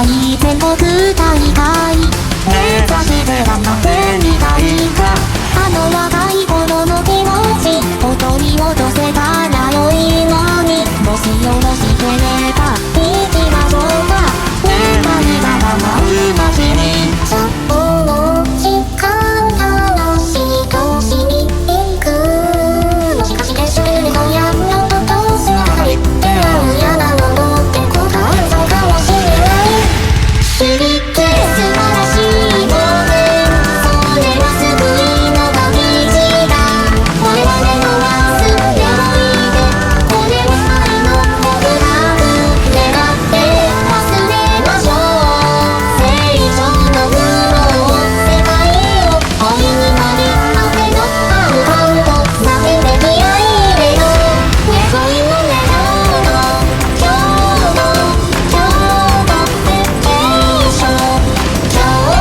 い全国大会目指して頑張ってみたいかあの若い頃の気持ちを取り戻せたら良いのにもしよろしければ行きましょうかねまりがまう街にその時間楽しい年に行くもしかして知ってるのやのととすがり出会うやなものって答えそうかもしれない知りて素晴らしいものそれは救いの神道だ我々の忘れおいでこれは愛の告白願って忘れましょう成長の苦悩世界を恋になり雨の合う顔を叫んで気合い入れようね恋の願うの今日のベケーション今日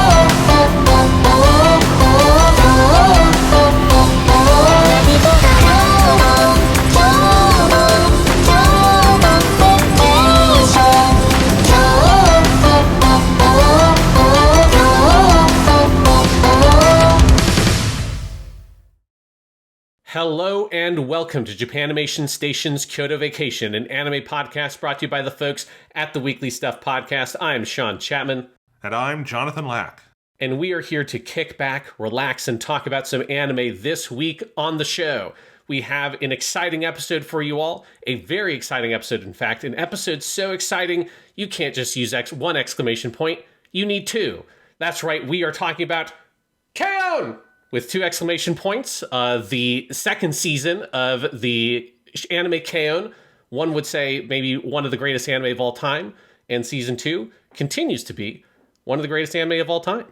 Hello and welcome to Japanimation Station's Kyoto Vacation, an anime podcast brought to you by the folks at the Weekly Stuff Podcast. I'm Sean Chapman. And I'm Jonathan Lack. And we are here to kick back, relax, and talk about some anime this week on the show. We have an exciting episode for you all, a very exciting episode, in fact, an episode so exciting you can't just use one exclamation point, you need two. That's right, we are talking about K-On! With two exclamation points, the second season of the anime K-On! One would say maybe one of the greatest anime of all time, and season 2 continues to be one of the greatest anime of all time.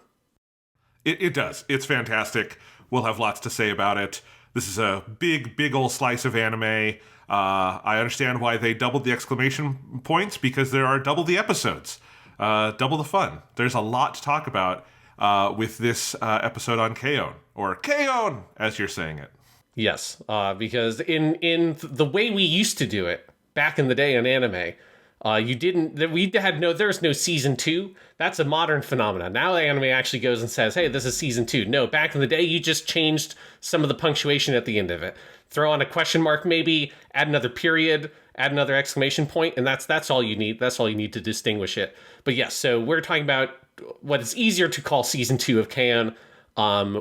It does. It's fantastic. We'll have lots to say about it. This is a big old slice of anime. I understand why they doubled the exclamation points, because there are double the episodes. Double the fun. There's a lot to talk about with this episode on K-On! Or K-On! As you're saying it. Yes, because in the way we used to do it back in the day on anime, there's no season 2. That's a modern phenomenon. Now the anime actually goes and says, hey, this is season 2. No, back in the day, you just changed some of the punctuation at the end of it. Throw on a question mark, maybe, add another period, add another exclamation point, and that's all you need. That's all you need to distinguish it. But yes, so we're talking about what is easier to call season 2 of K-On!,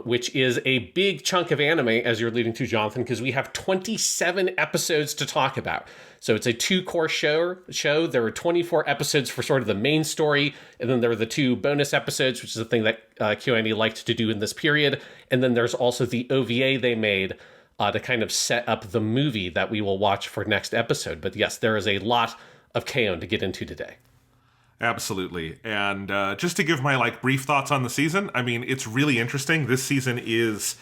which is a big chunk of anime, as you're alluding to, Jonathan, because we have 27 episodes to talk about. So it's a 2-course show. There were 24 episodes for sort of the main story, and then there were the 2 bonus episodes, which is the thing that KyoAni liked to do in this period. And then there's also the OVA they made to kind of set up the movie that we will watch for next episode. But yes, there is a lot of K-On! To get into today. Absolutely. And just to give my brief thoughts on the season, I mean, it's really interesting. This season is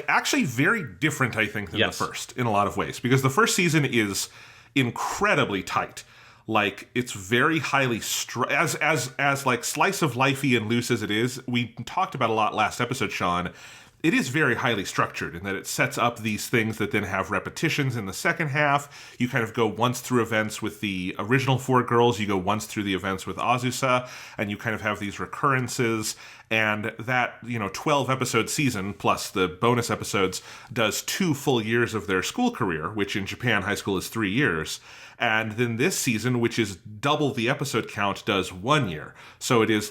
actually very different, I think, than the first in a lot of ways, because the first season is incredibly tight. It's very highly as slice of lifey and loose as it is. We talked about a lot last episode, Sean. It is very highly structured in that it sets up these things that then have repetitions in the second half. You kind of go once through events with the original 4 girls, you go once through the events with Azusa, and you kind of have these recurrences. And that, 12-episode season, plus the bonus episodes, does 2 full years of their school career, which in Japan, high school is 3 years. And then this season, which is double the episode count, does 1 year. So it is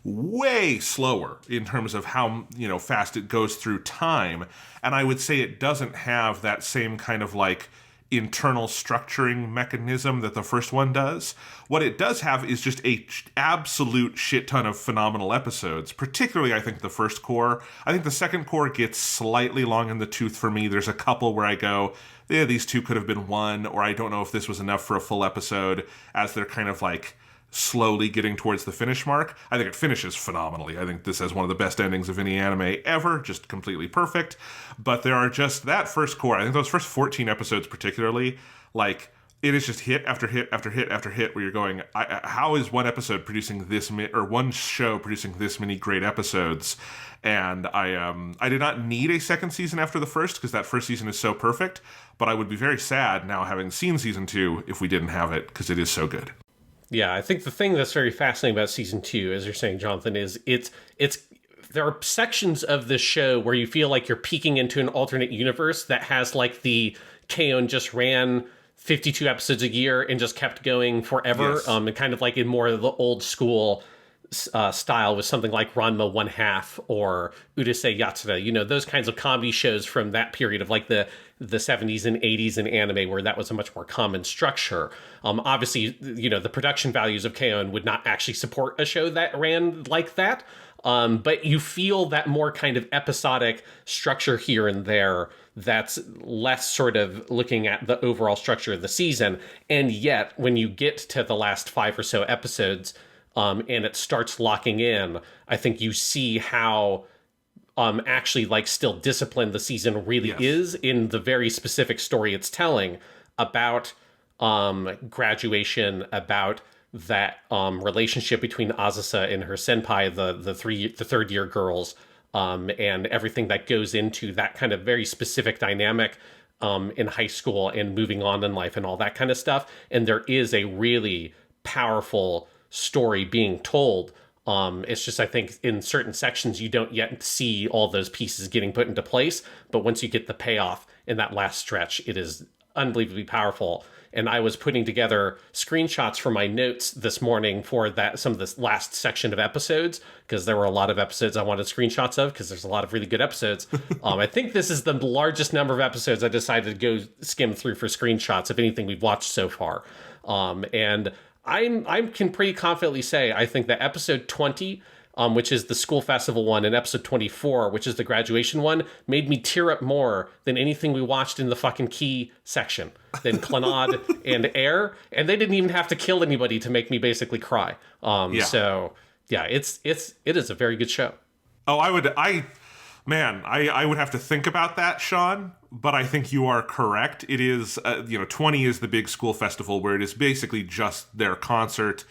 way slower in terms of how fast it goes through time, and I would say it doesn't have that same kind of internal structuring mechanism that the first one does. What it does have is just a absolute shit ton of phenomenal episodes, particularly I think the first core. I think the second core gets slightly long in the tooth for me. There's a couple where I go, yeah, these 2 could have been 1, or I don't know if this was enough for a full episode, as they're kind of slowly getting towards the finish mark. I think it finishes phenomenally. I think this has one of the best endings of any anime ever, just completely perfect. But there are just that first core, I think those first 14 episodes particularly, it is just hit after hit after hit after hit where you're going, how is one episode producing this or one show producing this many great episodes? And I did not need a second season after the first, because that first season is so perfect, but I would be very sad now, having seen season 2, if we didn't have it, because it is so good. Yeah, I think the thing that's very fascinating about season 2, as you're saying, Jonathan, is it's there are sections of this show where you feel like you're peeking into an alternate universe that has like the K-On! Just ran 52 episodes a year and just kept going forever. Yes. And kind of like in more of the old school style with something like Ranma One Half or Urusei Yatsura, you know, those kinds of comedy shows from that period of like the 70s and 80s in anime where that was a much more common structure. Obviously, you know, the production values of K-On! Would not actually support a show that ran like that. But you feel that more kind of episodic structure here and there that's less sort of looking at the overall structure of the season. And yet, when you get to the last 5 or so episodes, and it starts locking in, I think you see how actually like still disciplined the season really is in the very specific story it's telling about graduation, about that relationship between Azusa and her senpai, the third year girls, and everything that goes into that kind of very specific dynamic in high school and moving on in life and all that kind of stuff. And there is a really powerful story being told. It's just, I think in certain sections, you don't yet see all those pieces getting put into place. But once you get the payoff in that last stretch, it is unbelievably powerful. And I was putting together screenshots for my notes this morning for that some of this last section of episodes, because there were a lot of episodes I wanted screenshots of, because there's a lot of really good episodes. I think this is the largest number of episodes I decided to go skim through for screenshots of anything we've watched so far. And I can pretty confidently say I think that episode 20, which is the school festival one, and episode 24, which is the graduation one, made me tear up more than anything we watched in the fucking key section, than Clannad and Air, and they didn't even have to kill anybody to make me basically cry. So yeah, it is a very good show. Oh, I would have to think about that, Sean, but I think you are correct. It is, 20 is the big school festival where it is basically just their concert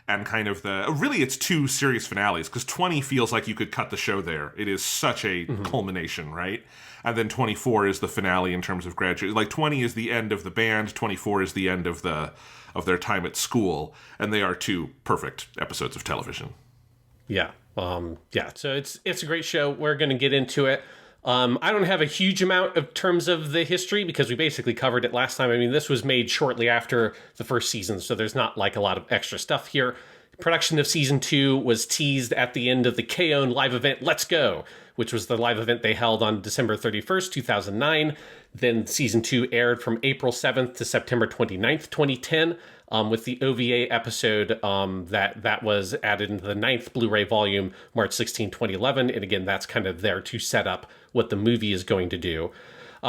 and kind of really it's 2 series finales, because 20 feels like you could cut the show there. It is such a culmination, right? And then 24 is the finale in terms of graduate. Like 20 is the end of the band, 24 is the end of their time at school, and they are 2 perfect episodes of television. Yeah. So it's a great show. We're going to get into it. I don't have a huge amount of terms of the history because we basically covered it last time. I mean, this was made shortly after the first season, so there's not like a lot of extra stuff here. Production of season 2 was teased at the end of the K-On! Live event Let's Go, which was the live event they held on December 31st, 2009. Then season 2 aired from April 7th to September 29th, 2010. With the OVA episode that was added into the 9th Blu-ray volume, March 16, 2011. And again, that's kind of there to set up what the movie is going to do.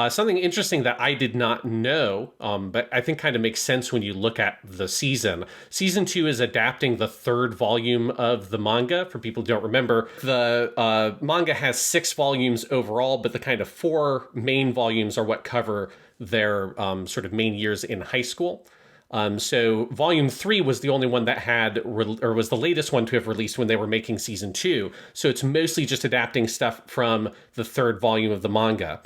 Something interesting that I did not know, but I think kind of makes sense when you look at the season. Season 2 is adapting the 3rd volume of the manga. For people who don't remember, the manga has 6 volumes overall, but the kind of 4 main volumes are what cover their sort of main years in high school. So volume 3 was the only one that had, or was the latest one to have released when they were making season 2. So it's mostly just adapting stuff from the 3rd volume of the manga.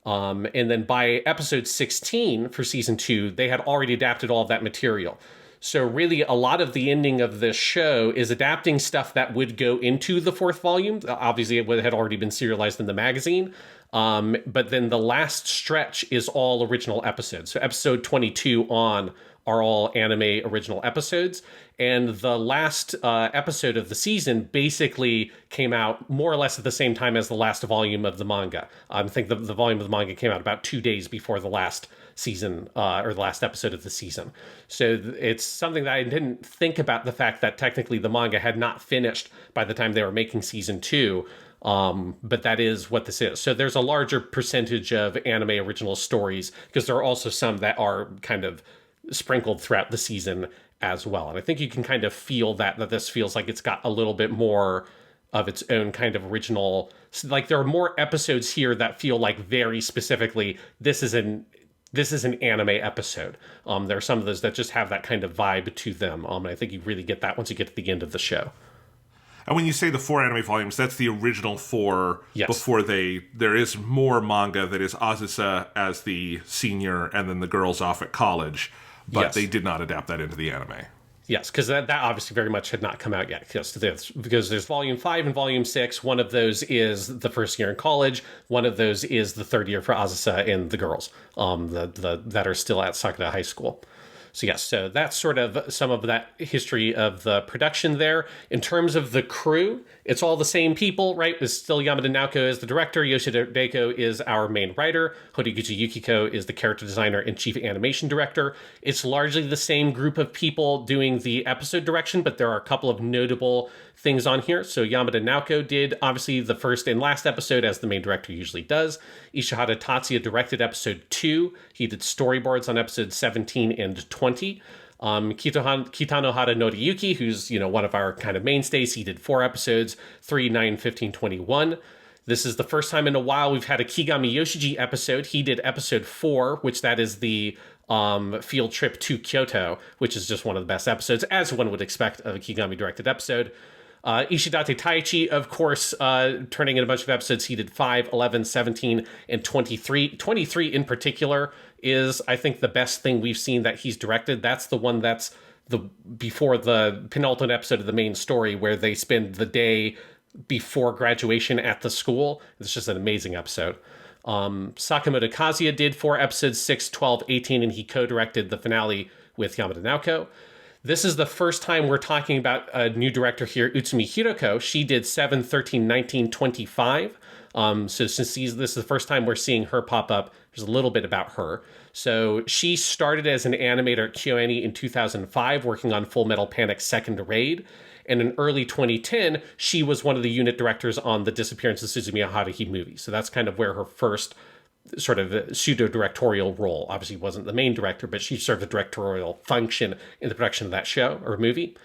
And then by episode 16 for season 2, they had already adapted all of that material. So really a lot of the ending of this show is adapting stuff that would go into the 4th volume. Obviously it had already been serialized in the magazine. But then the last stretch is all original episodes. So episode 22 on are all anime original episodes. And the last episode of the season basically came out more or less at the same time as the last volume of the manga. I think the volume of the manga came out about 2 days before the last season, or the last episode of the season. So it's something that I didn't think about, the fact that technically the manga had not finished by the time they were making season 2. But that is what this is. So there's a larger percentage of anime original stories, because there are also some that are kind of sprinkled throughout the season as well. And I think you can kind of feel that this feels like it's got a little bit more of its own kind of original, like there are more episodes here that feel like very specifically, this is an anime episode. There are some of those that just have that kind of vibe to them. And I think you really get that once you get to the end of the show. And when you say the 4 anime volumes, that's the original 4 before there is more manga that is Azusa as the senior and then the girls off at college, but they did not adapt that into the anime. Yes, because that obviously very much had not come out yet. Because there's Volume 5 and Volume 6. One of those is the first year in college. One of those is the third year for Azusa and the girls that are still at Sakura High School. So yes, so that's sort of some of that history of the production there. In terms of the crew, it's all the same people, right? It's still Yamada Naoko as the director, Yoshida Reiko is our main writer, Horiguchi Yukiko is the character designer and chief animation director. It's largely the same group of people doing the episode direction, but there are a couple of notable things on here. So Yamada Naoko did, obviously, the first and last episode, as the main director usually does. Ishihara Tatsuya directed episode 2. He did storyboards on episodes 17 and 20. Kitanohara Noriyuki, who's, one of our kind of mainstays, he did 4 episodes, 3, 9, 15, 21. This is the first time in a while we've had a Kigami Yoshiji episode. He did episode 4, which that is the field trip to Kyoto, which is just one of the best episodes, as one would expect of a Kigami directed episode. Ishidate Taichi, of course, turning in a bunch of episodes. He did 5, 11, 17, and 23. 23 in particular is, I think, the best thing we've seen that he's directed. That's the one that's before the penultimate episode of the main story, where they spend the day before graduation at the school. It's just an amazing episode. Sakamoto Kazuya did 4 episodes, 6, 12, 18, and he co-directed the finale with Yamada Naoko. This is the first time we're talking about a new director here, Utsumi Hiroko. She did 7, 13, 19, 25. So since this is the first time we're seeing her pop up, there's a little bit about her. So she started as an animator at KyoAni in 2005, working on Full Metal Panic's second raid. And in early 2010, she was one of the unit directors on the Disappearance of Suzumiya Haruhi movie. So that's kind of where her first sort of pseudo-directorial role. Obviously wasn't the main director, but she served a directorial function in the production of that show or movie.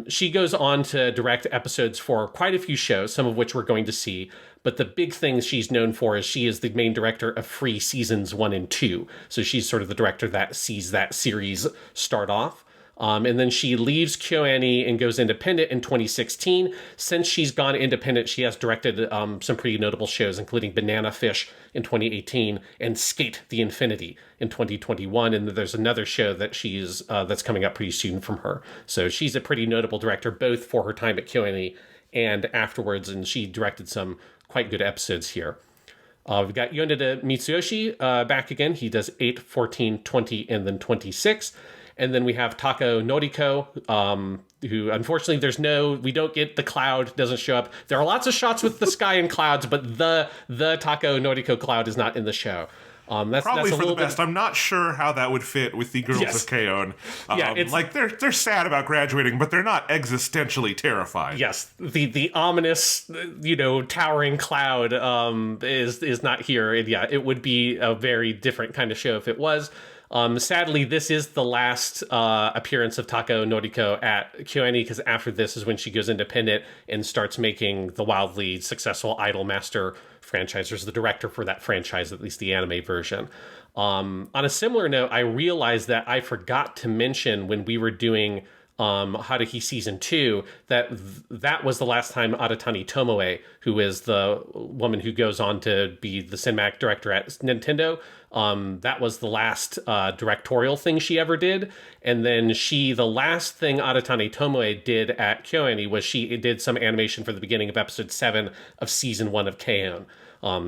She goes on to direct episodes for quite a few shows, some of which we're going to see. But the big thing she's known for is she is the main director of Free Seasons 1 and 2. So she's sort of the director that sees that series start off. And then she leaves KyoAni and goes independent in 2016. Since she's gone independent, she has directed some pretty notable shows, including Banana Fish in 2018 and Skate the Infinity in 2021. And there's another show that she's that's coming up pretty soon from her. So she's a pretty notable director, both for her time at KyoAni and afterwards. And she directed some quite good episodes here. We've got Yoneda Mitsuyoshi back again. He does 8, 14, 20, and then 26. And then we have Tako Noriko, who unfortunately we don't get the cloud, doesn't show up. There are lots of shots with the sky and clouds, but the Tako Noriko cloud is not in the show. That's probably that's for the best. I'm not sure how that would fit with the girls of K-On! Like they're sad about graduating, but they're not existentially terrified. Yes, the ominous, towering cloud is not here. And yeah, it would be a very different kind of show if it was. Sadly, this is the last appearance of Tako Noriko at KyoAni, because after this is when she goes independent and starts making the wildly successful Idolmaster franchise, or is the director for that franchise, at least the anime version. On a similar note, I realized that I forgot to mention when we were doing Haruhi Season 2, that was the last time Aratani Tomoe, who is the woman who goes on to be the cinematic director at Nintendo, that was the last directorial thing she ever did. And then the last thing Aratani Tomoe did at KyoAni was she did some animation for the beginning of episode 7 of season 1 of K-On!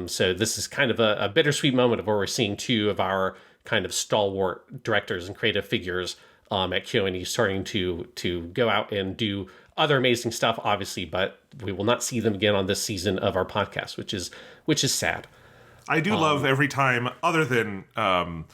So this is kind of a bittersweet moment of where we're seeing two of our kind of stalwart directors and creative figures at KyoAni starting to go out and do other amazing stuff, obviously, but we will not see them again on this season of our podcast, which is sad. I do love every time, other than the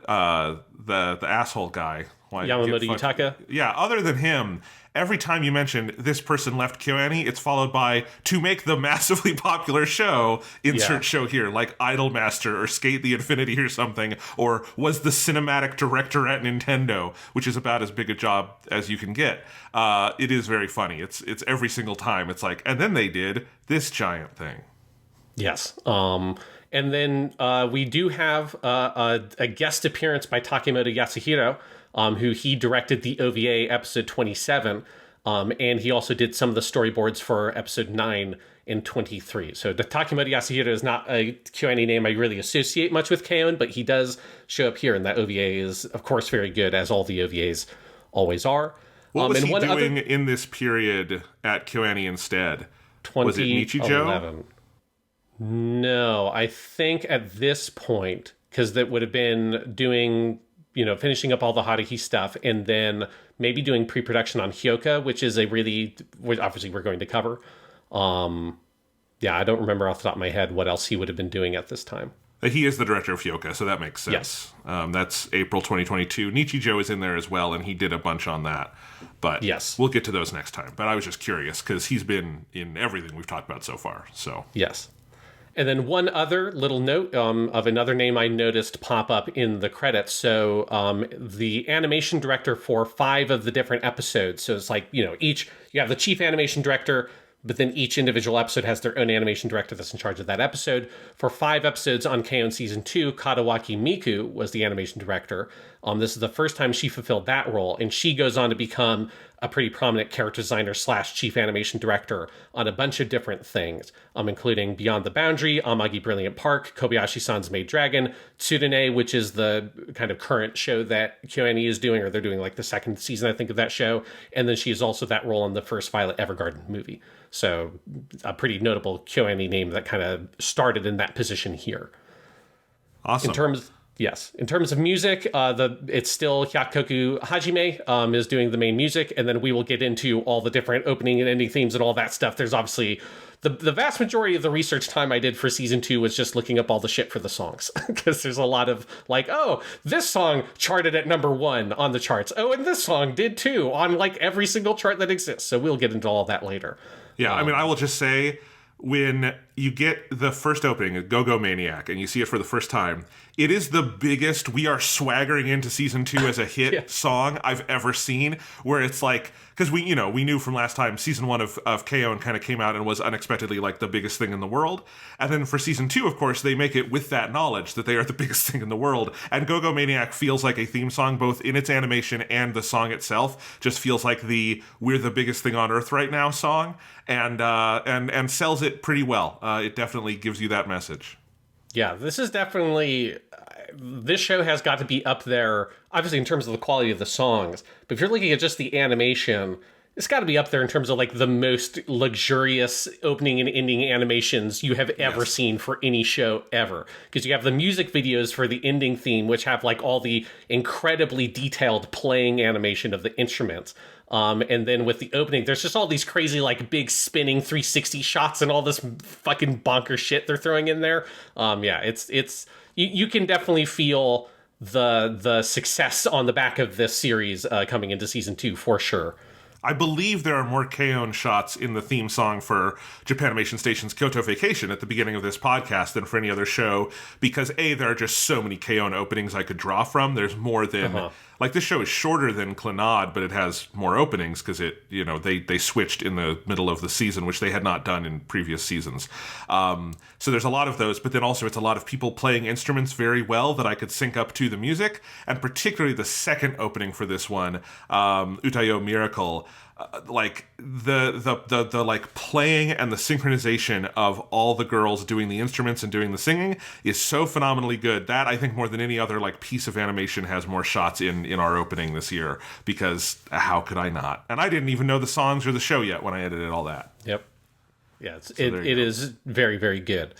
asshole guy, Yamamoto Yutaka. Yeah, other than him, every time you mention this person left KyoAni, it's followed by to make the massively popular show, insert show here, like Idolmaster or Skate the Infinity or something, or was the cinematic director at Nintendo, which is about as big a job as you can get. It is very funny. It's every single time. It's like, and then they did this giant thing. Yes. And then we do have a guest appearance by Takemoto Yasuhiro, who he directed the OVA episode 27, and he also did some of the storyboards for episode 9 and 23. So the Takemoto Yasuhiro is not a KyoAni name I really associate much with K-On!, but he does show up here, and that OVA is, of course, very good, as all the OVAs always are. What was and he one doing other, in this period at KyoAni instead? Was it Nichijou? No, I think at this point, because that would have been doing, finishing up all the Haruhi stuff, and then maybe doing pre-production on Hyoka, which is which obviously we're going to cover. Yeah, I don't remember off the top of my head what else he would have been doing at this time. He is the director of Hyoka, so that makes sense. Yes. That's April 2022. Nichijou is in there as well, and he did a bunch on that. But yes, we'll get to those next time. But I was just curious, because he's been in everything we've talked about so far. So yes. And then one other little note of another name I noticed pop up in the credits. So the animation director for 5 of the different episodes. So it's like, you have the chief animation director, but then each individual episode has their own animation director that's in charge of that episode. For 5 episodes on K-On! Season 2, Kadawaki Miku was the animation director. This is the first time she fulfilled that role, and she goes on to become a pretty prominent character designer / chief animation director on a bunch of different things, including Beyond the Boundary, Amagi Brilliant Park, Kobayashi-san's Maid Dragon, Tsurune, which is the kind of current show that KyoAni is doing, or they're doing like the second season, I think, of that show. And then she is also that role in the first Violet Evergarden movie. So a pretty notable KyoAni name that kind of started in that position here. Awesome. In terms of music, it's still Hyakukoku Hajime is doing the main music, and then we will get into all the different opening and ending themes and all that stuff. There's obviously the vast majority of the research time I did for season 2 was just looking up all the shit for the songs, because there's a lot of like, oh, this song charted at number 1 on the charts. Oh, and this song did too on like every single chart that exists. So we'll get into all that later. Yeah, I mean, I will just say, when you get the first opening, Go-Go Maniac, and you see it for the first time, it is the biggest "we are swaggering into season 2 as a hit" song I've ever seen, where it's like, because we knew from last time, season 1 of KO and kind of came out and was unexpectedly like the biggest thing in the world. And then for season 2, of course, they make it with that knowledge that they are the biggest thing in the world. And Go-Go Maniac feels like a theme song, both in its animation and the song itself. Just feels like we're the biggest thing on earth right now song, and sells it pretty well. It definitely gives you that message. Yeah, this is definitely... this show has got to be up there, obviously, in terms of the quality of the songs. But if you're looking at just the animation, it's got to be up there in terms of like the most luxurious opening and ending animations you have ever seen for any show ever. Because you have the music videos for the ending theme, which have like all the incredibly detailed playing animation of the instruments. And then with the opening, there's just all these crazy, like, big spinning 360 shots and all this fucking bonker shit they're throwing in there. It's you can definitely feel the success on the back of this series coming into season 2 for sure. I believe there are more K-On! Shots in the theme song for Japanimation Station's Kyoto Vacation at the beginning of this podcast than for any other show, because there are just so many K-On! Openings I could draw from. There's more than... Like, this show is shorter than Clannad, but it has more openings because they switched in the middle of the season, which they had not done in previous seasons. So there's a lot of those, but then also it's a lot of people playing instruments very well that I could sync up to the music, and particularly the second opening for this one, Utayo Miracle. Like the like playing and the synchronization of all the girls doing the instruments and doing the singing is so phenomenally good. That, I think, more than any other like piece of animation has more shots in our opening this year, because how could I not? And I didn't even know the songs or the show yet when I edited all that. Yep. Yeah, it is very, very good.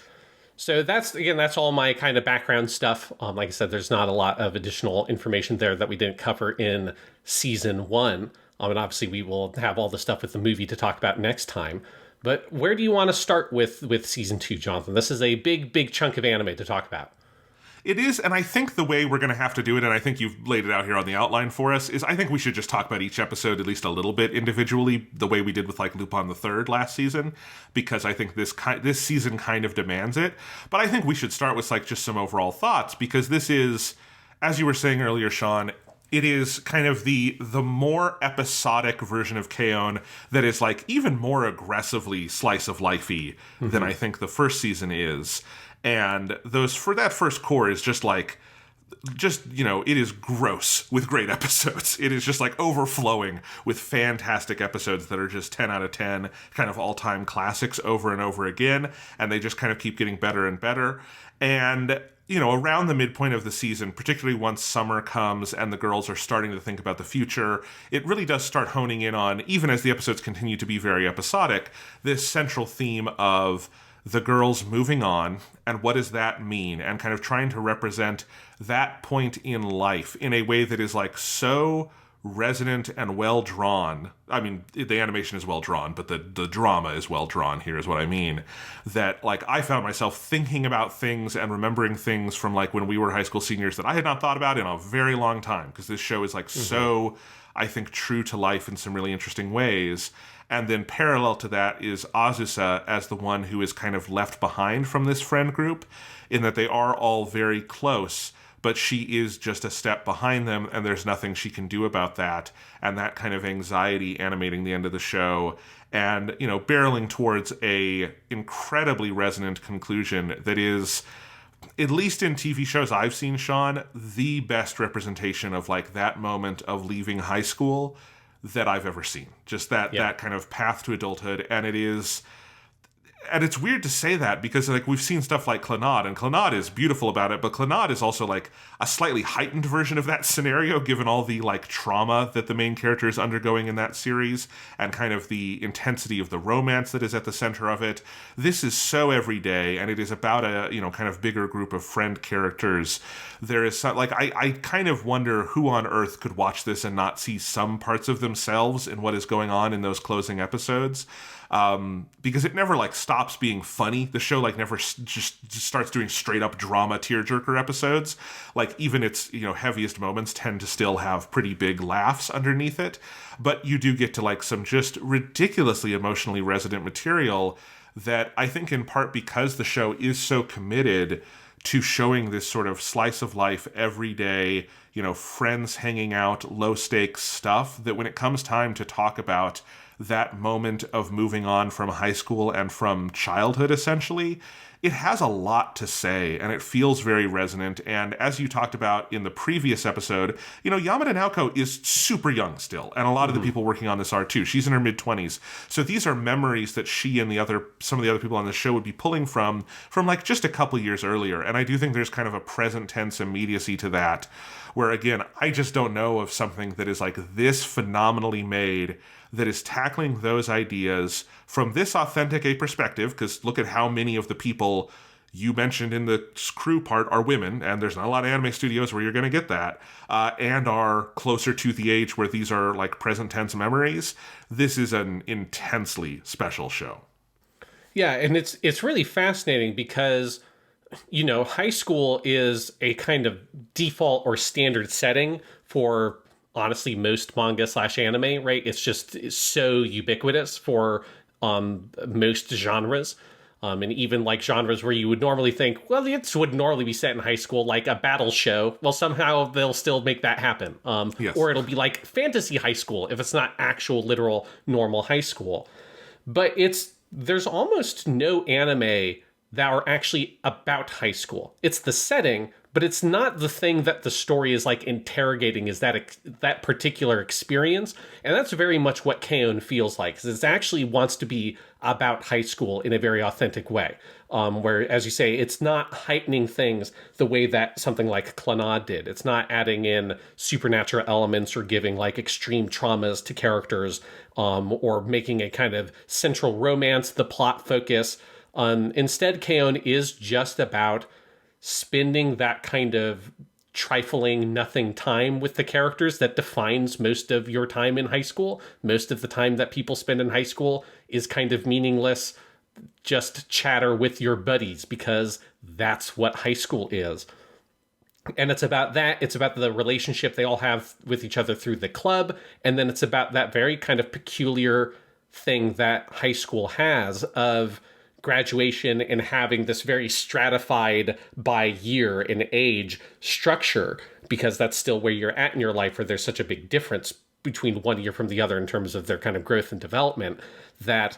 So that's all my kind of background stuff. Like I said, there's not a lot of additional information there that we didn't cover in season 1. And obviously we will have all the stuff with the movie to talk about next time. But where do you want to start with season 2, Jonathan? This is a big chunk of anime to talk about. It is, and I think the way we're going to have to do it, and I think you've laid it out here on the outline for us, is I think we should just talk about each episode at least a little bit individually, the way we did with like Lupin the Third last season, because I think this season kind of demands it. But I think we should start with like just some overall thoughts, because this is, as you were saying earlier, Sean, it is kind of the more episodic version of K-On! That is like even more aggressively slice of life-y than I think the first season is. And that first core is just like just, it is gross with great episodes. It is just like overflowing with fantastic episodes that are just 10 out of 10 kind of all-time classics over and over again, and they just kind of keep getting better and better. And around the midpoint of the season, particularly once summer comes and the girls are starting to think about the future, it really does start honing in on, even as the episodes continue to be very episodic, this central theme of the girls moving on, and what does that mean, and kind of trying to represent that point in life in a way that is like so resonant and well drawn. I mean, the animation is well drawn, but the drama is well drawn here is what I mean. That like I found myself thinking about things and remembering things from like when we were high school seniors that I had not thought about in a very long time, because this show is like so, I think, true to life in some really interesting ways. And then parallel to that is Azusa as the one who is kind of left behind from this friend group, in that they are all very close, but she is just a step behind them, and there's nothing she can do about that. And that kind of anxiety animating the end of the show, and, barreling towards a incredibly resonant conclusion that is, at least in TV shows I've seen, Sean, the best representation of like that moment of leaving high school that I've ever seen. Just that kind of path to adulthood. And it's weird to say that, because like we've seen stuff like Clannad, and Clannad is beautiful about it, but Clannad is also like a slightly heightened version of that scenario, given all the like trauma that the main character is undergoing in that series, and kind of the intensity of the romance that is at the center of it. This is so everyday, and it is about a kind of bigger group of friend characters. There is like I kind of wonder who on earth could watch this and not see some parts of themselves in what is going on in those closing episodes. Because it never like stops being funny. The show like never just starts doing straight up drama tearjerker episodes. Like even its heaviest moments tend to still have pretty big laughs underneath it. But you do get to like some just ridiculously emotionally resonant material that I think in part because the show is so committed to showing this sort of slice of life every day, friends hanging out, low stakes stuff, that when it comes time to talk about that moment of moving on from high school and from childhood, essentially, it has a lot to say, and it feels very resonant. And as you talked about in the previous episode, Yamada Naoko is super young still, and a lot of the people working on this are too. She's in her mid-20s. So these are memories that she and some of the other people on the show would be pulling from like just a couple years earlier. And I do think there's kind of a present tense immediacy to that, where again, I just don't know of something that is like this phenomenally made, that is tackling those ideas from this authentic a perspective, because look at how many of the people you mentioned in the crew part are women, and there's not a lot of anime studios where you're going to get that, and are closer to the age where these are like present tense memories. This is an intensely special show. Yeah, and it's really fascinating because, high school is a kind of default or standard setting for honestly most manga / anime, right? It's so ubiquitous for most genres. And even like genres where you would normally think, well, this would normally be set in high school, like a battle show. Well, somehow they'll still make that happen. Yes. Or it'll be like fantasy high school if it's not actual, literal, normal high school. But there's almost no anime that are actually about high school. It's the setting, but it's not the thing that the story is like interrogating, is that particular experience. And that's very much what K-On! Feels like, because it actually wants to be about high school in a very authentic way. Where, as you say, it's not heightening things the way that something like Clannad did. It's not adding in supernatural elements or giving like extreme traumas to characters, or making a kind of central romance the plot focus. Instead, K-On! Is just about spending that kind of trifling nothing time with the characters that defines most of your time in high school. Most of the time that people spend in high school is kind of meaningless, just chatter with your buddies, because that's what high school is. And it's about that. It's about the relationship they all have with each other through the club. And then it's about that very kind of peculiar thing that high school has of graduation and having this very stratified by year and age structure, because that's still where you're at in your life, where there's such a big difference between one year from the other in terms of their kind of growth and development, that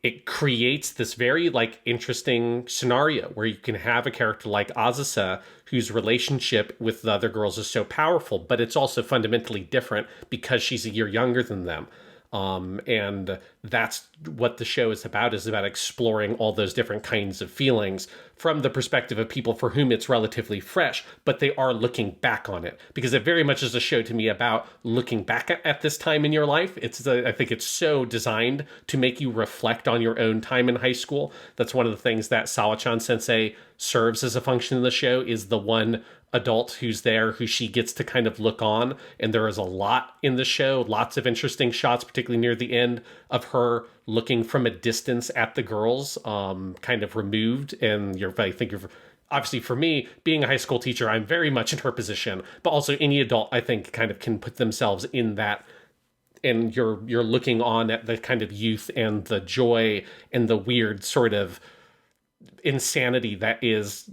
it creates this very like interesting scenario where you can have a character like Azusa whose relationship with the other girls is so powerful, but it's also fundamentally different because she's a year younger than them. And that's what the show is about exploring all those different kinds of feelings from the perspective of people for whom it's relatively fresh, but they are looking back on it, because it very much is a show to me about looking back at this time in your life. I think it's so designed to make you reflect on your own time in high school. That's one of the things that Sawachan Sensei serves as a function in the show, is the one adult who's there who she gets to kind of look on. And there is a lot in the show, lots of interesting shots, particularly near the end, of her looking from a distance at the girls, kind of removed. And I think you're obviously, for me, being a high school teacher, I'm very much in her position, but also any adult, I think, kind of can put themselves in that. And you're looking on at the kind of youth and the joy and the weird sort of insanity that is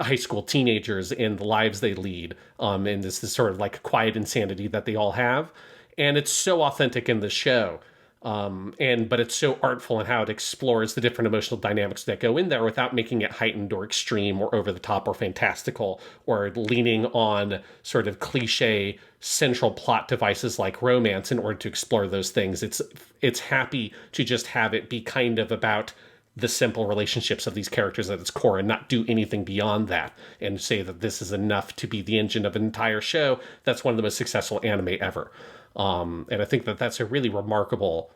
high school teenagers and the lives they lead, and this sort of like quiet insanity that they all have. And it's so authentic in the show, but it's so artful in how it explores the different emotional dynamics that go in there without making it heightened or extreme or over the top or fantastical or leaning on sort of cliche central plot devices like romance in order to explore those things. It's happy to just have it be kind of about the simple relationships of these characters at its core and not do anything beyond that, and say that this is enough to be the engine of an entire show. That's one of the most successful anime ever. And I think that that's a really remarkable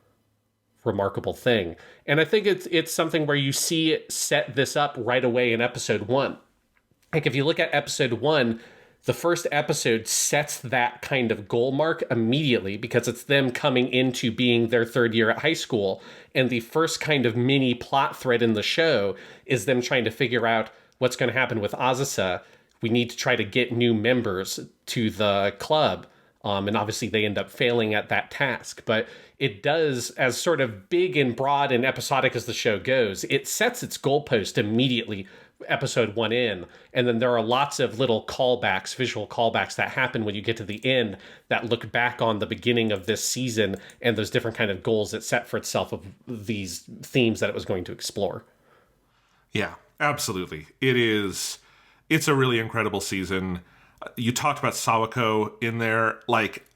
thing. And I think it's something where you see it set this up right away in episode 1. Like if you look at episode 1, the first episode sets that kind of goal mark immediately, because it's them coming into being their third year at high school. And the first kind of mini plot thread in the show is them trying to figure out what's going to happen with Azusa. We need to try to get new members to the club. And obviously they end up failing at that task. But it does, as sort of big and broad and episodic as the show goes, it sets its goalpost immediately episode 1 in. And then there are lots of little callbacks, visual callbacks that happen when you get to the end that look back on the beginning of this season and those different kind of goals it set for itself of these themes that it was going to explore. Yeah, absolutely. It's a really incredible season. You talked about Sawako in there. Like,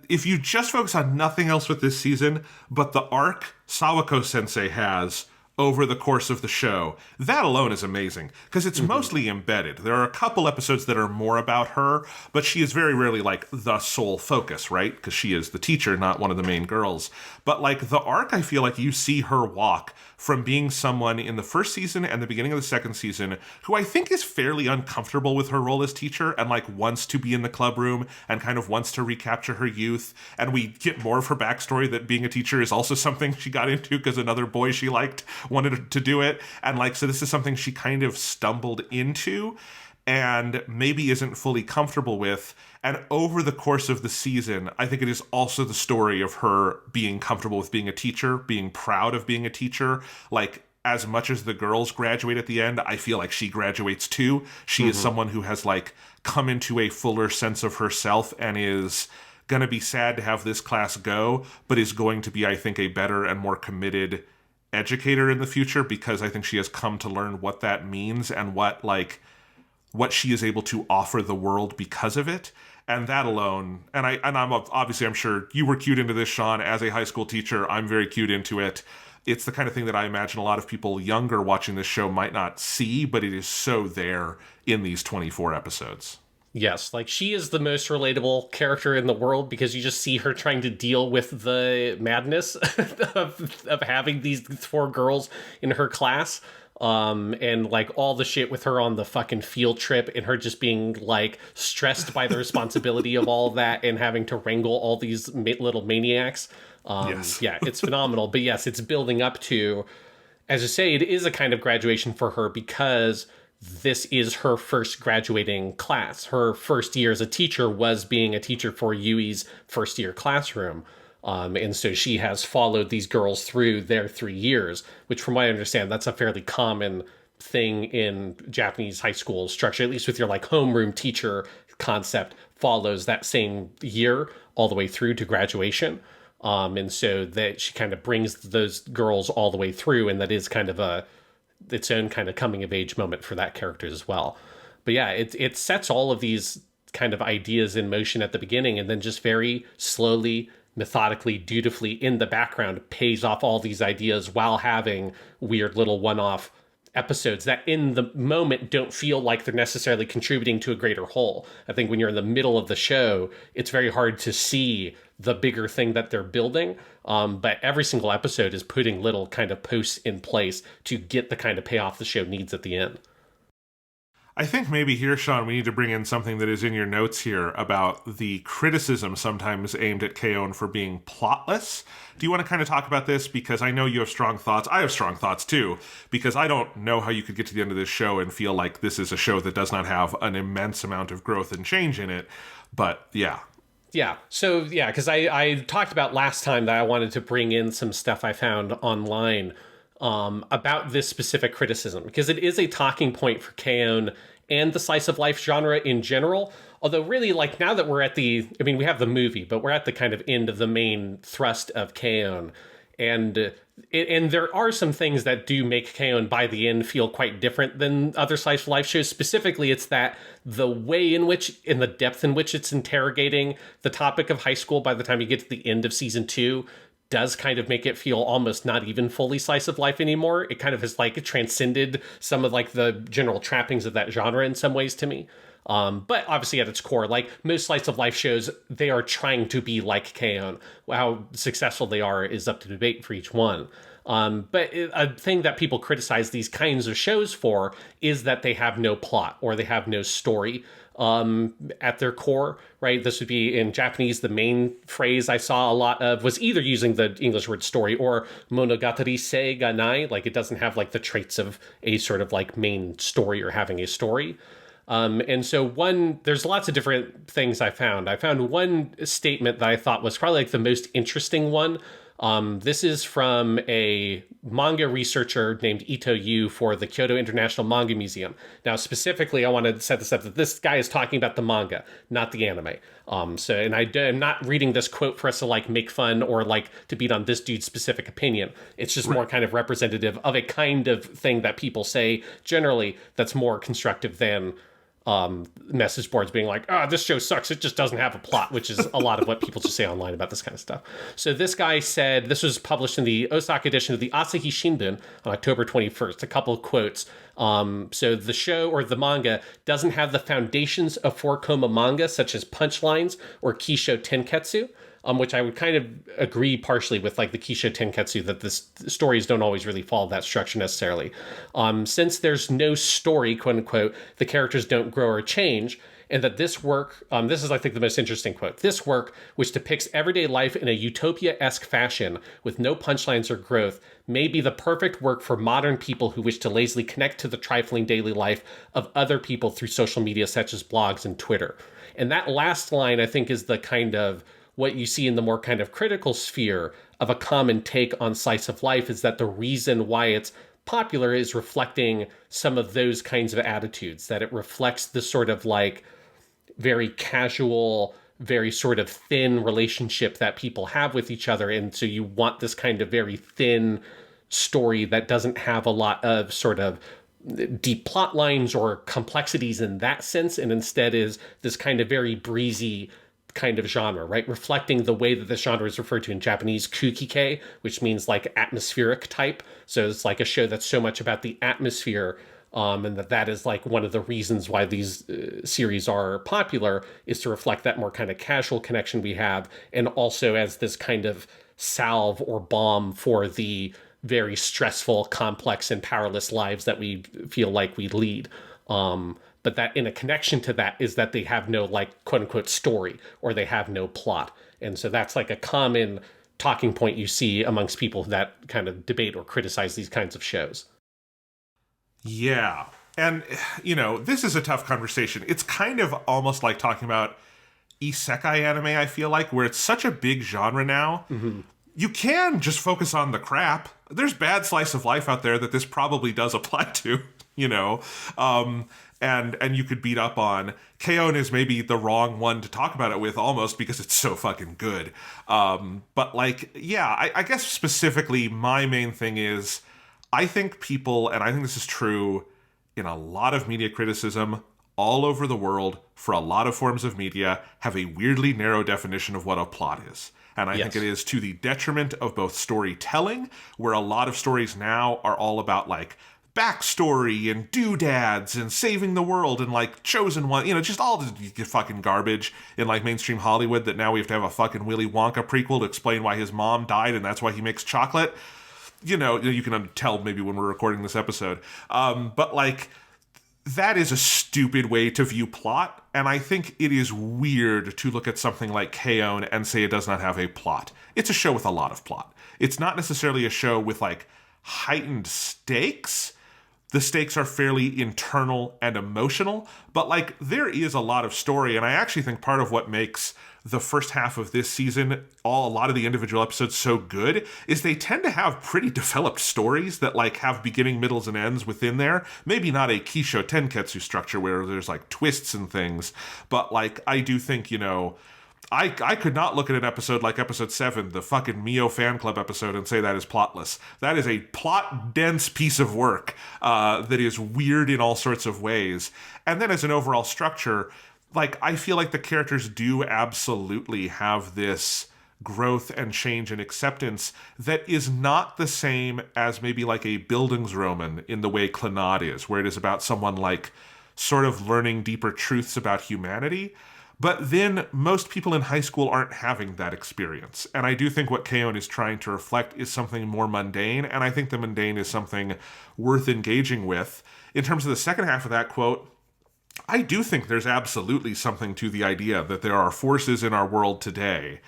if you just focus on nothing else with this season but the arc Sawako Sensei has over the course of the show, that alone is amazing, because it's mostly embedded. There are a couple episodes that are more about her, but she is very rarely like the sole focus, right? Because she is the teacher, not one of the main girls. But like the arc, I feel like you see her walk from being someone in the first season and the beginning of the second season who I think is fairly uncomfortable with her role as teacher and like wants to be in the club room and kind of wants to recapture her youth. And we get more of her backstory that being a teacher is also something she got into because another boy she liked wanted to do it. And like, so this is something she kind of stumbled into and maybe isn't fully comfortable with. And over the course of the season, I think it is also the story of her being comfortable with being a teacher, being proud of being a teacher. Like, as much as the girls graduate at the end, I feel like she graduates too. She is someone who has like come into a fuller sense of herself and is going to be sad to have this class go, but is going to be, I think, a better and more committed educator in the future, because I think she has come to learn what that means and what she is able to offer the world because of it. And that alone, and I'm obviously, I'm sure you were cued into this, Sean, as a high school teacher. I'm very cued into it. It's the kind of thing that I imagine a lot of people younger watching this show might not see, but it is so there in these 24 episodes. Yes, like she is the most relatable character in the world, because you just see her trying to deal with the madness of having these 4 girls in her class. And like all the shit with her on the fucking field trip and her just being like stressed by the responsibility of all of that and having to wrangle all these little maniacs. Yes. Yeah, it's phenomenal. But yes, it's building up to, as you say, it is a kind of graduation for her, because this is her first graduating class. Her first year as a teacher was being a teacher for Yui's first year classroom. And so she has followed these girls through their 3 years, which from what I understand, that's a fairly common thing in Japanese high school structure, at least with your like homeroom teacher concept, follows that same year all the way through to graduation. And so that she kind of brings those girls all the way through, and that is kind of its own kind of coming of age moment for that character as well. But yeah, it sets all of these kind of ideas in motion at the beginning, and then just very slowly, methodically, dutifully in the background pays off all these ideas while having weird little one-off episodes that in the moment don't feel like they're necessarily contributing to a greater whole. I think when you're in the middle of the show, it's very hard to see the bigger thing that they're building. But every single episode is putting little kind of posts in place to get the kind of payoff the show needs at the end. I think maybe here, Sean, we need to bring in something that is in your notes here about the criticism sometimes aimed at K-On! For being plotless. Do you want to kind of talk about this? Because I know you have strong thoughts. I have strong thoughts, too. Because I don't know how you could get to the end of this show and feel like this is a show that does not have an immense amount of growth and change in it. But, yeah. Yeah. So, yeah, because I talked about last time that I wanted to bring in some stuff I found online about this specific criticism, because it is a talking point for K-On! And the slice of life genre in general. Although really, like, now that we're at we have the movie, but we're at the kind of end of the main thrust of K-On! And there are some things that do make K-On! By the end feel quite different than other slice of life shows. Specifically, it's that the way in which, in the depth in which it's interrogating the topic of high school by the time you get to the end of season 2 does kind of make it feel almost not even fully slice of life anymore. It kind of has like transcended some of like the general trappings of that genre in some ways to me. But obviously at its core, like most slice of life shows, they are trying to be like K-On! How successful they are is up to debate for each one. But a thing that people criticize these kinds of shows for is that they have no plot or they have no story at their core, right? This would be in Japanese, the main phrase I saw a lot of was either using the English word story or monogatari sei ga nai, like it doesn't have like the traits of a sort of like main story or having a story. And so there's lots of different things I found. I found one statement that I thought was probably like the most interesting one. This is from a manga researcher named Ito Yu for the Kyoto International Manga Museum. Now, specifically, I want to set this up that this guy is talking about the manga, not the anime. And I'm not reading this quote for us to like make fun or like to beat on this dude's specific opinion. It's just more kind of representative of a kind of thing that people say generally that's more constructive than message boards being like, this show sucks, it just doesn't have a plot, which is a lot of what people just say online about this kind of stuff. So this guy said, this was published in the Osaka edition of the Asahi Shimbun on October 21st, a couple of quotes. So the show or the manga doesn't have the foundations of 4-koma manga, such as punchlines or Kisho Tenketsu, which I would kind of agree partially with, like the Kisho Tenketsu, that the stories don't always really follow that structure necessarily. Since there's no story, quote unquote, the characters don't grow or change, and that this work, this is I think the most interesting quote, this work, which depicts everyday life in a utopia-esque fashion with no punchlines or growth, may be the perfect work for modern people who wish to lazily connect to the trifling daily life of other people through social media such as blogs and Twitter. And that last line, I think, is the kind of what you see in the more kind of critical sphere of a common take on slice of life, is that the reason why it's popular is reflecting some of those kinds of attitudes, that it reflects the sort of like very casual, very sort of thin relationship that people have with each other. And so you want this kind of very thin story that doesn't have a lot of sort of deep plot lines or complexities in that sense, and instead is this kind of very breezy kind of genre, right? Reflecting the way that this genre is referred to in Japanese, kukike, which means like atmospheric type. So it's like a show that's so much about the atmosphere, and that is like one of the reasons why these series are popular, is to reflect that more kind of casual connection we have, and also as this kind of salve or balm for the very stressful, complex, and powerless lives that we feel like we lead. But that in a connection to that is that they have no like quote unquote story, or they have no plot. And so that's like a common talking point you see amongst people that kind of debate or criticize these kinds of shows. Yeah. And, you know, this is a tough conversation. It's kind of almost like talking about isekai anime, I feel like, where it's such a big genre now. Mm-hmm. You can just focus on the crap. There's bad slice of life out there that this probably does apply to. you know? And you could beat up on. K-On! Is maybe the wrong one to talk about it with, almost, because it's so fucking good. But like, yeah, I guess specifically my main thing is, I think people, and I think this is true in a lot of media criticism all over the world for a lot of forms of media, have a weirdly narrow definition of what a plot is. And I think it is to the detriment of both storytelling, where a lot of stories now are all about like backstory and doodads and saving the world and like chosen one, you know, just all the fucking garbage in like mainstream Hollywood, that now we have to have a fucking Willy Wonka prequel to explain why his mom died and that's why he makes chocolate. You know, you can tell maybe when we're recording this episode. But like, that is a stupid way to view plot, and I think it is weird to look at something like K-On! And say it does not have a plot. It's a show with a lot of plot. It's not necessarily a show with like heightened stakes. The stakes are fairly internal and emotional, but like, there is a lot of story, and I actually think part of what makes the first half of this season, a lot of the individual episodes so good, is they tend to have pretty developed stories that like have beginning, middles, and ends within there. Maybe not a Kisho Tenketsu structure where there's like twists and things, but like, I do think, you know, I could not look at an episode like episode 7, the fucking Mio fan club episode, and say that is plotless. That is a plot-dense piece of work that is weird in all sorts of ways. And then as an overall structure, like, I feel like the characters do absolutely have this growth and change and acceptance that is not the same as maybe like a Bildungsroman in the way Clannad is, where it is about someone like sort of learning deeper truths about humanity. But then most people in high school aren't having that experience. And I do think what K-On! Is trying to reflect is something more mundane, and I think the mundane is something worth engaging with. In terms of the second half of that quote, I do think there's absolutely something to the idea that there are forces in our world today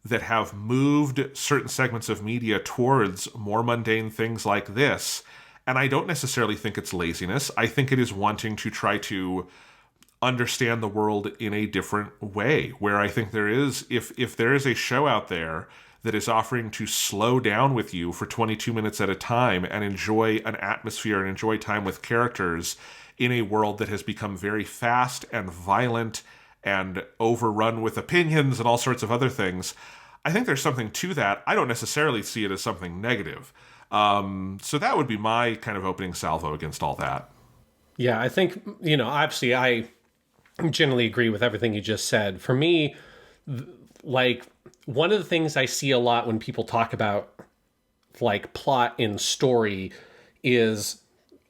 that have moved certain segments of media towards more mundane things like this. And I don't necessarily think it's laziness. I think it is wanting to try to understand the world in a different way, where I think there is, if there is a show out there that is offering to slow down with you for 22 minutes at a time and enjoy an atmosphere and enjoy time with characters in a world that has become very fast and violent and overrun with opinions and all sorts of other things, I think there's something to that. I don't necessarily see it as something negative. So that would be my kind of opening salvo against all that. Yeah, I think, you know, obviously I generally agree with everything you just said. For me, like, one of the things I see a lot when people talk about like plot in story is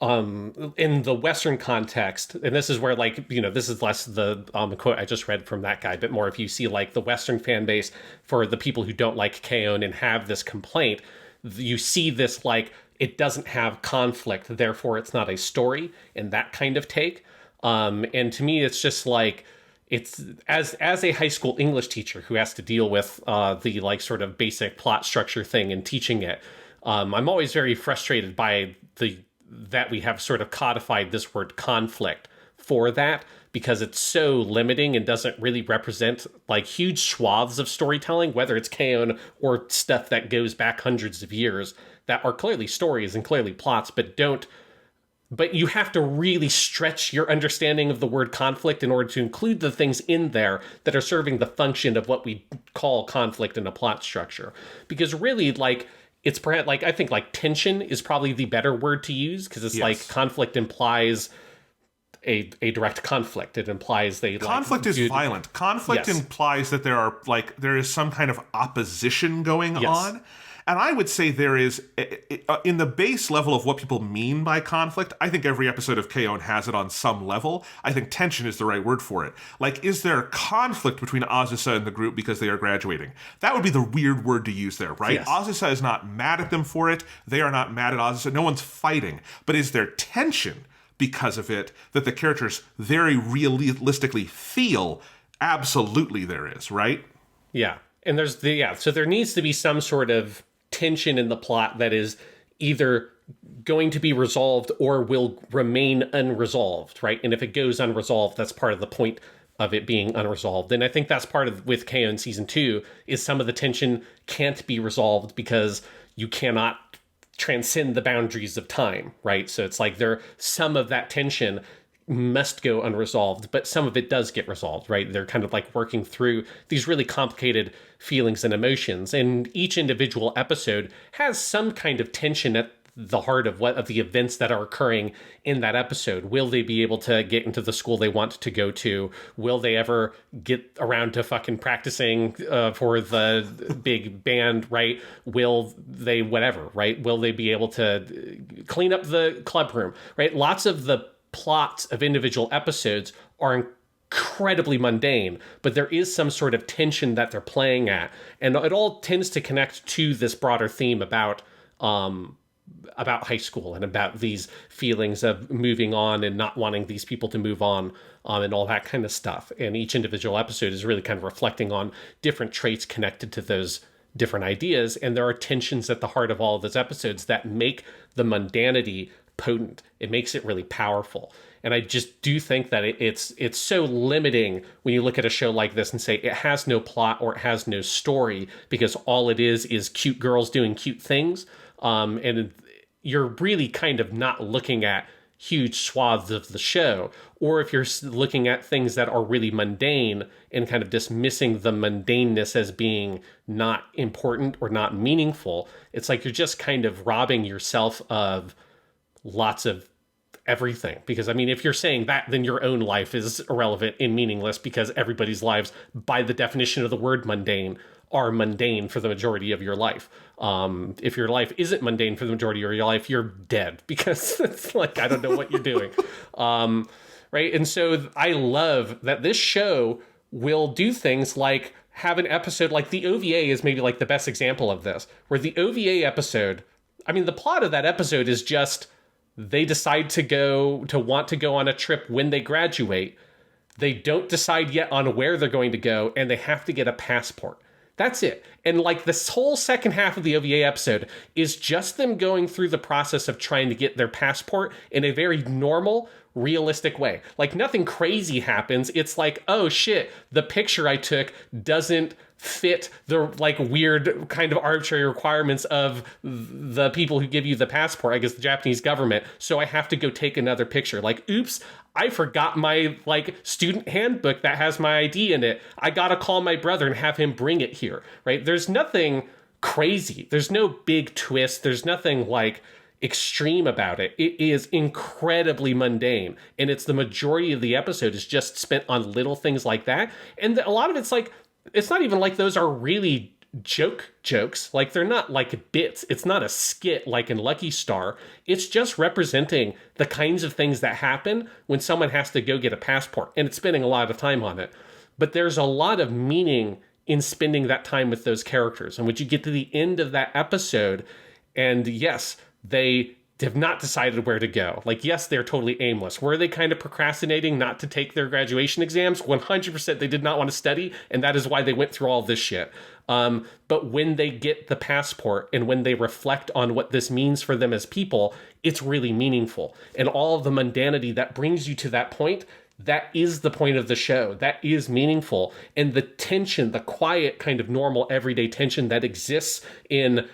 in the Western context, and this is where, like, you know, this is less the quote I just read from that guy, but more if you see like the Western fan base for the people who don't like K-On! And have this complaint, you see this like, it doesn't have conflict, therefore it's not a story, and that kind of take. And to me, it's just like, it's as a high school English teacher who has to deal with the like sort of basic plot structure thing and teaching it. I'm always very frustrated by that we have sort of codified this word conflict for that, because it's so limiting and doesn't really represent like huge swaths of storytelling, whether it's K-On! Or stuff that goes back hundreds of years that are clearly stories and clearly plots, but you have to really stretch your understanding of the word conflict in order to include the things in there that are serving the function of what we call conflict in a plot structure. Because really, like, it's perhaps like, I think like tension is probably the better word to use, because it's like conflict implies a direct conflict. It implies conflict is violent. Conflict implies that there is some kind of opposition going on. And I would say there is, in the base level of what people mean by conflict, I think every episode of K-On! Has it on some level. I think tension is the right word for it. Like, is there conflict between Azusa and the group because they are graduating? That would be the weird word to use there, right? Yes. Azusa is not mad at them for it. They are not mad at Azusa. No one's fighting. But is there tension because of it that the characters very realistically feel? Absolutely there is, right? Yeah. And so there needs to be some sort of tension in the plot that is either going to be resolved or will remain unresolved, right? And if it goes unresolved, that's part of the point of it being unresolved. And I think that's part of, with K-On! Season 2, is some of the tension can't be resolved because you cannot transcend the boundaries of time, right? So it's like some of that tension must go unresolved, but some of it does get resolved, right? They're kind of like working through these really complicated feelings and emotions, and each individual episode has some kind of tension at the heart of the events that are occurring in that episode. Will they be able to get into the school they want to go to? Will they ever get around to fucking practicing for the big band, right? Will they whatever, right? Will they be able to clean up the club room, right? Lots of the plots of individual episodes are incredibly mundane, but there is some sort of tension that they're playing at, and it all tends to connect to this broader theme about high school and about these feelings of moving on and not wanting these people to move on, and all that kind of stuff. And each individual episode is really kind of reflecting on different traits connected to those different ideas, and there are tensions at the heart of all of those episodes that make the mundanity potent. It makes it really powerful. And I just do think that it's so limiting when you look at a show like this and say it has no plot or it has no story, because all it is cute girls doing cute things. And you're really kind of not looking at huge swaths of the show. Or if you're looking at things that are really mundane and kind of dismissing the mundaneness as being not important or not meaningful, it's like you're just kind of robbing yourself of lots of everything. Because I mean, if you're saying that, then your own life is irrelevant and meaningless, because everybody's lives, by the definition of the word mundane, are mundane for the majority of your life. If your life isn't mundane for the majority of your life, you're dead, because it's like, I don't know what you're doing. Right. And so I love that this show will do things like have an episode like the OVA is maybe like the best example of this, where the OVA episode, I mean, the plot of that episode is just they decide to want to go on a trip when they graduate. They don't decide yet on where they're going to go, and they have to get a passport. That's it. And like this whole second half of the OVA episode is just them going through the process of trying to get their passport in a very normal, realistic way. Like nothing crazy happens. It's like, oh shit, the picture I took doesn't fit the like weird kind of arbitrary requirements of the people who give you the passport, I guess the Japanese government, so I have to go take another picture. Like, oops, I forgot my like student handbook that has my ID in it. I gotta call my brother and have him bring it here, right? There's nothing crazy. There's no big twist. There's nothing like extreme about it. It is incredibly mundane, and it's the majority of the episode is just spent on little things like that. And a lot of it's like, it's not even like those are really jokes. Like they're not like bits. It's not a skit like in Lucky Star. It's just representing the kinds of things that happen when someone has to go get a passport, and it's spending a lot of time on it. But there's a lot of meaning in spending that time with those characters. And when you get to the end of that episode, and yes, they have not decided where to go. Like, yes, they're totally aimless. Were they kind of procrastinating not to take their graduation exams? 100% they did not want to study, and that is why they went through all this shit. But when they get the passport and when they reflect on what this means for them as people, it's really meaningful. And all of the mundanity that brings you to that point, that is the point of the show. That is meaningful. And the tension, the quiet kind of normal everyday tension that exists in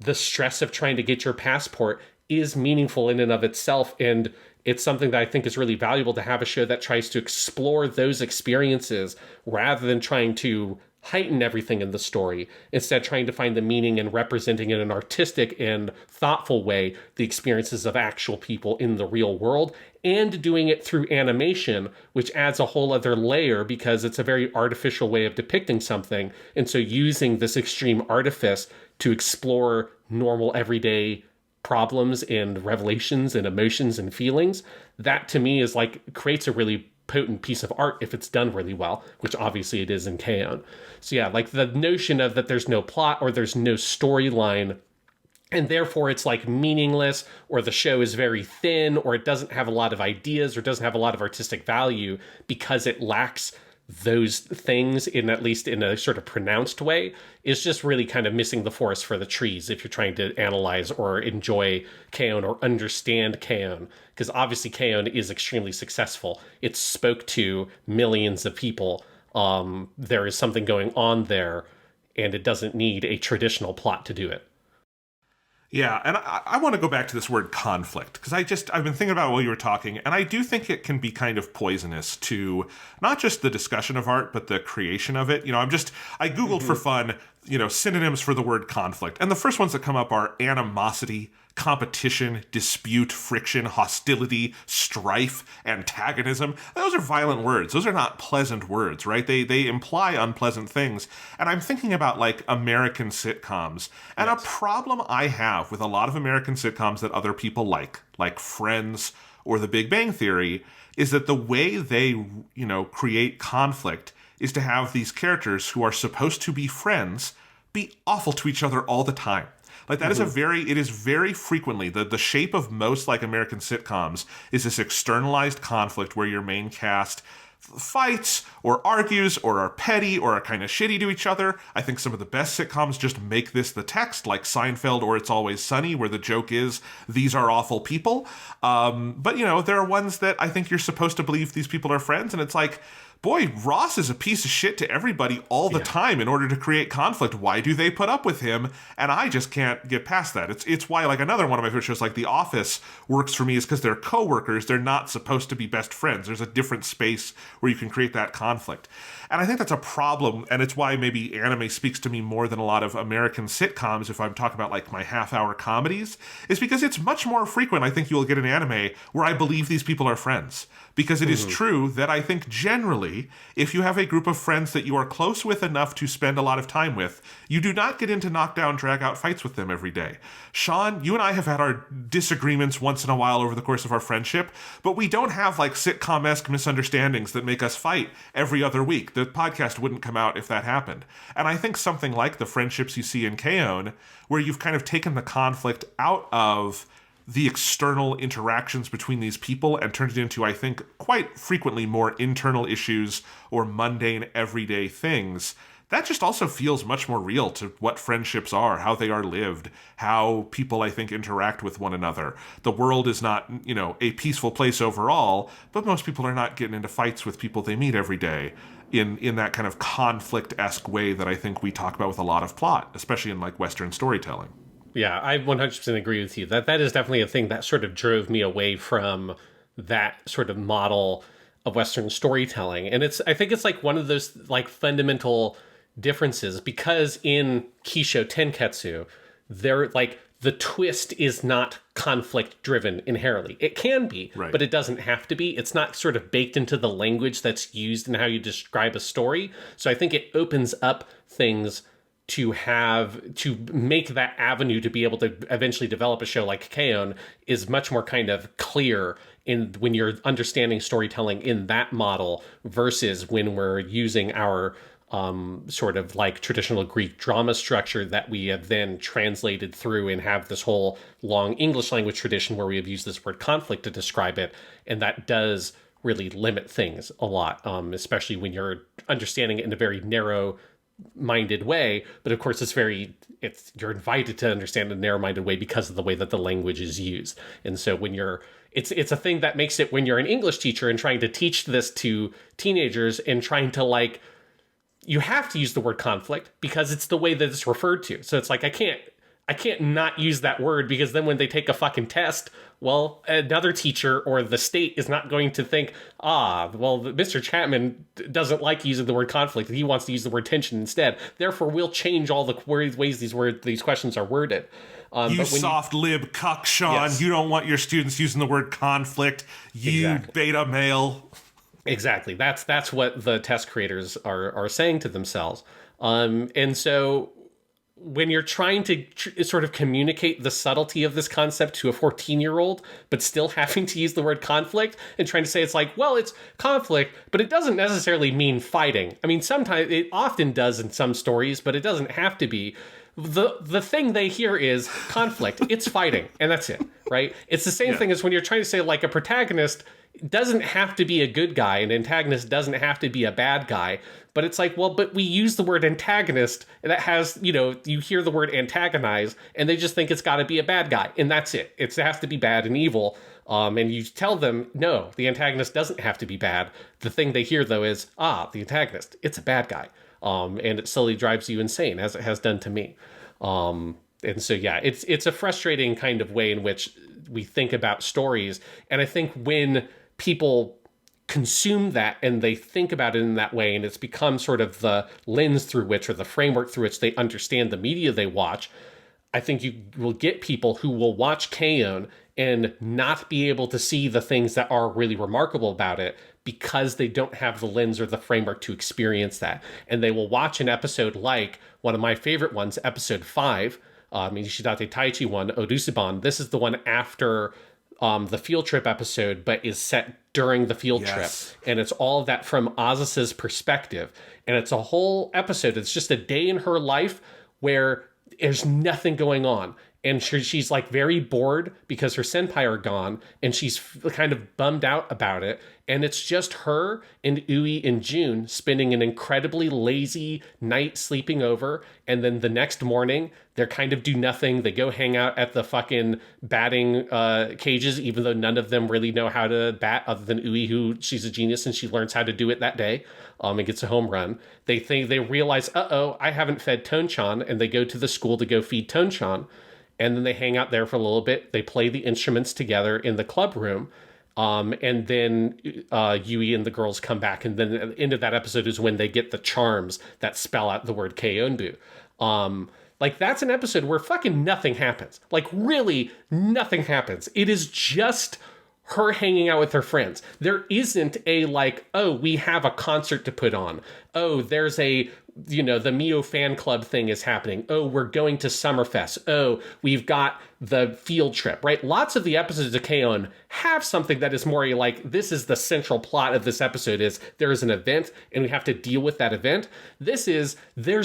the stress of trying to get your passport is meaningful in and of itself. And it's something that I think is really valuable to have a show that tries to explore those experiences rather than trying to heighten everything in the story. Instead, trying to find the meaning and representing in an artistic and thoughtful way the experiences of actual people in the real world, and doing it through animation, which adds a whole other layer because it's a very artificial way of depicting something. And so using this extreme artifice to explore normal everyday problems and revelations and emotions and feelings, that to me is like creates a really potent piece of art if it's done really well, which obviously it is in K-On! So yeah, like the notion of that there's no plot or there's no storyline, and therefore it's like meaningless, or the show is very thin, or it doesn't have a lot of ideas, or doesn't have a lot of artistic value because it lacks those things in at least in a sort of pronounced way, is just really kind of missing the forest for the trees if you're trying to analyze or enjoy K-On! Or understand K-On!, because obviously K-On! Is extremely successful. It spoke to millions of people. There is something going on there, and it doesn't need a traditional plot to do it. Yeah, and I want to go back to this word conflict, because I've been thinking about it while you were talking, and I do think it can be kind of poisonous to not just the discussion of art, but the creation of it. I Googled for fun, synonyms for the word conflict, and the first ones that come up are animosity, competition, dispute, friction, hostility, strife, antagonism. Those are violent words. Those are not pleasant words, right? They imply unpleasant things. And I'm thinking about like American sitcoms. And Yes. a problem I have with a lot of American sitcoms that other people like Friends or The Big Bang Theory, is that the way they, create conflict is to have these characters who are supposed to be friends be awful to each other all the time. Like that is it is very frequently, the shape of most like American sitcoms is this externalized conflict where your main cast fights or argues or are petty or are kind of shitty to each other. I think some of the best sitcoms just make this the text, like Seinfeld or It's Always Sunny, where the joke is, these are awful people. But there are ones that I think you're supposed to believe these people are friends, and it's like, boy, Ross is a piece of shit to everybody all the time in order to create conflict. Why do they put up with him? And I just can't get past that. It's why, like, another one of my favorite shows, like The Office, works for me is because they're coworkers. They're not supposed to be best friends. There's a different space where you can create that conflict. And I think that's a problem, and it's why maybe anime speaks to me more than a lot of American sitcoms, if I'm talking about, like, my half-hour comedies, is because it's much more frequent, I think you'll get an anime, where I believe these people are friends. Because it is true that I think generally, if you have a group of friends that you are close with enough to spend a lot of time with, you do not get into knockdown, drag-out fights with them every day. Sean, you and I have had our disagreements once in a while over the course of our friendship, but we don't have like sitcom-esque misunderstandings that make us fight every other week. The podcast wouldn't come out if that happened. And I think something like the friendships you see in K-On!, where you've kind of taken the conflict out of the external interactions between these people and turned it into, I think, quite frequently more internal issues or mundane everyday things, that just also feels much more real to what friendships are, how they are lived, how people, I think, interact with one another. The world is not, a peaceful place overall, but most people are not getting into fights with people they meet every day in that kind of conflict-esque way that I think we talk about with a lot of plot, especially in like Western storytelling. Yeah, I 100% agree with you. That is definitely a thing that sort of drove me away from that sort of model of Western storytelling. And I think it's like one of those like fundamental differences, because in Kisho Tenketsu, they're like, the twist is not conflict driven inherently. It can be, right, but it doesn't have to be. It's not sort of baked into the language that's used in how you describe a story. So I think it opens up things to make that avenue to be able to eventually develop a show like K-On! Is much more kind of clear in when you're understanding storytelling in that model versus when we're using our sort of like traditional Greek drama structure that we have then translated through and have this whole long English language tradition where we have used this word conflict to describe it. And that does really limit things a lot, especially when you're understanding it in a very narrow-minded way. But of course, you're invited to understand in a narrow-minded way because of the way that the language is used. And so when it's a thing that makes it, when you're an English teacher and trying to teach this to teenagers and trying to you have to use the word conflict because it's the way that it's referred to. So it's like, I can't not use that word, because then when they take a fucking test, well, another teacher or the state is not going to think, Mr. Chapman doesn't like using the word conflict. He wants to use the word tension instead. Therefore, we'll change all the ways these questions are worded. You soft-lib cuck, Sean. Yes. You don't want your students using the word conflict. You exactly. Beta male. Exactly. That's what the test creators are saying to themselves. And so when you're trying to sort of communicate the subtlety of this concept to a 14-year-old, but still having to use the word conflict and trying to say it's like, well, it's conflict, but it doesn't necessarily mean fighting. I mean, sometimes it often does in some stories, but it doesn't have to be. The thing they hear is conflict. It's fighting, and that's it, right? It's the same thing as when you're trying to say like a protagonist doesn't have to be a good guy, an antagonist doesn't have to be a bad guy, but it's like, well, but we use the word antagonist, and that has, you hear the word antagonize, and they just think it's got to be a bad guy, and that's it. It has to be bad and evil, and you tell them, no, the antagonist doesn't have to be bad. The thing they hear, though, is, the antagonist, it's a bad guy, and it slowly drives you insane, as it has done to me. And so, yeah, it's a frustrating kind of way in which we think about stories. And I think when people consume that and they think about it in that way, and it's become sort of the lens through which, or the framework through which they understand the media they watch, I think you will get people who will watch K-On! And not be able to see the things that are really remarkable about it because they don't have the lens or the framework to experience that. And they will watch an episode like one of my favorite ones, episode 5, Nishidate Taichi one, Odusuban. This is the one after the field trip episode, but is set during the field trip. And it's all of that from Azusa's perspective. And it's a whole episode. It's just a day in her life where there's nothing going on. And she's like very bored because her senpai are gone, and she's kind of bummed out about it. And it's just her and Ui and June spending an incredibly lazy night sleeping over. And then the next morning, they're kind of do nothing. They go hang out at the fucking batting cages, even though none of them really know how to bat other than Ui, who she's a genius and she learns how to do it that day and gets a home run. They realize, I haven't fed Tonchan, and they go to the school to go feed Tonchan. And then they hang out there for a little bit. They play the instruments together in the club room. And then Yui and the girls come back. And then at the end of that episode is when they get the charms that spell out the word Keonbu. Like, that's an episode where fucking nothing happens. Like, really, nothing happens. It is just her hanging out with her friends. There isn't a, like, oh, we have a concert to put on. Oh, there's a, the Mio fan club thing is happening. Oh, we're going to Summerfest. Oh, we've got the field trip, right? Lots of the episodes of K-On! Have something that is more like, this is the central plot of this episode, is there is an event and we have to deal with that event. There's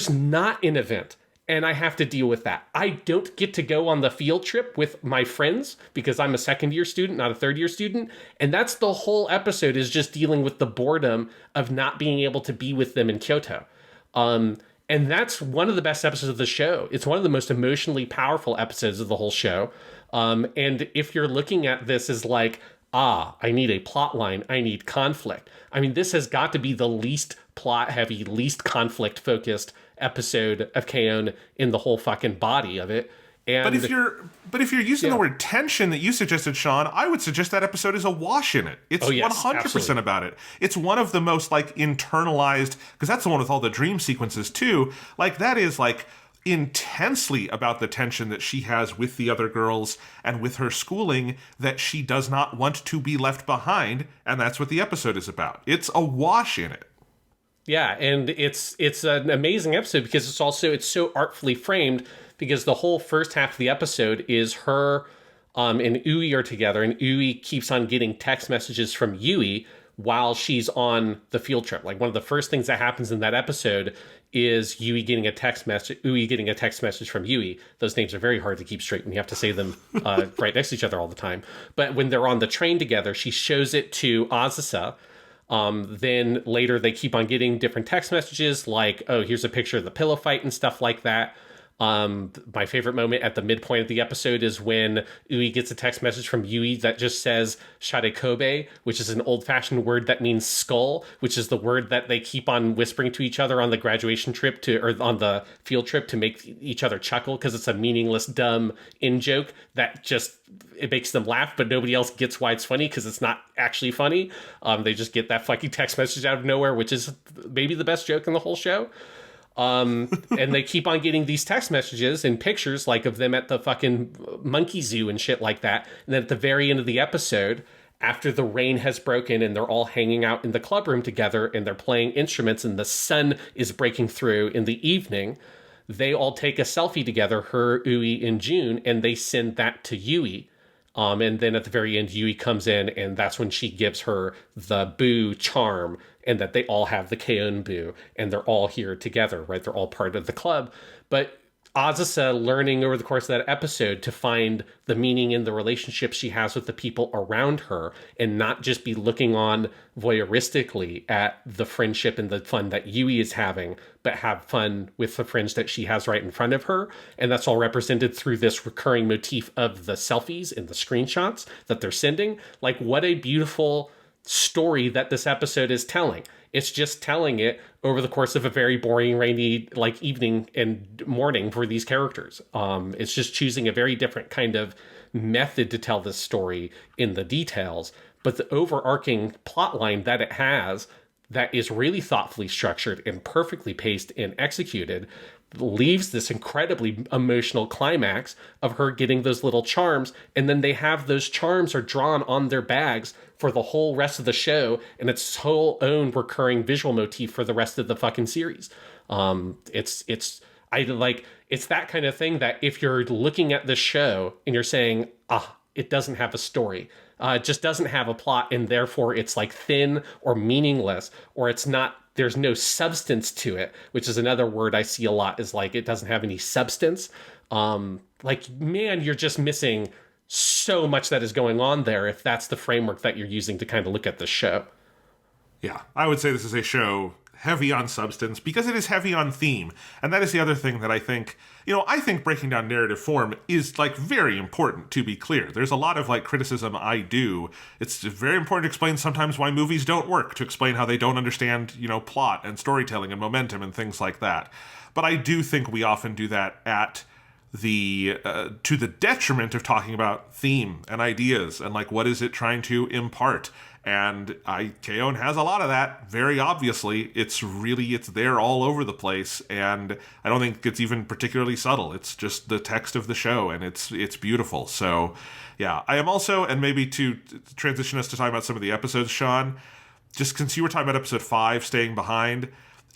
not an event, and I have to deal with that. I don't get to go on the field trip with my friends because I'm a second-year student, not a third-year student. And that's the whole episode, is just dealing with the boredom of not being able to be with them in Kyoto. And that's one of the best episodes of the show. It's one of the most emotionally powerful episodes of the whole show. And if you're looking at this as like, I need a plot line, I need conflict. I mean, this has got to be the least plot-heavy, least conflict-focused episode of K-On! In the whole fucking body of it. And but if you're using the word tension that you suggested, Sean, I would suggest that episode is awash in it. It's 100% absolutely. about it. It's one of the most like internalized, because that's the one with all the dream sequences too. Like, that is like intensely about the tension that she has with the other girls and with her schooling, that she does not want to be left behind, and that's what the episode is about. It's awash in it. Yeah, and it's an amazing episode because it's so artfully framed, because the whole first half of the episode is her and Ui are together, and Ui keeps on getting text messages from Yui while she's on the field trip. Like, one of the first things that happens in that episode is Ui getting a text message from Yui. Those names are very hard to keep straight when you have to say them right next to each other all the time. But when they're on the train together, she shows it to Azusa. Then later they keep on getting different text messages like, oh, here's a picture of the pillow fight and stuff like that. My favorite moment at the midpoint of the episode is when Ui gets a text message from Yui that just says sharekobe, which is an old-fashioned word that means skull, which is the word that they keep on whispering to each other on the graduation trip or on the field trip to make each other chuckle, because it's a meaningless, dumb in-joke that just, it makes them laugh, but nobody else gets why it's funny because it's not actually funny. They just get that fucking text message out of nowhere, which is maybe the best joke in the whole show. And they keep on getting these text messages and pictures like of them at the fucking monkey zoo and shit like that. And then at the very end of the episode, after the rain has broken and they're all hanging out in the club room together and they're playing instruments and the sun is breaking through in the evening, they all take a selfie together, her, Ui, and June, and they send that to Yui. And then at the very end, Yui comes in, and that's when she gives her the Boo charm, and that they all have the K-On! Boo, and they're all here together, right? They're all part of the club. But Azusa learning over the course of that episode to find the meaning in the relationship she has with the people around her, and not just be looking on voyeuristically at the friendship and the fun that Yui is having, but have fun with the friends that she has right in front of her. And that's all represented through this recurring motif of the selfies and the screenshots that they're sending. Like, what a beautiful story that this episode is telling. It's just telling it over the course of a very boring, rainy, like, evening and morning for these characters. It's just choosing a very different kind of method to tell this story in the details. But the overarching plot line that it has, that is really thoughtfully structured and perfectly paced and executed, leaves this incredibly emotional climax of her getting those little charms, and then they have those charms are drawn on their bags for the whole rest of the show, and its whole own recurring visual motif for the rest of the fucking series. It's that kind of thing that if you're looking at this show and you're saying, it doesn't have a story, it just doesn't have a plot, and therefore it's like thin or meaningless, or it's not, there's no substance to it, which is another word I see a lot, is like, it doesn't have any substance. Like, man, you're just missing so much that is going on there if that's the framework that you're using to kind of look at the show. Yeah, I would say this is a show heavy on substance because it is heavy on theme. And that is the other thing that I think, I think breaking down narrative form is like very important, to be clear. There's a lot of like criticism I do. It's very important to explain sometimes why movies don't work, to explain how they don't understand, plot and storytelling and momentum and things like that. But I do think we often do that at to the detriment of talking about theme and ideas and like what is it trying to impart. And K-On! Has a lot of that, very obviously. It's there all over the place, and I don't think it's even particularly subtle. It's just the text of the show, and it's beautiful. So, yeah. I am also, and maybe to transition us to talk about some of the episodes, Sean, just since you were talking about episode 5, Staying Behind,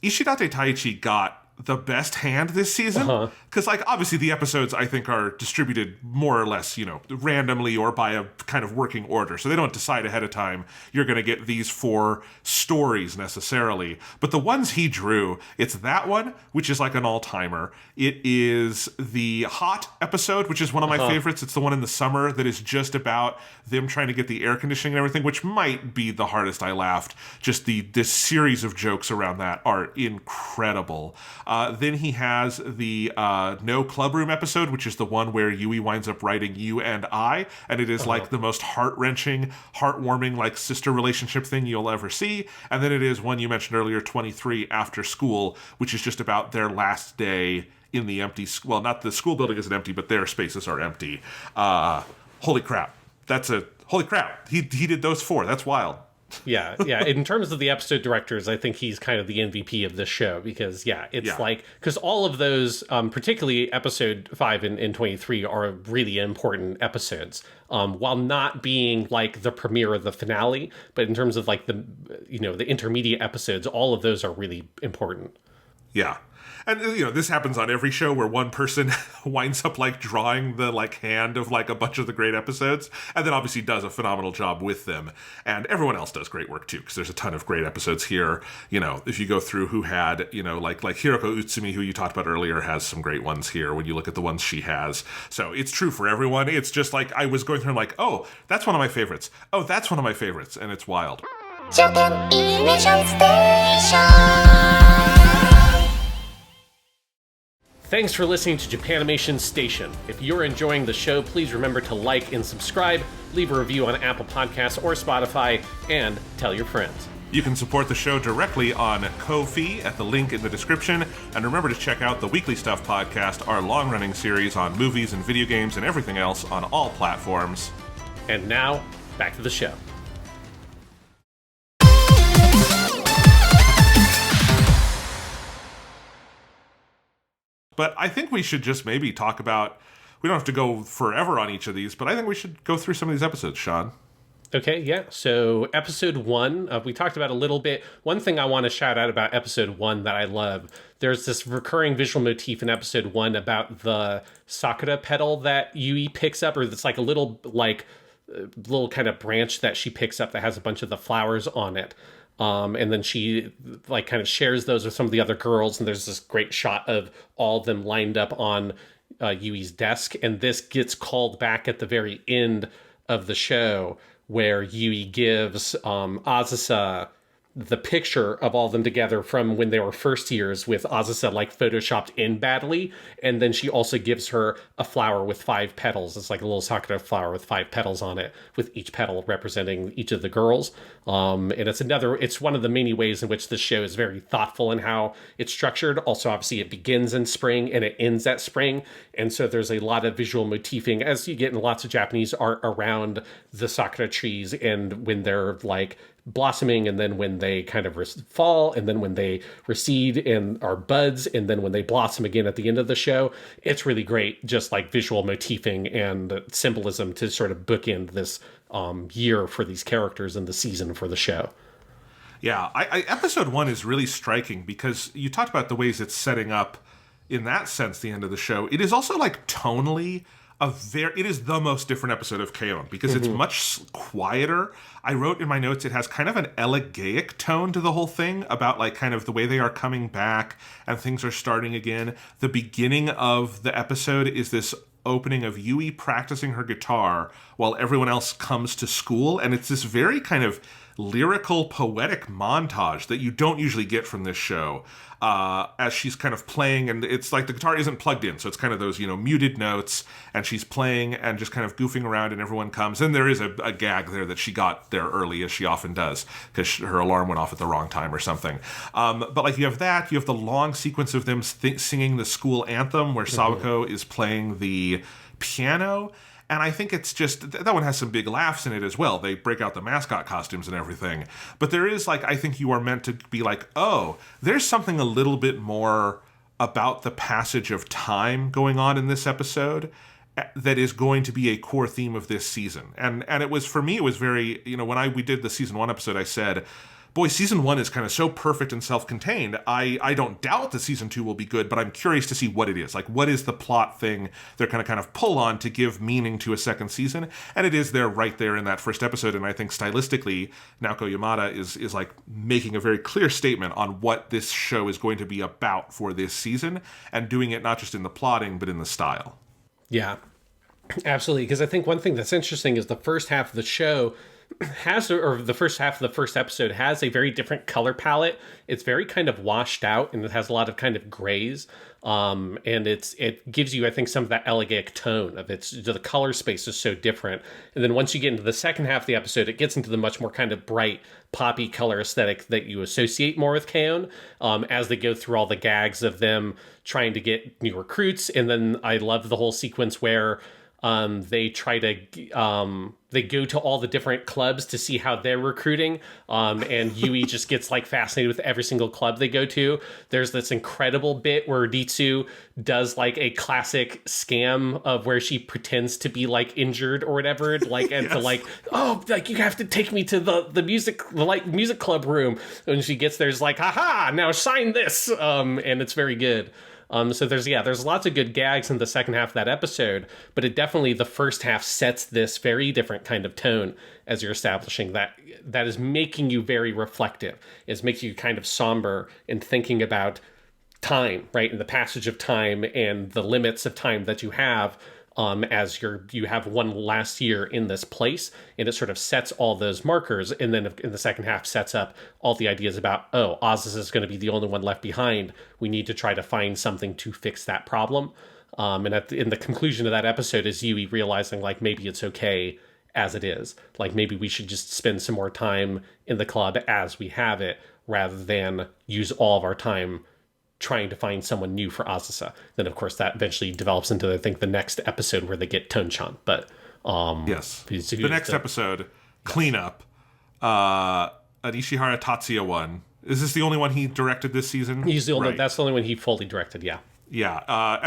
Ishidate Taichi got the best hand this season, because like obviously the episodes I think are distributed more or less randomly or by a kind of working order, so they don't decide ahead of time you're going to get these 4 stories necessarily. But the ones he drew, it's that one, which is like an all-timer. It is the Hot episode, which is one of my favorites. It's the one in the summer that is just about them trying to get the air conditioning and everything, which might be the hardest I laughed. Just this series of jokes around that are incredible. Then he has the No Clubroom episode, which is the one where Yui winds up writing You and I, and it is like the most heart-wrenching, heartwarming, like sister relationship thing you'll ever see. And then it is one you mentioned earlier, 23 After School, which is just about their last day in the empty, well, not the school building isn't empty, but their spaces are empty. Holy crap. Holy crap. He did those 4. That's wild. Yeah. In terms of the episode directors, I think he's kind of the MVP of this show because, like, because all of those, particularly episode 5 and 23, are really important episodes. While not being like the premiere of the finale, but in terms of like the intermediate episodes, all of those are really important. Yeah. And, this happens on every show where one person winds up, like, drawing the, like, hand of, like, a bunch of the great episodes, and then obviously does a phenomenal job with them. And everyone else does great work, too, because there's a ton of great episodes here. If you go through who had, like Hiroko Utsumi, who you talked about earlier, has some great ones here when you look at the ones she has. So it's true for everyone. It's just, like, I was going through and like, oh, that's one of my favorites. Oh, that's one of my favorites. And it's wild. Japanimation Station. Thanks for listening to Japanimation Station. If you're enjoying the show, please remember to like and subscribe, leave a review on Apple Podcasts or Spotify, and tell your friends. You can support the show directly on Ko-fi at the link in the description, and remember to check out the Weekly Stuff podcast, our long-running series on movies and video games and everything else on all platforms. And now, back to the show. But I think we should just maybe talk about, we don't have to go forever on each of these, but I think we should go through some of these episodes, Sean. Okay, yeah. So episode 1, we talked about a little bit. One thing I want to shout out about episode 1 that I love, there's this recurring visual motif in episode 1 about the sakura petal that Yui picks up, or it's like a little kind of branch that she picks up that has a bunch of the flowers on it. And then she like kind of shares those with some of the other girls, and there's this great shot of all of them lined up on Yui's desk, and this gets called back at the very end of the show where Yui gives Azusa the picture of all of them together from when they were first years with Azusa like photoshopped in badly. And then she also gives her a flower with 5 petals. It's like a little sakura flower with 5 petals on it, with each petal representing each of the girls. And it's one of the many ways in which this show is very thoughtful in how it's structured. Also, obviously, it begins in spring and it ends at spring. And so there's a lot of visual motifing, as you get in lots of Japanese art, around the sakura trees and when they're like blossoming, and then when they kind of fall, and then when they recede and are buds, and then when they blossom again at the end of the show. It's really great, just like visual motifing and symbolism to sort of bookend this year for these characters and the season for the show. Yeah, episode 1 is really striking because you talked about the ways it's setting up, in that sense, the end of the show. It is also like tonally it is the most different episode of K-On! Because it's much quieter. I wrote in my notes it has kind of an elegaic tone to the whole thing, about like kind of the way they are coming back and things are starting again. The beginning of the episode is this opening of Yui practicing her guitar while everyone else comes to school, and it's this very kind of lyrical, poetic montage that you don't usually get from this show, as she's kind of playing, and it's like the guitar isn't plugged in, so it's kind of those, muted notes, and she's playing and just kind of goofing around, and everyone comes. And there is a gag there that she got there early, as she often does, because her alarm went off at the wrong time or something. But like you have the long sequence of them singing the school anthem, where Sawako is playing the piano. And I think it's just, that one has some big laughs in it as well. They break out the mascot costumes and everything. But there is, like, I think you are meant to be like, oh, there's something a little bit more about the passage of time going on in this episode that is going to be a core theme of this season. And it was, for me, it was very, when we did the season 1 episode, I said, boy, season 1 is kind of so perfect and self-contained. I don't doubt that season 2 will be good, but I'm curious to see what it is. Like, what is the plot thing they're going to kind of pull on to give meaning to a second season? And it is there right there in that first episode. And I think stylistically, Naoko Yamada is like making a very clear statement on what this show is going to be about for this season, and doing it not just in the plotting, but in the style. Yeah, absolutely. Because I think one thing that's interesting is the first half of the show the first half of the first episode has a very different color palette. It's very kind of washed out, and it has a lot of kind of grays. And it gives you, I think, some of that elegaic tone of the color space is so different. And then once you get into the second half of the episode, it gets into the much more kind of bright, poppy color aesthetic that you associate more with K-On! As they go through all the gags of them trying to get new recruits. And then I love the whole sequence where they try to they go to all the different clubs to see how they're recruiting, and Yui just gets like fascinated with every single club they go to. There's this incredible bit where Ritsu does like a classic scam of where she pretends to be like injured or whatever, like and to like, oh, like you have to take me to the music club room. And she gets there's like, haha, now sign this, and it's very good. So there's lots of good gags in the second half of that episode, but it definitely, the first half sets this very different kind of tone as you're establishing that is making you very reflective. It's making you kind of somber and thinking about time, right? And the passage of time and the limits of time that you have, as you have one last year in this place, and it sort of sets all those markers, and then in the second half sets up all the ideas about, oh, Azusa is going to be the only one left behind. We need to try to find something to fix that problem. And in the conclusion of that episode is Yui realizing, like, maybe it's okay as it is. Like, maybe we should just spend some more time in the club as we have it, rather than use all of our time trying to find someone new for Azusa. Then, of course, that eventually develops into, I think, the next episode where they get Ton-chan. But yes, the next episode, Cleanup, an Ishihara Tatsuya one. Is this the only one he directed this season? He's the only. Right. That's the only one he fully directed. Yeah. Yeah,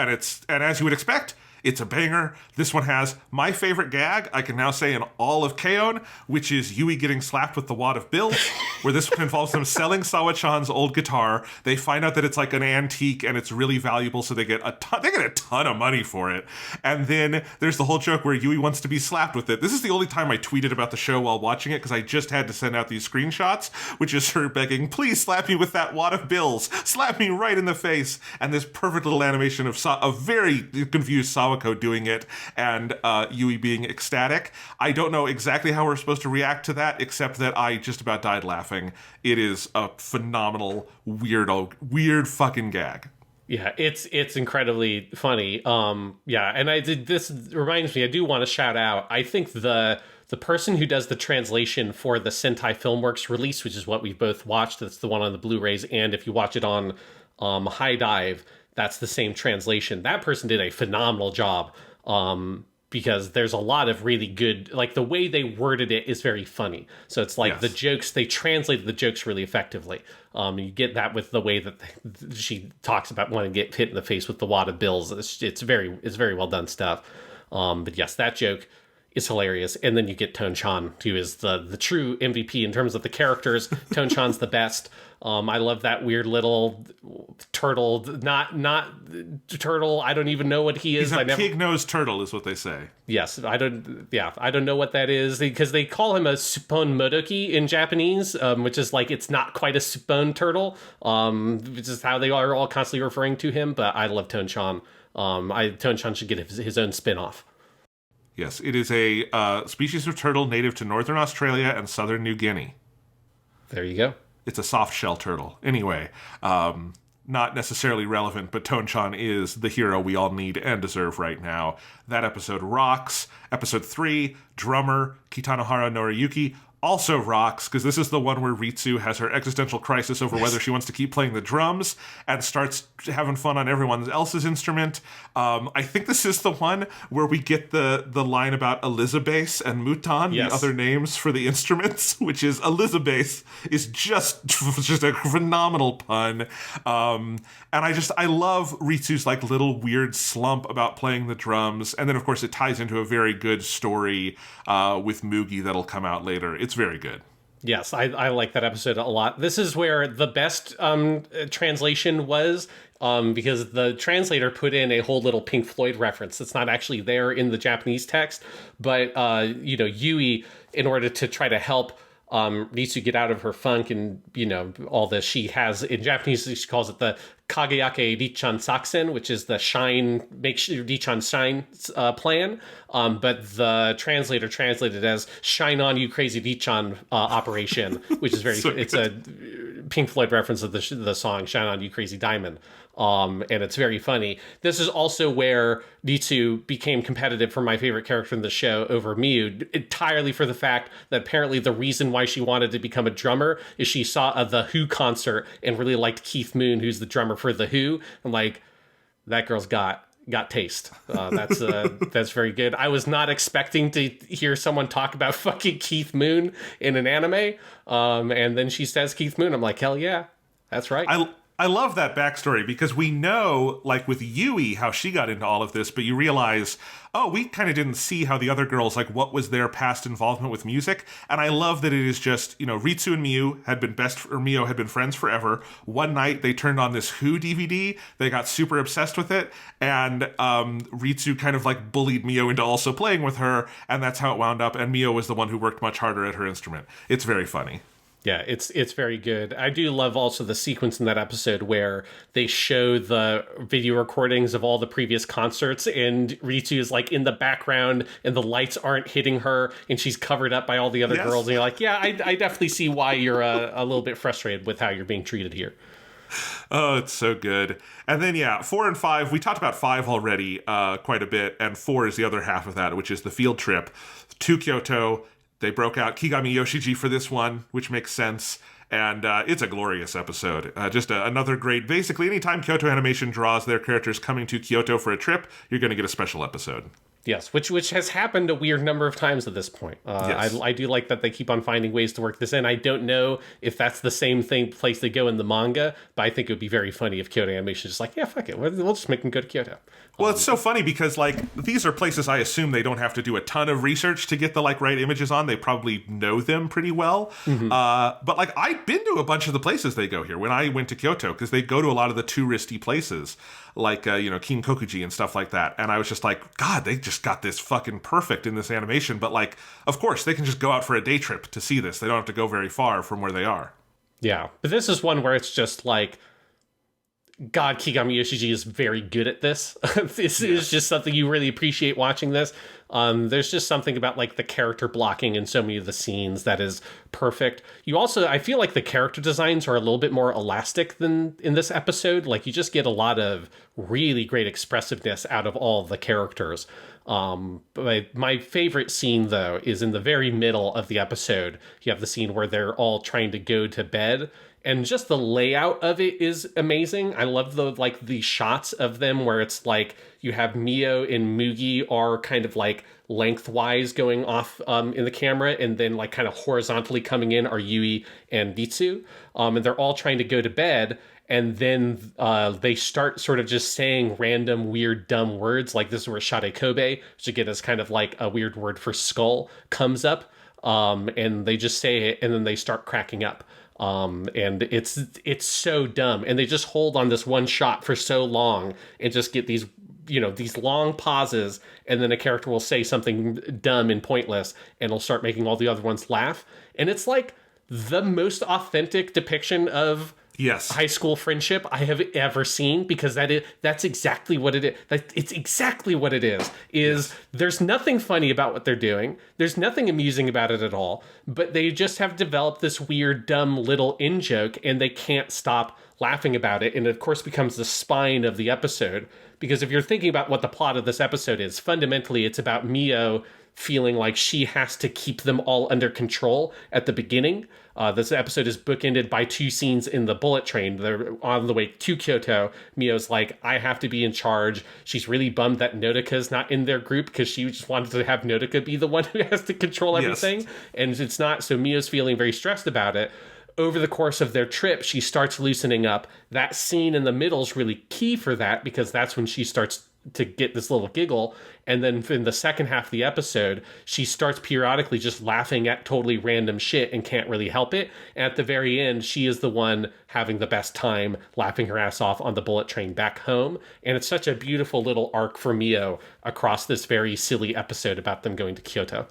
and as you would expect, it's a banger. This one has my favorite gag, I can now say, in all of K-On!, which is Yui getting slapped with the wad of bills, where this one involves them selling Sawa-chan's old guitar. They find out that it's like an antique and it's really valuable, so they get a ton of money for it. And then there's the whole joke where Yui wants to be slapped with it. This is the only time I tweeted about the show while watching it, because I just had to send out these screenshots, which is her begging, please slap me with that wad of bills. Slap me right in the face. And this perfect little animation of very confused Sawa Kawako doing it and Yui being ecstatic. I don't know exactly how we're supposed to react to that, except that I just about died laughing. It is a phenomenal, weird fucking gag. Yeah, it's incredibly funny. Yeah, and this reminds me, I do want to shout out, I think the person who does the translation for the Sentai Filmworks release, which is what we've both watched, that's the one on the Blu-rays, and if you watch it on High Dive, that's the same translation. That person did a phenomenal job, because there's a lot of really good, like the way they worded it is very funny. So it's like the jokes, they translated the jokes really effectively. You get that with the way that she talks about wanting to get hit in the face with the wad of bills. It's very well done stuff. But yes, that joke is hilarious. And then you get Ton-chan, who is the true MVP in terms of the characters. Ton-chan's the best. I love that weird little turtle, not turtle. I don't even know what he is. He's a pig-nosed turtle is what they say. Yes, I don't know what that is, because they call him a Suppon Modoki in Japanese, which is like, it's not quite a Suppon turtle, which is how they are all constantly referring to him. But I love Ton-chan. Ton-chan should get his own spin-off. Yes, it is a species of turtle native to northern Australia and southern New Guinea. There you go. It's a soft shell turtle. Anyway, not necessarily relevant, but Ton-chan is the hero we all need and deserve right now. That episode rocks. Episode 3, Drummer, Kitanohara Noriyuki, also rocks, because this is the one where Ritsu has her existential crisis over whether she wants to keep playing the drums and starts having fun on everyone else's instrument. I think this is the one where we get the line about Elizabeth and Mouton, the other names for the instruments, which is Elizabeth is just a phenomenal pun. And I love Ritsu's like little weird slump about playing the drums. And then of course it ties into a very good story with Mugi that'll come out later. It's very good. Yes, I like that episode a lot. This is where the best translation was, because the translator put in a whole little Pink Floyd reference that's not actually there in the Japanese text. But, Yui, in order to try to help Ritsu get out of her funk and, all this, she has, in Japanese, she calls it the Kageyake Richan Saksen, which is the make sure Richan shine plan. But the translator translated as "Shine on, you crazy Richan" operation, which is very. It's a Pink Floyd reference of the song "Shine on, you crazy diamond." And it's very funny. This is also where Ritsu became competitive for my favorite character in the show over Miu, entirely for the fact that apparently the reason why she wanted to become a drummer is she saw the Who concert and really liked Keith Moon, who's the drummer for the Who. I'm like, that girl's got taste. That's very good. I was not expecting to hear someone talk about fucking Keith Moon in an anime. And then she says Keith Moon. I'm like, hell yeah, that's right. I love that backstory because we know, like with Yui, how she got into all of this, but you realize, we kind of didn't see how the other girls, like what was their past involvement with music. And I love that it is just, Ritsu and Miu had been friends forever. One night they turned on this Who DVD. They got super obsessed with it. And Ritsu kind of like bullied Miu into also playing with her. And that's how it wound up. And Miu was the one who worked much harder at her instrument. It's very funny. Yeah, it's very good. I do love also the sequence in that episode where they show the video recordings of all the previous concerts and Ritsu is like in the background and the lights aren't hitting her and she's covered up by all the other girls. And you're like, yeah, I definitely see why you're a little bit frustrated with how you're being treated here. Oh, it's so good. And then, 4 and 5, we talked about 5 already quite a bit, and 4 is the other half of that, which is the field trip to Kyoto. They broke out Kigami Yoshiji for this one, which makes sense. And it's a glorious episode. Just another great... Basically, anytime Kyoto Animation draws their characters coming to Kyoto for a trip, you're going to get a special episode. Yes, which has happened a weird number of times at this point. Yes. I do like that they keep on finding ways to work this in. I don't know if that's the same place they go in the manga, but I think it would be very funny if Kyoto Animation is just like, yeah, fuck it, we'll just make them go to Kyoto. Well, it's so funny because, like, these are places I assume they don't have to do a ton of research to get the, like, right images on. They probably know them pretty well. Mm-hmm. But, like, I've been to a bunch of the places they go here when I went to Kyoto because they go to a lot of the touristy places like, Kinkokuji and stuff like that. And I was just like, God, they just got this fucking perfect in this animation. But, like, of course, they can just go out for a day trip to see this. They don't have to go very far from where they are. Yeah, but this is one where it's just, like, God, Kigami Yoshiji is very good at this. This is just something you really appreciate watching this. There's just something about like the character blocking in so many of the scenes that is perfect. You also, I feel like the character designs are a little bit more elastic than in this episode. Like you just get a lot of really great expressiveness out of all the characters. But my favorite scene though is in the very middle of the episode. You have the scene where they're all trying to go to bed. And just the layout of it is amazing. I love the shots of them where it's like you have Mio and Mugi are kind of like lengthwise going off in the camera, and then like kind of horizontally coming in are Yui and Ritsu. And they're all trying to go to bed. And then they start sort of just saying random, weird, dumb words. Like this is where Shade Kobe, which again is kind of like a weird word for skull, comes up. And they just say it, and then they start cracking up. And it's so dumb, and they just hold on this one shot for so long and just get these, these long pauses, and then a character will say something dumb and pointless, and it'll start making all the other ones laugh. And it's like the most authentic depiction of high school friendship I have ever seen, because that's exactly what it is. It's exactly what it is. There's nothing funny about what they're doing. There's nothing amusing about it at all, but they just have developed this weird, dumb little in-joke, and they can't stop laughing about it. And it, of course, becomes the spine of the episode, because if you're thinking about what the plot of this episode is, fundamentally it's about Mio feeling like she has to keep them all under control at the beginning. This episode is bookended by two scenes in the bullet train. They're on the way to Kyoto. Mio's like, I have to be in charge. She's really bummed that Notika's not in their group, because she just wanted to have Notika be the one who has to control everything. And it's not. So Mio's feeling very stressed about it. Over the course of their trip, she starts loosening up. That scene in the middle is really key for that, because that's when she starts to get this little giggle. And then in the second half of the episode, she starts periodically just laughing at totally random shit and can't really help it. And at the very end, she is the one having the best time, laughing her ass off on the bullet train back home. And it's such a beautiful little arc for Mio across this very silly episode about them going to Kyoto.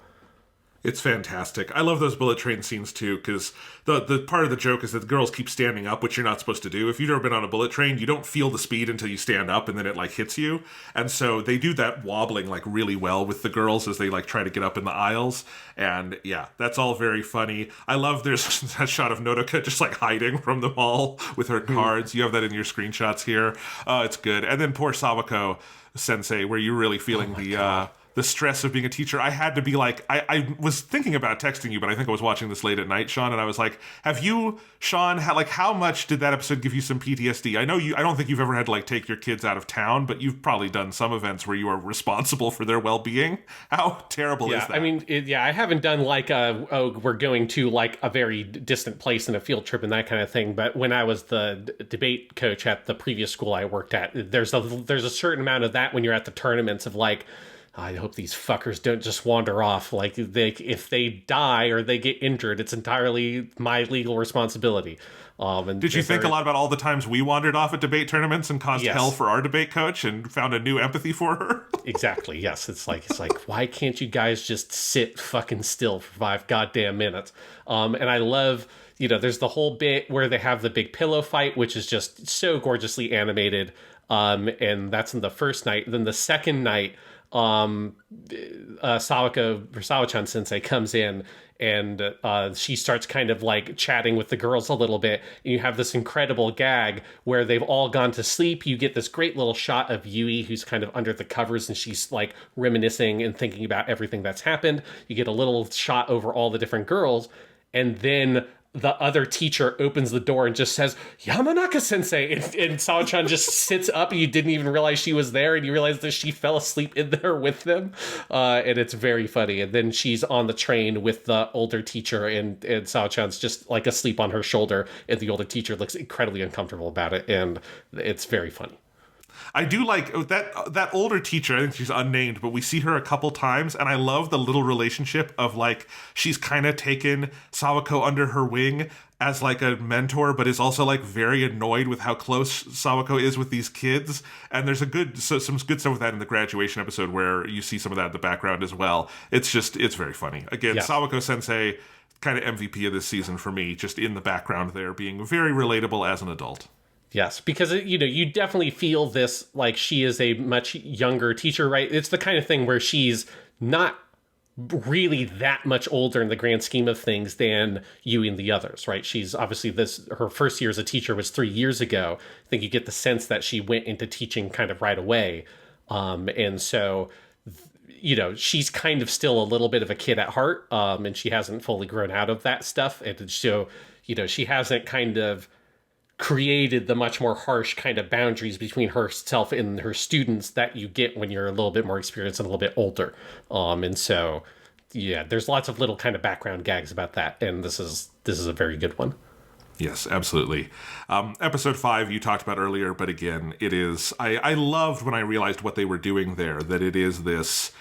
It's fantastic. I love those bullet train scenes too, because the part of the joke is that the girls keep standing up, which you're not supposed to do. If you've ever been on a bullet train, you don't feel the speed until you stand up, and then it like hits you. And so they do that wobbling like really well with the girls as they like try to get up in the aisles. And yeah, that's all very funny. I love there's that shot of Nodoka just like hiding from them all with her cards. You have that in your screenshots here. It's good. And then poor Sawako sensei, where you're really feeling the stress of being a teacher. I had to be like, I was thinking about texting you, but I think I was watching this late at night, Sean, and I was like, have you, Sean, how much did that episode give you some PTSD? I don't think you've ever had to like take your kids out of town, but you've probably done some events where you are responsible for their well-being. How terrible is that? I mean, I haven't done like we're going to like a very distant place in a field trip and that kind of thing. But when I was the debate coach at the previous school I worked at, there's a certain amount of that when you're at the tournaments of like, I hope these fuckers don't just wander off. Like, if they die or they get injured, it's entirely my legal responsibility. And did you think a lot about all the times we wandered off at debate tournaments and caused hell for our debate coach and found a new empathy for her? Exactly. Yes. It's like, why can't you guys just sit fucking still for 5 goddamn minutes? And I love, there's the whole bit where they have the big pillow fight, which is just so gorgeously animated. And that's in the first night. Then the second night, Sawako-chan sensei comes in, and she starts kind of like chatting with the girls a little bit, and you have this incredible gag where they've all gone to sleep. You get this great little shot of Yui, who's kind of under the covers, and she's like reminiscing and thinking about everything that's happened. You get a little shot over all the different girls, and then the other teacher opens the door and just says, Yamanaka sensei, and Sao-chan just sits up, and you didn't even realize she was there, and you realize that she fell asleep in there with them, and it's very funny. And then she's on the train with the older teacher, and Sao-chan's just like asleep on her shoulder, and the older teacher looks incredibly uncomfortable about it, and it's very funny. I do like that older teacher. I think she's unnamed, but we see her a couple times, and I love the little relationship of like she's kind of taken Sawako under her wing as like a mentor, but is also like very annoyed with how close Sawako is with these kids. And there's some good stuff with that in the graduation episode where you see some of that in the background as well. It's very funny. Again, Sawako sensei, kind of MVP of this season for me, just in the background there, being very relatable as an adult. Yes, because you definitely feel this like she is a much younger teacher, right? It's the kind of thing where she's not really that much older in the grand scheme of things than Yui and the others, right? She's obviously her first year as a teacher was 3 years ago. I think you get the sense that she went into teaching kind of right away. And so, she's kind of still a little bit of a kid at heart, and she hasn't fully grown out of that stuff. And so, she hasn't kind of created the much more harsh kind of boundaries between herself and her students that you get when you're a little bit more experienced and a little bit older. And so, yeah, there's lots of little kind of background gags about that, and this is a very good one. Yes, absolutely. Episode 5 you talked about earlier, but again, it is... I loved when I realized what they were doing there, that it is this...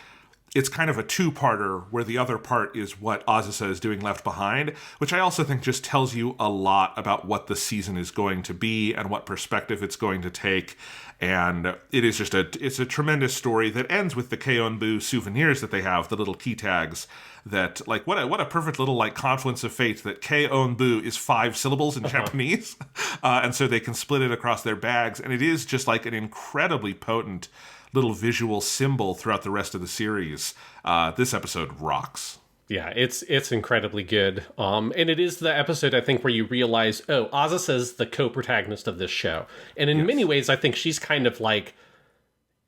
It's kind of a two-parter where the other part is what Azusa is doing left behind, which I also think just tells you a lot about what the season is going to be and what perspective it's going to take. And it is just it's a tremendous story that ends with the Keonbu souvenirs that they have, the little key tags that, like, what a perfect little, like, confluence of fate that Keonbu is 5 syllables in Japanese. And so they can split it across their bags. And it is just like an incredibly potent little visual symbol throughout the rest of the series. This episode rocks. Yeah, it's incredibly good. And it is the episode, I think, where you realize, Azusa's the co-protagonist of this show. And in many ways, I think she's kind of like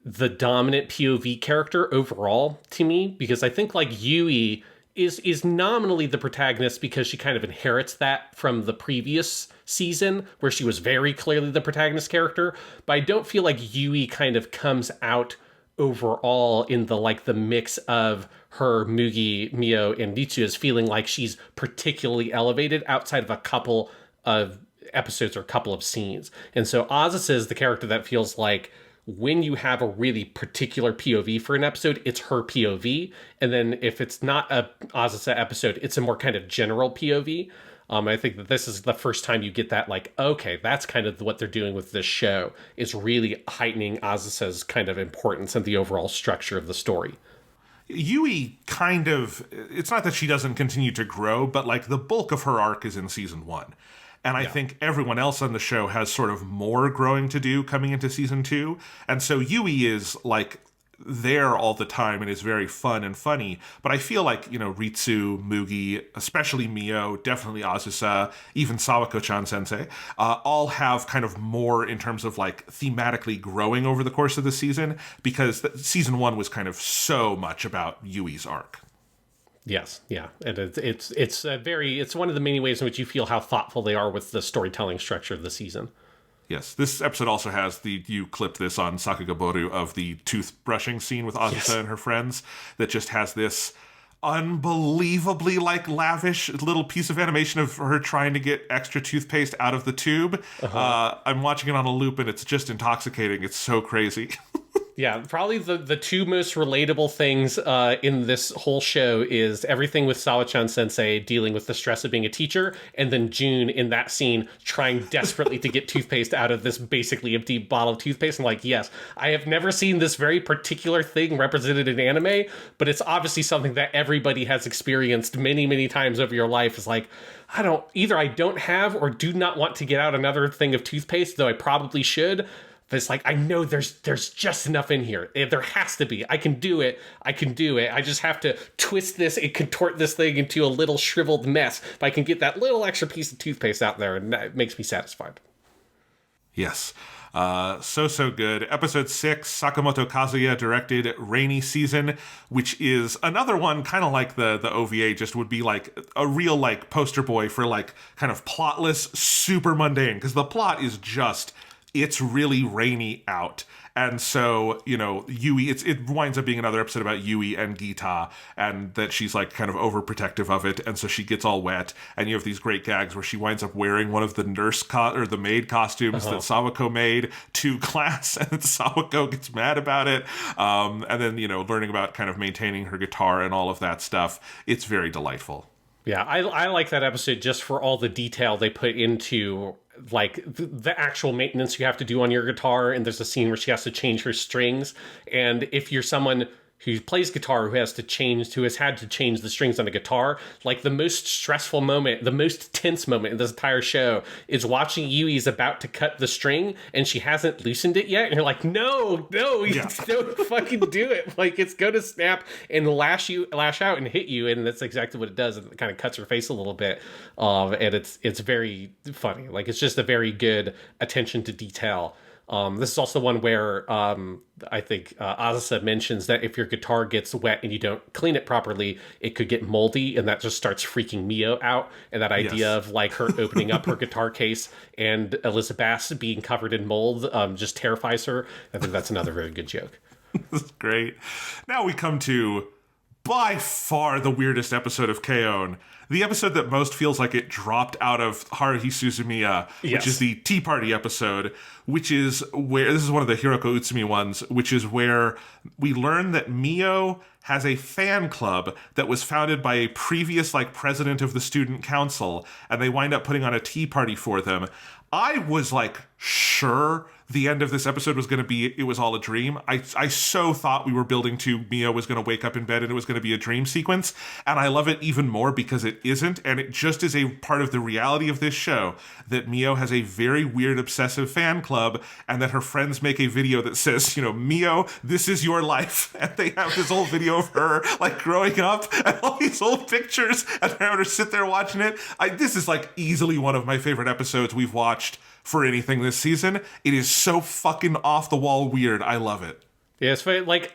the dominant POV character overall to me, because I think like Yui is nominally the protagonist because she kind of inherits that from the previous season where she was very clearly the protagonist character. But I don't feel like Yui kind of comes out overall in the mix of her, Mugi, Mio, and Ritsu as feeling like she's particularly elevated outside of a couple of episodes or a couple of scenes. And so Azusa is the character that feels like when you have a really particular POV for an episode, it's her POV. And then if it's not a Azusa episode, it's a more kind of general POV. I think that this is the first time you get that, like, okay, that's kind of what they're doing with this show, is really heightening Azusa's kind of importance and the overall structure of the story. Yui kind of, it's not that she doesn't continue to grow, but like the bulk of her arc is in season 1. And I think everyone else on the show has sort of more growing to do coming into season 2. And so Yui is like there all the time and is very fun and funny. But I feel like, Ritsu, Mugi, especially Mio, definitely Azusa, even Sawako-chan sensei, all have kind of more in terms of like thematically growing over the course of the season, because season 1 was kind of so much about Yui's arc. Yes, yeah, and it's one of the many ways in which you feel how thoughtful they are with the storytelling structure of the season. Yes, this episode also has you clipped this on Sakagoboru of the toothbrushing scene with Azusa and her friends that just has this unbelievably like lavish little piece of animation of her trying to get extra toothpaste out of the tube. I'm watching it on a loop and it's just intoxicating. It's so crazy. Yeah, probably the two most relatable things in this whole show is everything with Sawa-chan sensei dealing with the stress of being a teacher, and then June in that scene trying desperately to get toothpaste out of this basically empty bottle of toothpaste. And like, yes, I have never seen this very particular thing represented in anime, but it's obviously something that everybody has experienced many, many times over your life. Is like, I don't have or do not want to get out another thing of toothpaste, though I probably should. It's like, I know there's just enough in here. There has to be. I can do it. I just have to twist this and contort this thing into a little shriveled mess. If I can get that little extra piece of toothpaste out there, and that makes me satisfied. Yes. So good. Episode 6, Sakamoto Kazuya directed Rainy Season, which is another one kind of like the OVA, just would be like a real like poster boy for like kind of plotless, super mundane, because the plot is just... it's really rainy out. And so, Yui, it winds up being another episode about Yui and Gita, and that she's like kind of overprotective of it. And so she gets all wet. And you have these great gags where she winds up wearing one of the or the maid costumes that Sawako made to class. And then Sawako gets mad about it. And then, learning about kind of maintaining her guitar and all of that stuff. It's very delightful. Yeah, I like that episode just for all the detail they put into like the actual maintenance you have to do on your guitar. And there's a scene where she has to change her strings. And if you're someone who plays guitar, who has had to change the strings on a guitar. Like, the most stressful moment, the most tense moment in this entire show is watching Yui's about to cut the string and she hasn't loosened it yet. And you're like, no, you don't fucking do it. Like, it's going to snap and lash out and hit you. And that's exactly what it does. And it kind of cuts her face a little bit. And it's very funny. Like, it's just a very good attention to detail. This is also one where I think Azusa mentions that if your guitar gets wet and you don't clean it properly, it could get moldy, and that just starts freaking Mio out. And that idea of like her opening up her guitar case and Elizabeth being covered in mold just terrifies her. I think that's another very good joke. That's great. Now we come to by far the weirdest episode of K-On! The episode that most feels like it dropped out of Haruhi Suzumiya, which is the Tea Party episode, which is where, this is one of the Hiroko Utsumi ones, which is where we learn that Mio has a fan club that was founded by a previous, like, president of the student council, and they wind up putting on a tea party for them. I was, like, sure the end of this episode was going to be, it was all a dream. I so thought we were building to Mio was going to wake up in bed and it was going to be a dream sequence. And I love it even more because it isn't. And it just is a part of the reality of this show that Mio has a very weird obsessive fan club and that her friends make a video that says, you know, Mio, this is your life. And they have this whole video of her like growing up and all these old pictures and they're having her sit there watching it. This is like easily one of my favorite episodes we've watched for anything this season. It is so fucking off the wall weird. I love it. Yeah, it's funny. Like,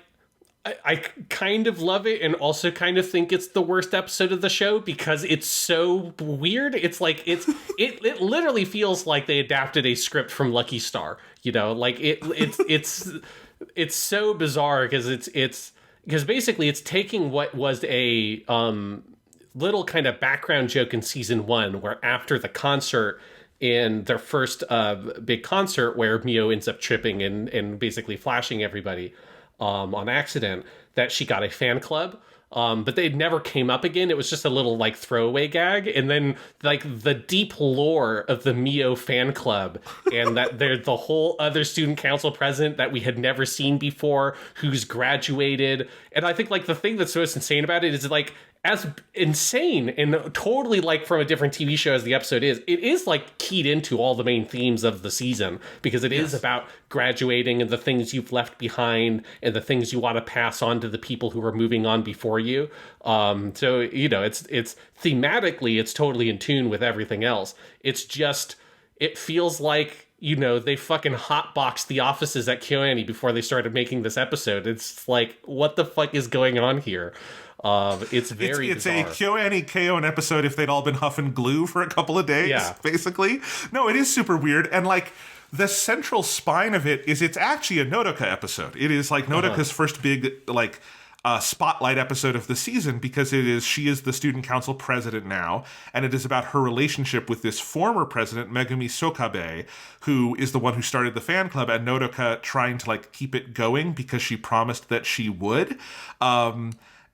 I kind of love it and also kind of think it's the worst episode of the show because it's so weird. It's like it literally feels like they adapted a script from Lucky Star. You know, like it's so bizarre because because basically it's taking what was a little kind of background joke in season 1 where after the concert, in their first big concert where Mio ends up tripping and basically flashing everybody on accident, that she got a fan club. But they never came up again. It was just a little like throwaway gag. And then like the deep lore of the Mio fan club and that they're the whole other student council president that we had never seen before who's graduated. And I think like the thing that's most insane about it is like, as insane and totally like from a different TV show as the episode is, it is like keyed into all the main themes of the season because it is about graduating and the things you've left behind and the things you want to pass on to the people who are moving on before you. So, you know, it's thematically, it's totally in tune with everything else. It's just, it feels like, you know, they fucking hotboxed the offices at KyoAni before they started making this episode. It's like, what the fuck is going on here? It's very it's bizarre. a KyoAni K-On! Episode if they'd all been huffing glue for a couple of days, basically. No, it is super weird. And like the central spine of it is it's actually a Nodoka episode. It is like Nodoka's first big like spotlight episode of the season because she is the student council president now, and it is about her relationship with this former president, Megumi Sokabe, who is the one who started the fan club, and Nodoka trying to like keep it going because she promised that she would.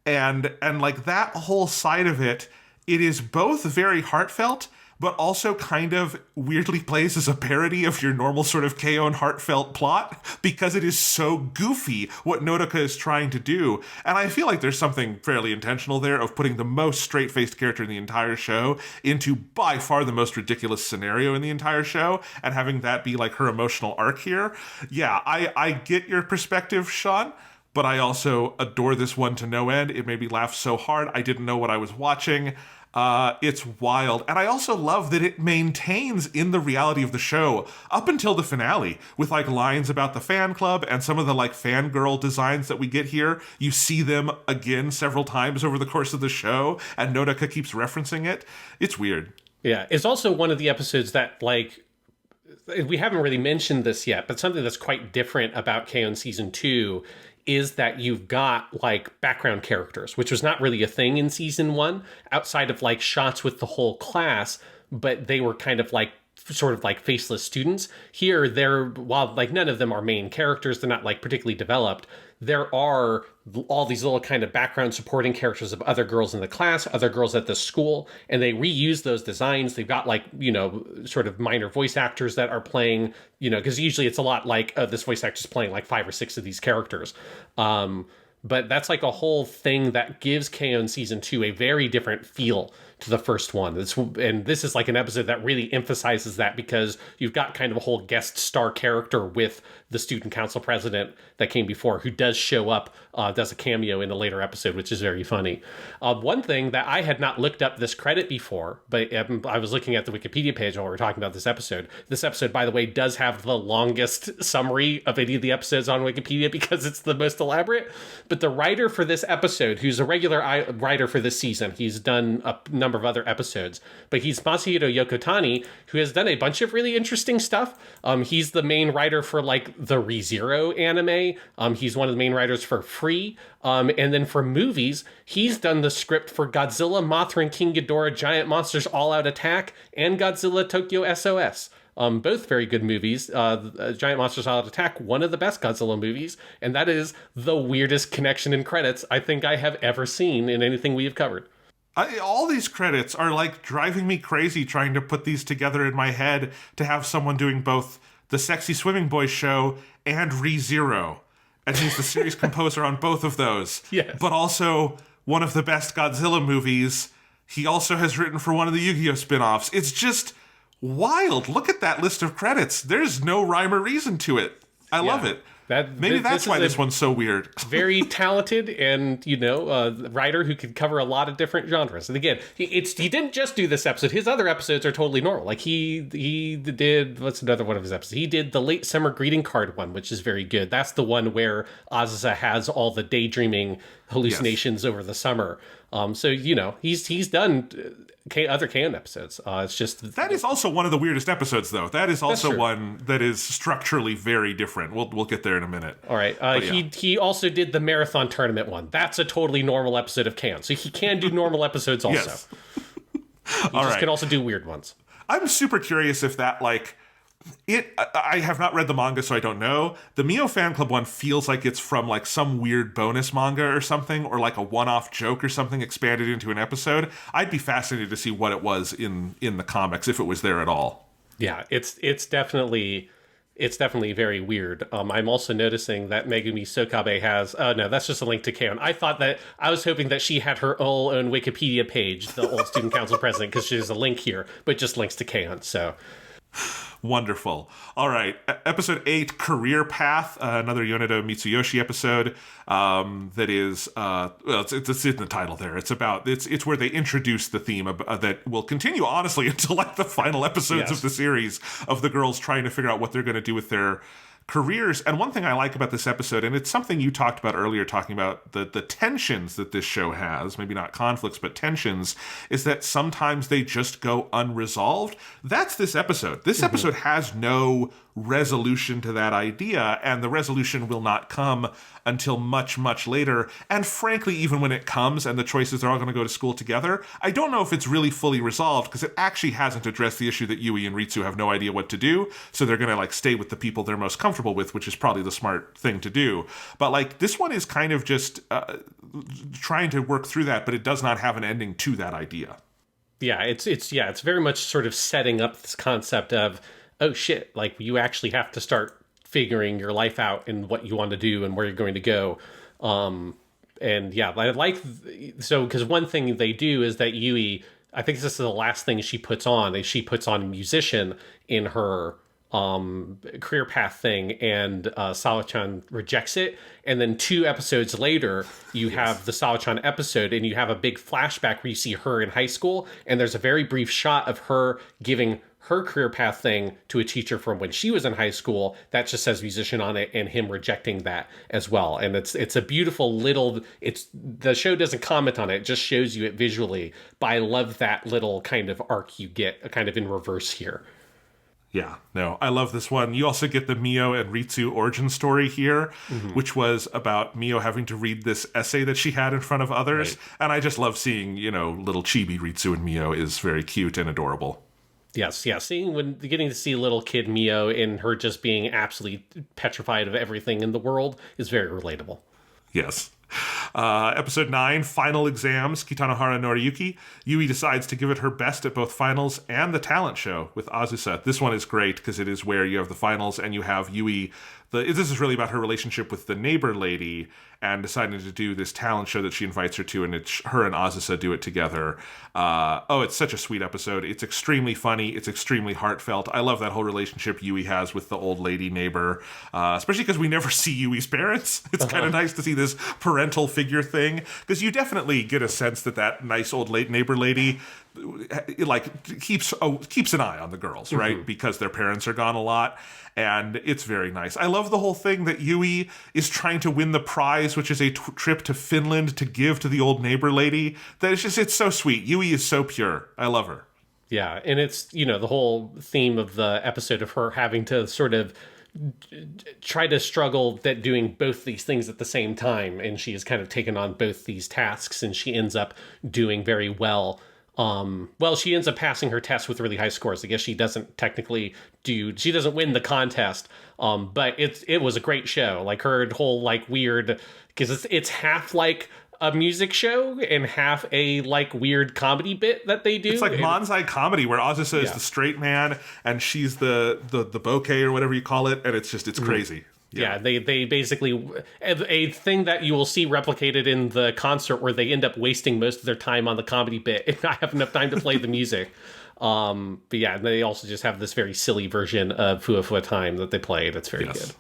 And like that whole side of it, it is both very heartfelt, but also kind of weirdly plays as a parody of your normal sort of KO heartfelt plot because it is so goofy what Nodoka is trying to do. And I feel like there's something fairly intentional there of putting the most straight-faced character in the entire show into by far the most ridiculous scenario in the entire show and having that be like her emotional arc here. Yeah, I get your perspective, Sean. But I also adore this one to no end. It made me laugh so hard. I didn't know what I was watching. It's wild. And I also love that it maintains in the reality of the show up until the finale with like lines about the fan club and some of the like fangirl designs that we get here. You see them again several times over the course of the show and Nodoka keeps referencing it. It's weird. Yeah, it's also one of the episodes that like, we haven't really mentioned this yet, but something that's quite different about K-On! Season 2 is that you've got like background characters, which was not really a thing in season 1 outside of like shots with the whole class, but they were kind of like sort of like faceless students. Here, while like none of them are main characters, they're not like particularly developed. There are all these little kind of background supporting characters of other girls in the class, other girls at the school, and they reuse those designs. They've got like, you know, sort of minor voice actors that are playing, you know, because usually it's a lot like this voice actor's playing like 5 or 6 of these characters. but that's like a whole thing that gives K-On! Season 2 a very different feel to the first one. And this is like an episode that really emphasizes that, because you've got kind of a whole guest star character with the student council president that came before, who does show up, does a cameo in a later episode, which is very funny. One thing that I had not looked up this credit before, but I was looking at the Wikipedia page while we were talking about this episode. This episode, by the way, does have the longest summary of any of the episodes on Wikipedia because it's the most elaborate. But the writer for this episode, who's a regular writer for this season, he's done a number of other episodes, but he's Masahiro Yokotani, who has done a bunch of really interesting stuff. He's the main writer for like the ReZero anime. He's one of the main writers for Free. And then for movies, he's done the script for Godzilla, Mothra and King Ghidorah, Giant Monsters All Out Attack, and Godzilla Tokyo SOS. Both very good movies. Giant Monsters All Out Attack, one of the best Godzilla movies, and that is the weirdest connection in credits I think I have ever seen in anything we have covered. All these credits are like driving me crazy trying to put these together in my head, to have someone doing both the Sexy Swimming Boys show and ReZero. And he's the series composer on both of those. Yes. But also one of the best Godzilla movies. He also has written for one of the Yu-Gi-Oh! Spin-offs. It's just wild. Look at that list of credits. There's no rhyme or reason to it. I love it. Maybe that's why this one's so weird. Very talented and, writer who could cover a lot of different genres. And again, he didn't just do this episode. His other episodes are totally normal. Like he did, what's another one of his episodes? He did the Late Summer Greeting Card one, which is very good. That's the one where Azusa has all the daydreaming hallucinations over the summer. So, he's done other K-On! Episodes. It's just... That is also one of the weirdest episodes, though. That is also one that is structurally very different. We'll get there in a minute. All right. He also did the Marathon Tournament one. That's a totally normal episode of K-On! So he can do normal episodes also. Yes. He can also do weird ones. I'm super curious if that, I have not read the manga, so I don't know. The Mio Fan Club one feels like it's from like some weird bonus manga or something, or like a one-off joke or something expanded into an episode. I'd be fascinated to see what it was in the comics, if it was there at all. Yeah, it's definitely very weird. I'm also noticing that Megumi Sokabe has... Oh, no, that's just a link to K-On! I was hoping that she had her own Wikipedia page, the old student council president, because she has a link here, but just links to K-On!, so... Wonderful. All right. Episode 8, Career Path, another Yonedo Mitsuyoshi episode that is, it's in the title there. It's where they introduce the theme that will continue, honestly, until like the final episodes of the series, of the girls trying to figure out what they're going to do with their careers. And one thing I like about this episode, and it's something you talked about earlier, talking about the tensions that this show has, maybe not conflicts, but tensions, is that sometimes they just go unresolved. That's this episode. This episode has no resolution to that idea, and the resolution will not come until much, much later. And frankly, even when it comes and the choices they're all going to go to school together, I don't know if it's really fully resolved, because it actually hasn't addressed the issue that Yui and Ritsu have no idea what to do, so they're going to stay with the people they're most comfortable with, which is probably the smart thing to do. But this one is kind of just trying to work through that, but it does not have an ending to that idea. Yeah, it's very much sort of setting up this concept of, oh shit, you actually have to start figuring your life out and what you want to do and where you're going to go. And yeah, because one thing they do is that Yui, I think this is the last thing she puts on, is she puts on musician in her career path thing, and Sawa-chan rejects it. And then 2 episodes later, you have the Sawa-chan episode, and you have a big flashback where you see her in high school, and there's a very brief shot of her giving her career path thing to a teacher from when she was in high school that just says musician on it, and him rejecting that as well. And it's a beautiful the show doesn't comment on it just shows you it visually, but I love that little kind of arc you get kind of in reverse here. Yeah, no, I love this one. You also get the Mio and Ritsu origin story here, which was about Mio having to read this essay that she had in front of others. Right. And I just love seeing, little chibi Ritsu and Mio is very cute and adorable. Yes, yeah. Getting to see little kid Mio and her just being absolutely petrified of everything in the world is very relatable. Yes. Episode 9, Final Exams, Kitanohara Noriyuki. Yui decides to give it her best at both finals and the talent show with Azusa. This one is great because it is where you have the finals and you have Yui this is really about her relationship with the neighbor lady and deciding to do this talent show that she invites her to, and it's her and Azusa do it together. It's such a sweet episode. It's extremely funny. It's extremely heartfelt. I love that whole relationship Yui has with the old lady neighbor, especially because we never see Yui's parents. It's kind of nice to see this parental figure thing, because you definitely get a sense that nice old neighbor lady keeps an eye on the girls, right? Because their parents are gone a lot. And it's very nice. I love the whole thing that Yui is trying to win the prize, which is a trip to Finland to give to the old neighbor lady. It's so sweet. Yui is so pure. I love her. Yeah, and it's, the whole theme of the episode of her having to sort of try to struggle at doing both these things at the same time. And she has kind of taken on both these tasks, and she ends up doing very well. She ends up passing her test with really high scores. I guess she doesn't win the contest. But it was a great show. Like her whole weird, because it's half like a music show and half a weird comedy bit that they do. It's like Manzai comedy where Azusa is the straight man and she's the bouquet or whatever you call it. And it's crazy. Yeah, they basically, a thing that you will see replicated in the concert where they end up wasting most of their time on the comedy bit and not have enough time to play the music. But yeah, they also just have this very silly version of Fua Fua Time that they play that's very good.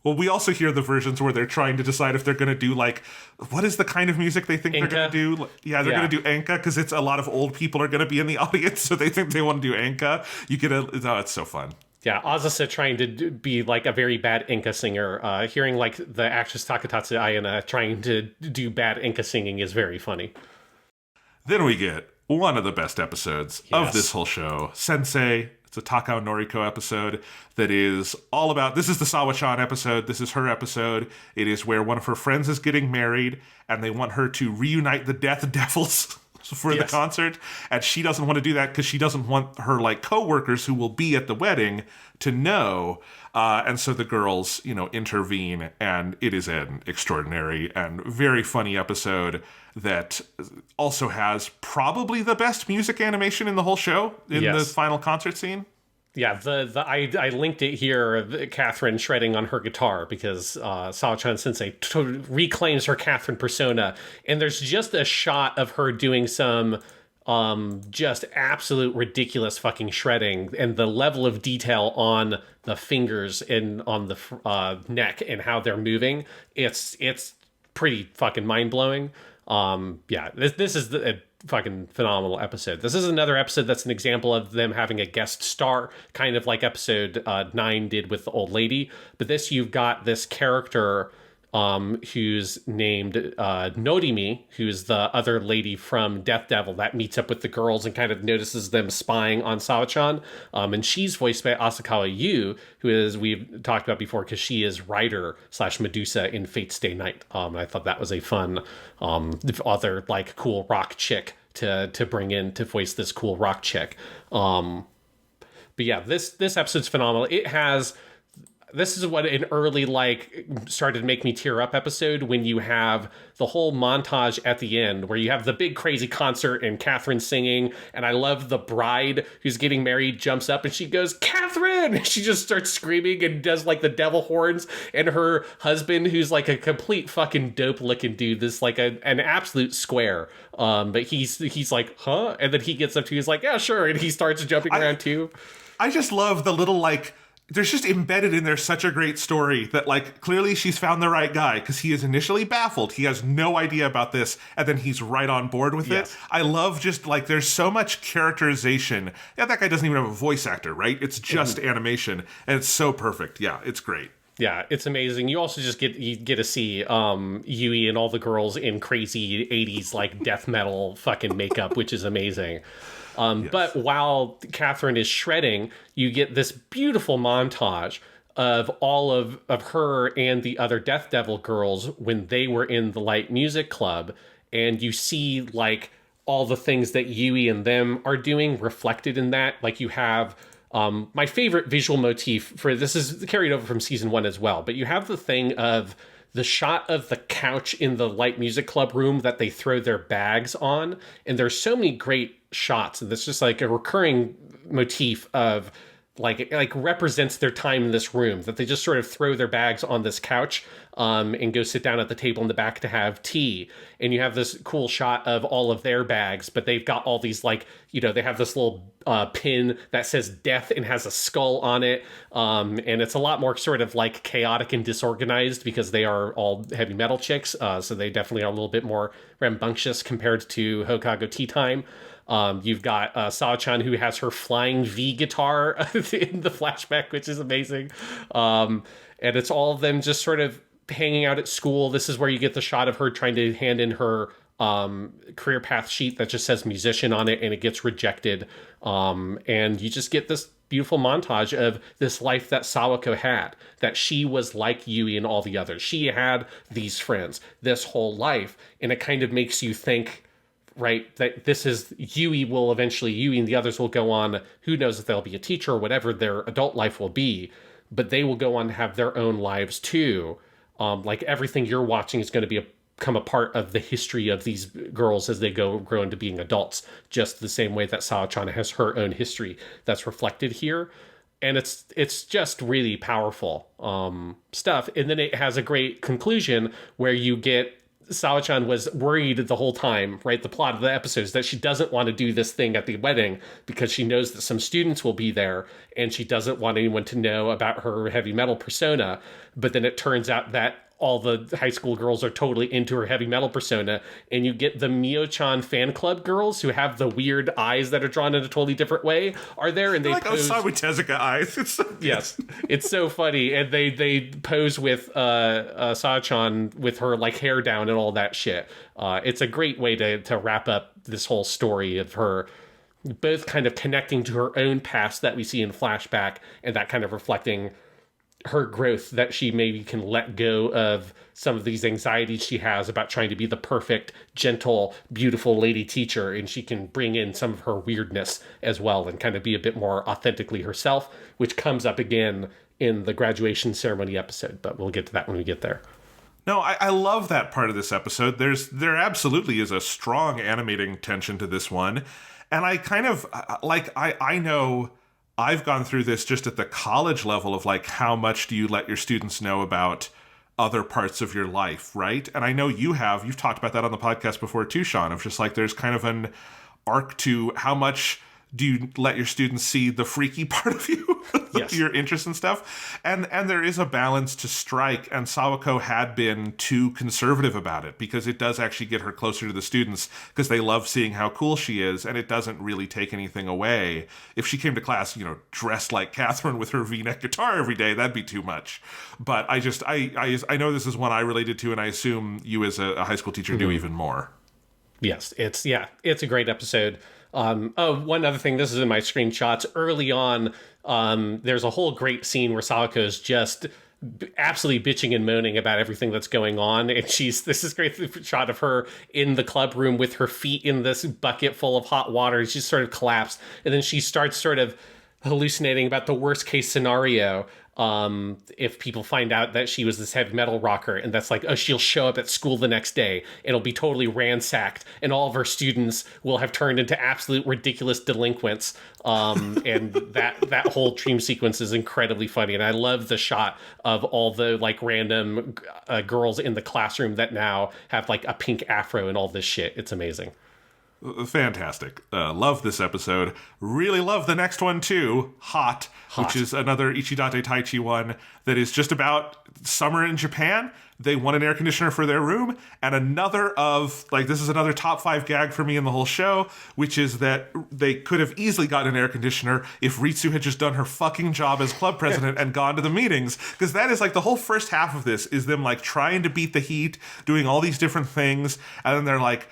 Well, we also hear the versions where they're trying to decide if they're going to do what is the kind of music they think Enka? they're going to do? Yeah, they're going to do Enka because it's a lot of old people are going to be in the audience, so they think they want to do Enka. It's so fun. Yeah, Azusa trying to be a very bad Enka singer. Hearing the actress Takatatsu Ayana trying to do bad Enka singing is very funny. Then we get one of the best episodes of this whole show, Sensei. It's a Takao Noriko episode that is all about, this is the Sawa-chan episode, this is her episode. It is where one of her friends is getting married, and they want her to reunite the Death Devils for the concert, and she doesn't want to do that because she doesn't want her co-workers who will be at the wedding to know, and so the girls intervene, and it is an extraordinary and very funny episode that also has probably the best music animation in the whole show in the final concert scene. Yeah, I linked it here, Catherine shredding on her guitar, because Sawa-chan Sensei reclaims her Catherine persona, and there's just a shot of her doing some just absolute ridiculous fucking shredding, and the level of detail on the fingers and on the neck and how they're moving, it's pretty fucking mind-blowing. This is a fucking phenomenal episode. This is another episode that's an example of them having a guest star, kind of like episode 9 did with the old lady. But you've got this character who's named Norimi, who's the other lady from Death Devil that meets up with the girls and kind of notices them spying on Sawa-chan. And she's voiced by Asakawa Yu, who is, we've talked about before, because she is Rider / Medusa in Fate's Day Night. I thought that was a fun other cool rock chick to bring in to voice this cool rock chick. But yeah, this episode's phenomenal. This is what an early, started to make me tear up episode, when you have the whole montage at the end where you have the big crazy concert and Catherine singing. And I love the bride who's getting married jumps up and she goes, "Catherine!" And she just starts screaming and does the devil horns. And her husband, who's a complete fucking dope looking dude, this an absolute square. But he's like, "Huh?" And then he gets up to, he's like, "Yeah, sure." And he starts jumping around too. I just love the little there's just embedded in there such a great story that clearly she's found the right guy, because he is initially baffled. He has no idea about this, and then he's right on board with it. I love just there's so much characterization. Yeah, that guy doesn't even have a voice actor, right? It's just animation, and it's so perfect. Yeah, it's great. Yeah, it's amazing. You also just get to see Yui and all the girls in crazy 80s death metal fucking makeup, which is amazing. But while Catherine is shredding, you get this beautiful montage of all of her and the other Death Devil girls when they were in the light music club. And you see all the things that Yui and them are doing reflected in that. You have my favorite visual motif for this is carried over from season 1 as well. But you have the thing of the shot of the couch in the light music club room that they throw their bags on. And there's so many great shots. And there's just a recurring motif of like represents their time in this room, that they just sort of throw their bags on this couch and go sit down at the table in the back to have tea. And you have this cool shot of all of their bags, but they've got all these like, they have this little pin that says death and has a skull on it. And it's a lot more sort of like chaotic and disorganized because they are all heavy metal chicks. So they definitely are a little bit more rambunctious compared to Hokago Tea Time. You've got Sao-chan, who has her flying V guitar in the flashback, which is amazing. And it's all of them just sort of hanging out at school. This is where you get the shot of her trying to hand in her career path sheet that just says musician on it, and it gets rejected. And you just get this beautiful montage of this life that Sawako had, that she was like Yui and all the others. She had these friends this whole life, and it kind of makes you think, right, that this is Yui and the others will go on, who knows if they'll be a teacher or whatever their adult life will be, but they will go on to have their own lives too. Like everything you're watching is going to become a part of the history of these girls as they grow into being adults, just the same way that Sao-chan has her own history that's reflected here. And it's just really powerful stuff. And then it has a great conclusion where you get Sao-chan was worried the whole time, right? The plot of the episode is that she doesn't want to do this thing at the wedding because she knows that some students will be there and she doesn't want anyone to know about her heavy metal persona. But then it turns out that all the high school girls are totally into her heavy metal persona, and you get the Mio-chan fan club girls who have the weird eyes that are drawn in a totally different way are there, and they like pose... Osamu Tezuka eyes. It's so yes, it's so funny, and they pose with Sao-chan with her like hair down and all that shit. It's a great way to wrap up this whole story of her both kind of connecting to her own past that we see in flashback, and that kind of reflecting her growth, that she maybe can let go of some of these anxieties she has about trying to be the perfect, gentle, beautiful lady teacher, and she can bring in some of her weirdness as well and kind of be a bit more authentically herself, which comes up again in the graduation ceremony episode, but we'll get to that when we get there. No, I love that part of this episode. There absolutely is a strong animating tension to this one, and I kind of, I know... I've gone through this just at the college level of like, how much do you let your students know about other parts of your life, right? And I know you've talked about that on the podcast before too, Sean, of just like, there's kind of an arc to how much do you let your students see the freaky part of you, yes. Your interests and stuff. And there is a balance to strike, and Sawako had been too conservative about it because it does actually get her closer to the students because they love seeing how cool she is, and it doesn't really take anything away. If she came to class, dressed like Catherine with her V-neck guitar every day, that'd be too much. But I know this is one I related to, and I assume you as a high school teacher do even more. Yes, it's a great episode. One other thing, this is in my screenshots. Early on, there's a whole great scene where Sawako is just absolutely bitching and moaning about everything that's going on. And this is great shot of her in the club room with her feet in this bucket full of hot water. She's sort of collapsed. And then she starts sort of hallucinating about the worst case scenario. If people find out that she was this heavy metal rocker, and that's like, she'll show up at school the next day and it'll be totally ransacked and all of her students will have turned into absolute ridiculous delinquents. And that whole dream sequence is incredibly funny. And I love the shot of all the like random girls in the classroom that now have like a pink afro and all this shit. It's amazing. Fantastic. Love this episode. Really love the next one too. Hot, which is another Ichidate Taichi one that is just about summer in Japan. They want an air conditioner for their room, and this is another top 5 gag for me in the whole show, which is that they could have easily gotten an air conditioner if Ritsu had just done her fucking job as club president and gone to the meetings, because that is like the whole first half of this is them like trying to beat the heat, doing all these different things, and then they're like,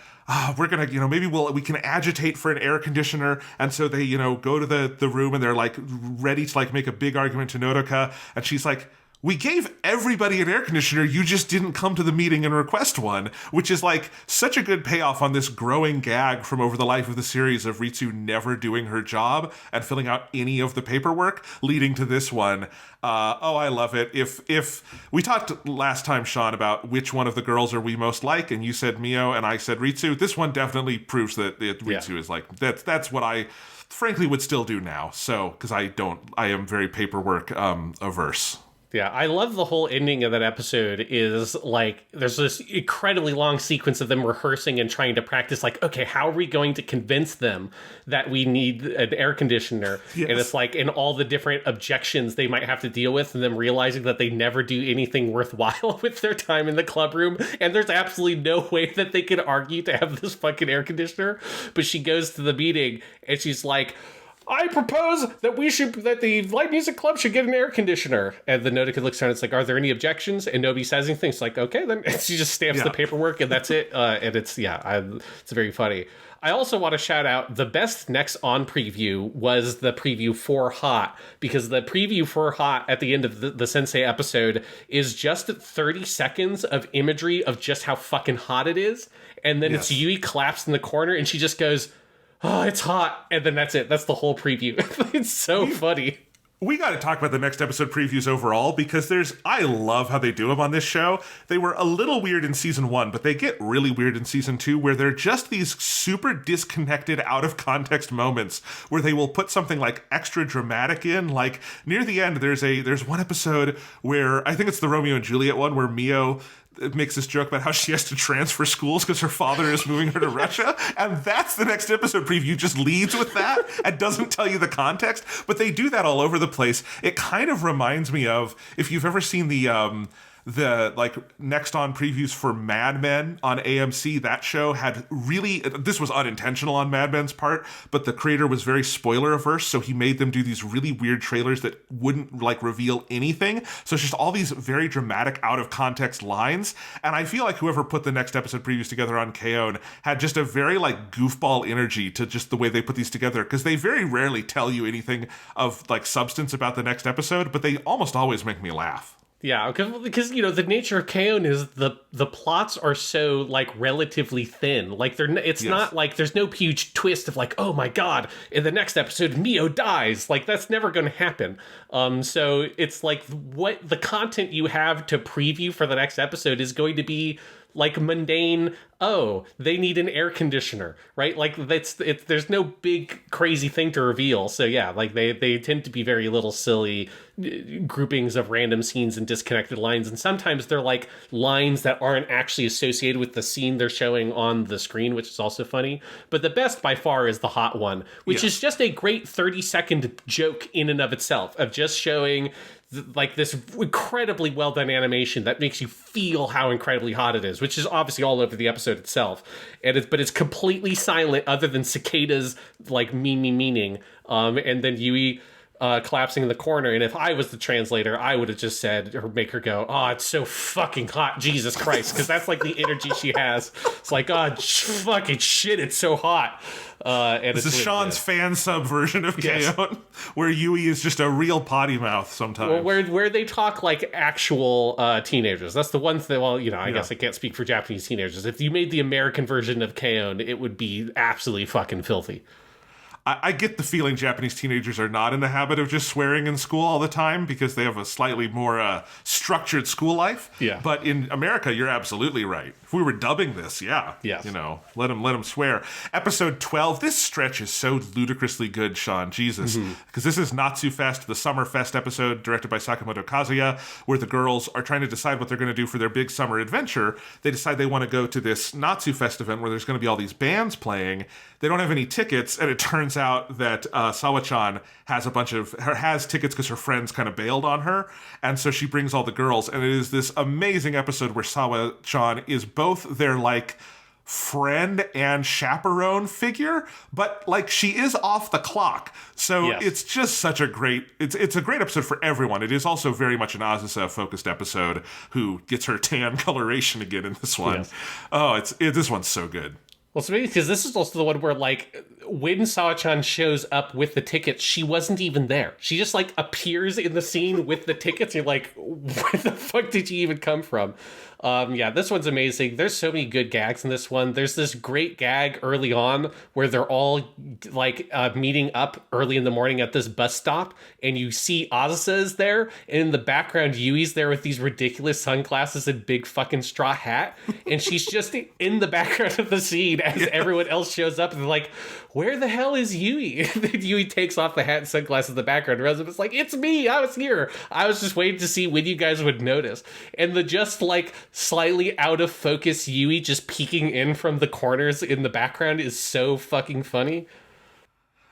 we're going to, maybe we can agitate for an air conditioner. And so they, go to the room and they're like ready to like make a big argument to Nodoka. And she's like, we gave everybody an air conditioner, you just didn't come to the meeting and request one, which is like such a good payoff on this growing gag from over the life of the series of Ritsu never doing her job and filling out any of the paperwork, leading to this one. I love it. If we talked last time, Sean, about which one of the girls are we most like, and you said Mio and I said Ritsu, this one definitely proves that Ritsu is like, that's what I frankly would still do now. So, because I am very paperwork averse. Yeah, I love the whole ending of that episode is like, there's this incredibly long sequence of them rehearsing and trying to practice, like, okay, how are we going to convince them that we need an air conditioner? Yes. And it's like, in all the different objections they might have to deal with, and them realizing that they never do anything worthwhile with their time in the club room. And there's absolutely no way that they could argue to have this fucking air conditioner. But she goes to the meeting and she's like, I propose that the Light Music Club should get an air conditioner. And the Noda kid looks around, it's like, are there any objections? And nobody says anything. It's like, okay, then. And she just stamps the paperwork, and that's it. And it's very funny. I also want to shout out the best Next On preview was the preview for Hot, because the preview for Hot at the end of the Sensei episode is just 30 seconds of imagery of just how fucking hot it is. And then it's Yui collapsed in the corner, and she just goes, oh, it's hot. And then that's it. That's the whole preview. It's so funny. We got to talk about the next episode previews overall, because I love how they do them on this show. They were a little weird in season 1, but they get really weird in season 2, where they're just these super disconnected, out of context moments where they will put something like extra dramatic in. Like near the end, there's one episode where I think it's the Romeo and Juliet one, where Mio makes this joke about how she has to transfer schools because her father is moving her to Russia. And that's the next episode preview, just leads with that and doesn't tell you the context. But they do that all over the place. It kind of reminds me of, if you've ever seen the like Next On previews for Mad Men on AMC, that show had really, this was unintentional on Mad Men's part, but the creator was very spoiler averse, so he made them do these really weird trailers that wouldn't like reveal anything. So it's just all these very dramatic, out of context lines. And I feel like whoever put the next episode previews together on K-On! Had just a very like goofball energy to just the way they put these together, because they very rarely tell you anything of like substance about the next episode, but they almost always make me laugh. Yeah, because the nature of K-On! Is the plots are so like relatively thin. Like it's not like there's no huge twist of like, oh my god, in the next episode Mio dies. Like that's never going to happen. So it's like what the content you have to preview for the next episode is going to be like mundane. Oh, they need an air conditioner, right? Like there's no big crazy thing to reveal. So yeah, like they tend to be very little silly groupings of random scenes and disconnected lines. And sometimes they're like lines that aren't actually associated with the scene they're showing on the screen, which is also funny. But the best by far is the hot one, which is just a great 30-second joke in and of itself, of just showing like this incredibly well done animation that makes you feel how incredibly hot it is, which is obviously all over the episode itself. But it's completely silent other than cicadas like meaning. And then Yui collapsing in the corner. And if I was the translator, I would have just said, or make her go, oh, it's so fucking hot, Jesus Christ. Because that's like the energy she has. It's like, oh, fucking shit, it's so hot. And this is Sean's fan sub version of K-On!, where Yui is just a real potty mouth sometimes. Well, where they talk like actual teenagers. That's the one thing. Well, I guess I can't speak for Japanese teenagers. If you made the American version of K-On!, it would be absolutely fucking filthy. I get the feeling Japanese teenagers are not in the habit of just swearing in school all the time, because they have a slightly more structured school life. Yeah. But in America, you're absolutely right. If we were dubbing this, let them swear. Episode 12, this stretch is so ludicrously good, Sean. Jesus. Because this is Natsu Fest, the Summer Fest episode directed by Sakamoto Kazuya, where the girls are trying to decide what they're going to do for their big summer adventure. They decide they want to go to this Natsu Fest event where there's going to be all these bands playing. They don't have any tickets, and it turns out that Sawa-chan has tickets because her friends kind of bailed on her, and so she brings all the girls, and it is this amazing episode where Sawa-chan is both their like friend and chaperone figure, but like she is off the clock. So it's just such a great it's a great episode for everyone. It is also very much an Azusa focused episode, who gets her tan coloration again in this one. This one's so good. Well, so maybe because this is also the one where, like, when Sawa-chan shows up with the tickets, she wasn't even there. She just, like, appears in the scene with the tickets. You're like, where the fuck did you even come from? This one's amazing. There's so many good gags in this one. There's this great gag early on where they're all, like, meeting up early in the morning at this bus stop, and you see Azusa is there, and in the background, Yui's there with these ridiculous sunglasses and big fucking straw hat, and she's just in the background of the scene as everyone else shows up, and they're like, where the hell is Yui? And then Yui takes off the hat and sunglasses in the background. And Rezuma's like, it's me. I was here. I was just waiting to see when you guys would notice. And the just like slightly out of focus Yui just peeking in from the corners in the background is so fucking funny.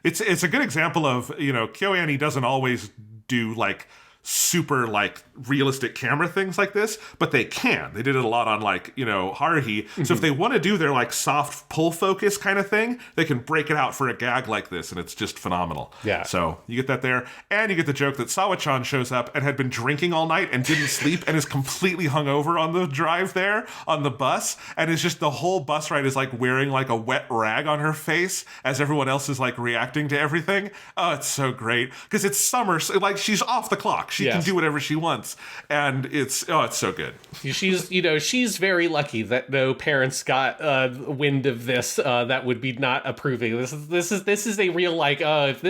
It's a good example of, you know, KyoAni doesn't always do like super like realistic camera things like this, but they can. They did it a lot on like, you know, Haruhi. So if they want to do their like soft pull focus kind of thing, they can break it out for a gag like this, and it's just phenomenal. Yeah. So you get that there, and you get the joke that Sawa-chan shows up and had been drinking all night and didn't sleep and is completely hungover on the drive there on the bus, and is just the whole bus ride is like wearing like a wet rag on her face as everyone else is like reacting to everything. Oh, it's so great because it's summer, so like she's off the clock. She can do whatever she wants, and it's so good. She's very lucky that no parents got wind of this that would be not approving. This is a real like if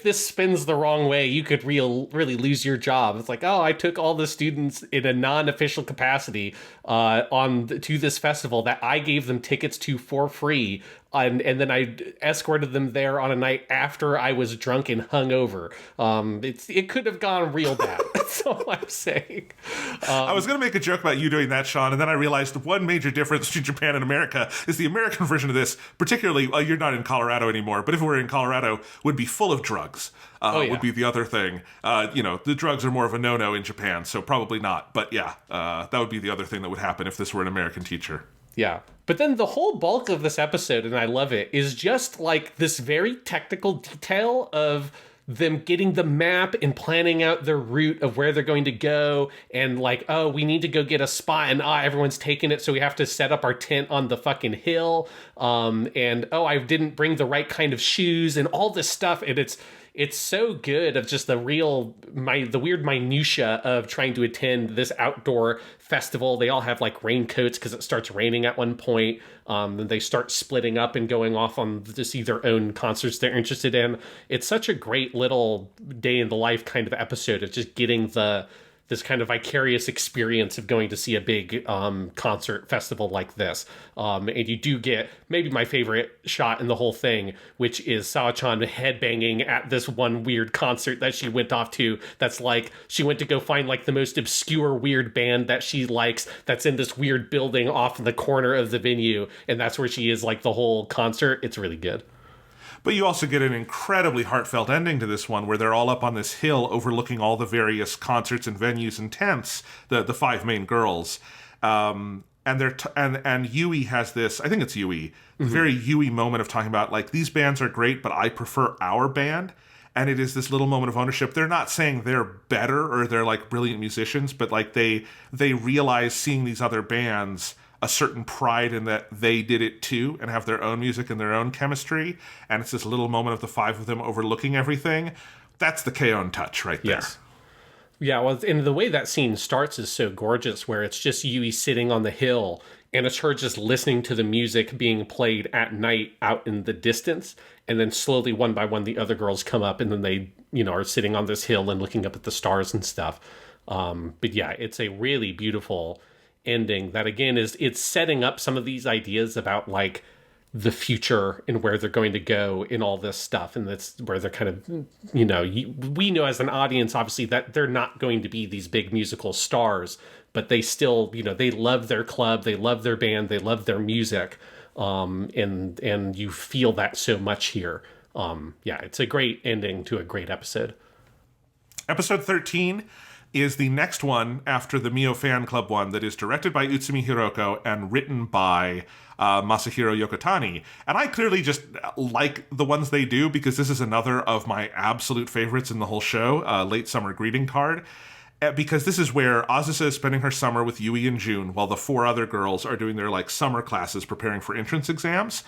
this spins the wrong way, you could really lose your job. It's like, I took all the students in a non-official capacity to this festival that I gave them tickets to for free. And then I escorted them there on a night after I was drunk and hungover. It could have gone real bad. That's all I'm saying. I was going to make a joke about you doing that, Sean, and then I realized one major difference between Japan and America is the American version of this, particularly, you're not in Colorado anymore, but if we were in Colorado, would be full of drugs. Would be the other thing. The drugs are more of a no-no in Japan, so probably not. But yeah, that would be the other thing that would happen if this were an American teacher. Yeah. But then the whole bulk of this episode, and I love it, is just like this very technical detail of them getting the map and planning out their route of where they're going to go, and like, we need to go get a spot, and everyone's taking it, so we have to set up our tent on the fucking hill, and I didn't bring the right kind of shoes, and all this stuff, and it's so good of just the weird minutia of trying to attend this outdoor festival. They all have like raincoats because it starts raining at one point. Then they start splitting up and going off on to see their own concerts they're interested in. It's such a great little day in the life kind of episode of just getting this kind of vicarious experience of going to see a big concert festival like this. And you do get maybe my favorite shot in the whole thing, which is Sawa-chan headbanging at this one weird concert that she went off to. That's like, she went to go find like the most obscure weird band that she likes that's in this weird building off in the corner of the venue. And that's where she is like the whole concert. It's really good. But you also get an incredibly heartfelt ending to this one where they're all up on this hill overlooking all the various concerts and venues and tents, the five main girls. And Yui has this, I think it's Yui, very Yui moment of talking about like, these bands are great, but I prefer our band. And it is this little moment of ownership. They're not saying they're better or they're like brilliant musicians, but like they realize seeing these other bands a certain pride in that they did it too and have their own music and their own chemistry. And it's this little moment of the five of them overlooking everything. That's the K-On! Touch right there. Yes. Yeah, well, and the way that scene starts is so gorgeous, where it's just Yui sitting on the hill and it's her just listening to the music being played at night out in the distance. And then slowly, one by one, the other girls come up and then they, are sitting on this hill and looking up at the stars and stuff. But yeah, it's a really beautiful ending that, again, it's setting up some of these ideas about like the future and where they're going to go in all this stuff. And that's where they're kind of, we know as an audience, obviously, that they're not going to be these big musical stars, but they still, they love their club, they love their band, they love their music. And you feel that so much here. It's a great ending to a great episode. Episode 13 is the next one after the Mio Fan Club one that is directed by Utsumi Hiroko and written by Masahiro Yokotani. And I clearly just like the ones they do because this is another of my absolute favorites in the whole show, Late Summer Greeting Card. Because this is where Azusa is spending her summer with Yui and June while the four other girls are doing their like summer classes preparing for entrance exams.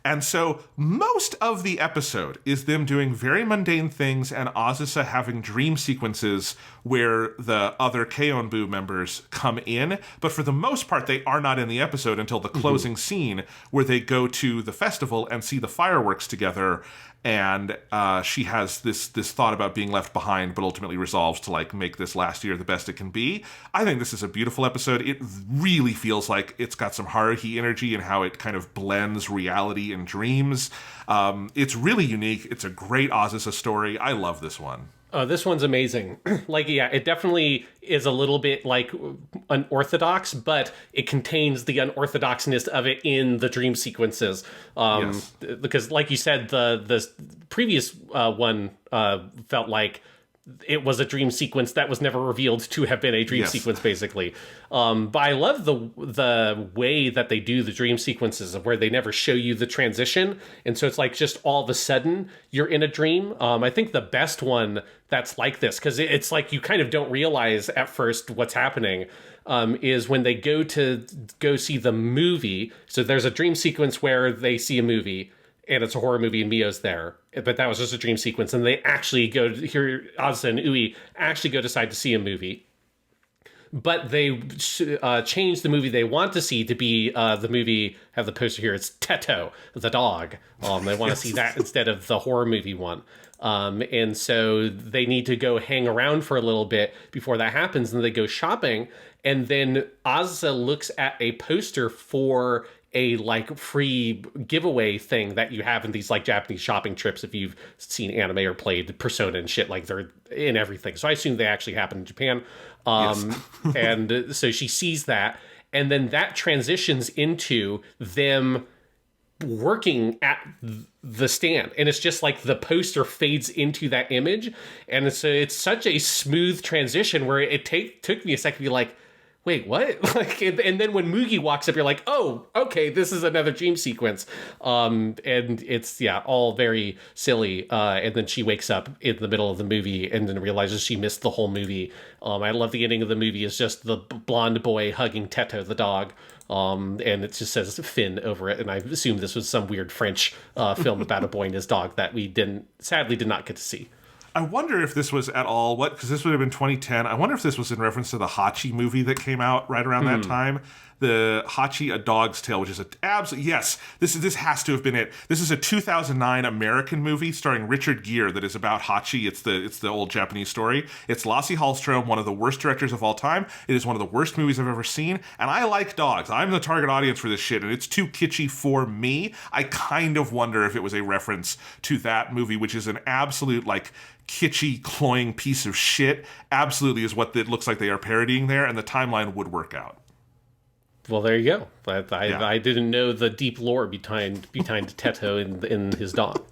And so most of the episode is them doing very mundane things and Azusa having dream sequences where the other K-On! members come in. But for the most part, they are not in the episode until the closing scene where they go to the festival and see the fireworks together. and she has this thought about being left behind, but ultimately resolves to like make this last year the best it can be. I think this is a beautiful episode. It really feels like it's got some Haruhi energy and how it kind of blends reality and dreams. It's really unique. It's a great Azusa story. I love this one. This one's amazing. Like, yeah, it definitely is a little bit like unorthodox, but it contains the unorthodoxness of it in the dream sequences. Yes. Because, like you said, the previous one felt like it was a dream sequence that was never revealed to have been a dream sequence, basically. But I love the way that they do the dream sequences, of where they never show you the transition. And so it's like just all of a sudden you're in a dream. I think the best one that's like this, because it's like you kind of don't realize at first what's happening, is when they go see the movie. So there's a dream sequence where they see a movie, and it's a horror movie, and Mio's there. But that was just a dream sequence. And they actually go to hear Azusa and Ui actually go decide to see a movie. But they change the movie they want to see to be the movie, have the poster here, it's Teto, the dog. They want to see that instead of the horror movie one. And so they need to go hang around for a little bit before that happens. And they go shopping. And then Azusa looks at a poster for a like free giveaway thing that you have in these like Japanese shopping trips. If you've seen anime or played Persona and shit, like they're in everything. So I assume they actually happen in Japan. And so she sees that, and then that transitions into them working at the stand, and it's just like the poster fades into that image, and so it's such a smooth transition where it took me a second to be like, wait, what? Like, and then when Mugi walks up, you're like, oh, okay, this is another dream sequence. And it's, all very silly. And then she wakes up in the middle of the movie and then realizes she missed the whole movie. I love the ending of the movie is just the blonde boy hugging Teto, the dog. And it just says Finn over it. And I assume this was some weird French film about a boy and his dog that we sadly did not get to see. I wonder if this was at all because this would have been 2010. I wonder if this was in reference to the Hachi movie that came out right around that time. The Hachi, A Dog's Tale, which is yes, this has to have been it. This is a 2009 American movie starring Richard Gere that is about Hachi. It's the old Japanese story. It's Lasse Hallström, one of the worst directors of all time. It is one of the worst movies I've ever seen, and I like dogs. I'm the target audience for this shit, and it's too kitschy for me. I kind of wonder if it was a reference to that movie, which is an absolute like kitschy, cloying piece of shit. Absolutely is what it looks like they are parodying there, and the timeline would work out. Well, there you go. I didn't know the deep lore behind Teto in his dog.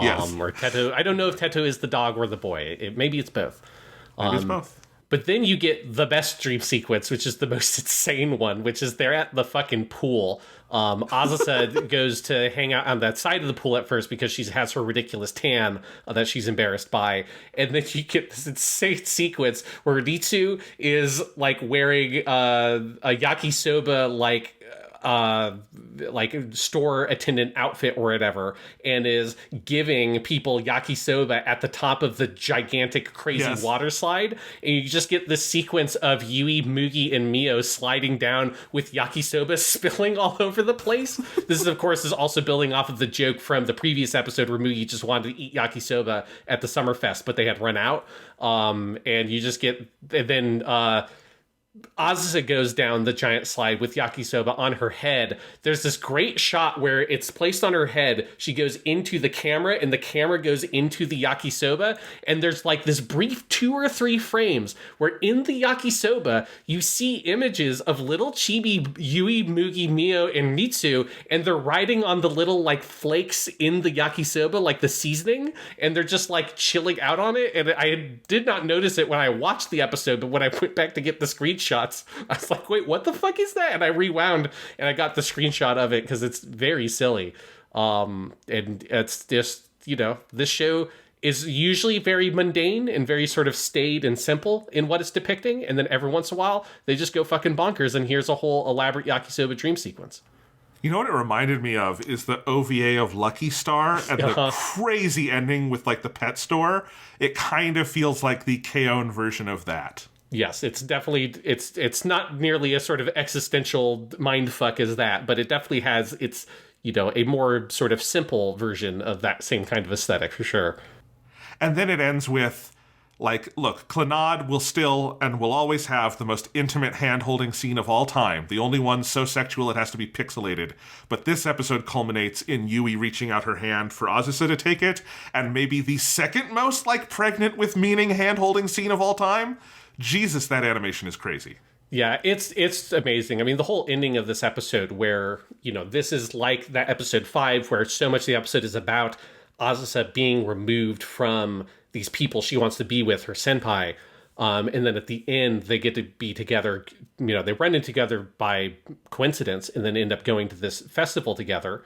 Yes. Or Teto. I don't know if Teto is the dog or the boy. Maybe it's both. Maybe it's both. But then you get the best dream sequence, which is the most insane one, which is they're at the fucking pool. Azusa goes to hang out on that side of the pool at first because she has her ridiculous tan that she's embarrassed by. And then you get this insane sequence where Ritsu is like wearing a yakisoba like store attendant outfit or whatever, and is giving people yakisoba at the top of the gigantic crazy water slide, and you just get this sequence of Yui, Mugi, and Mio sliding down with yakisoba spilling all over the place. This is, of course, also building off of the joke from the previous episode where Mugi just wanted to eat yakisoba at the Summerfest, but they had run out. And you just get, and then Azusa goes down the giant slide with yakisoba on her head. There's this great shot where it's placed on her head. She goes into the camera and the camera goes into the yakisoba. And there's like this brief 2 or 3 frames where in the yakisoba, you see images of little chibi Yui, Mugi, Mio, and Ritsu. And they're riding on the little like flakes in the yakisoba, like the seasoning. And they're just like chilling out on it. And I did not notice it when I watched the episode, but when I went back to get the screenshots, I was like, wait, what the fuck is that? And I rewound and I got the screenshot of it because it's very silly. And it's just, this show is usually very mundane and very sort of staid and simple in what it's depicting. And then every once in a while, they just go fucking bonkers. And here's a whole elaborate yakisoba dream sequence. You know what it reminded me of is the OVA of Lucky Star and the crazy ending with like the pet store. It kind of feels like the K-On! Version of that. Yes, it's definitely, it's not nearly as sort of existential mindfuck as that, but it definitely has, it's a more sort of simple version of that same kind of aesthetic for sure. And then it ends with, like, look, Clannad will still and will always have the most intimate hand-holding scene of all time. The only one so sexual it has to be pixelated. But this episode culminates in Yui reaching out her hand for Azusa to take it, and maybe the second most, like, pregnant with meaning hand-holding scene of all time. Jesus, that animation is crazy. Yeah, it's amazing. I mean, the whole ending of this episode where, this is like that episode 5 where so much of the episode is about Azusa being removed from these people she wants to be with, her senpai. And then at the end, they get to be together. They run in together by coincidence and then end up going to this festival together.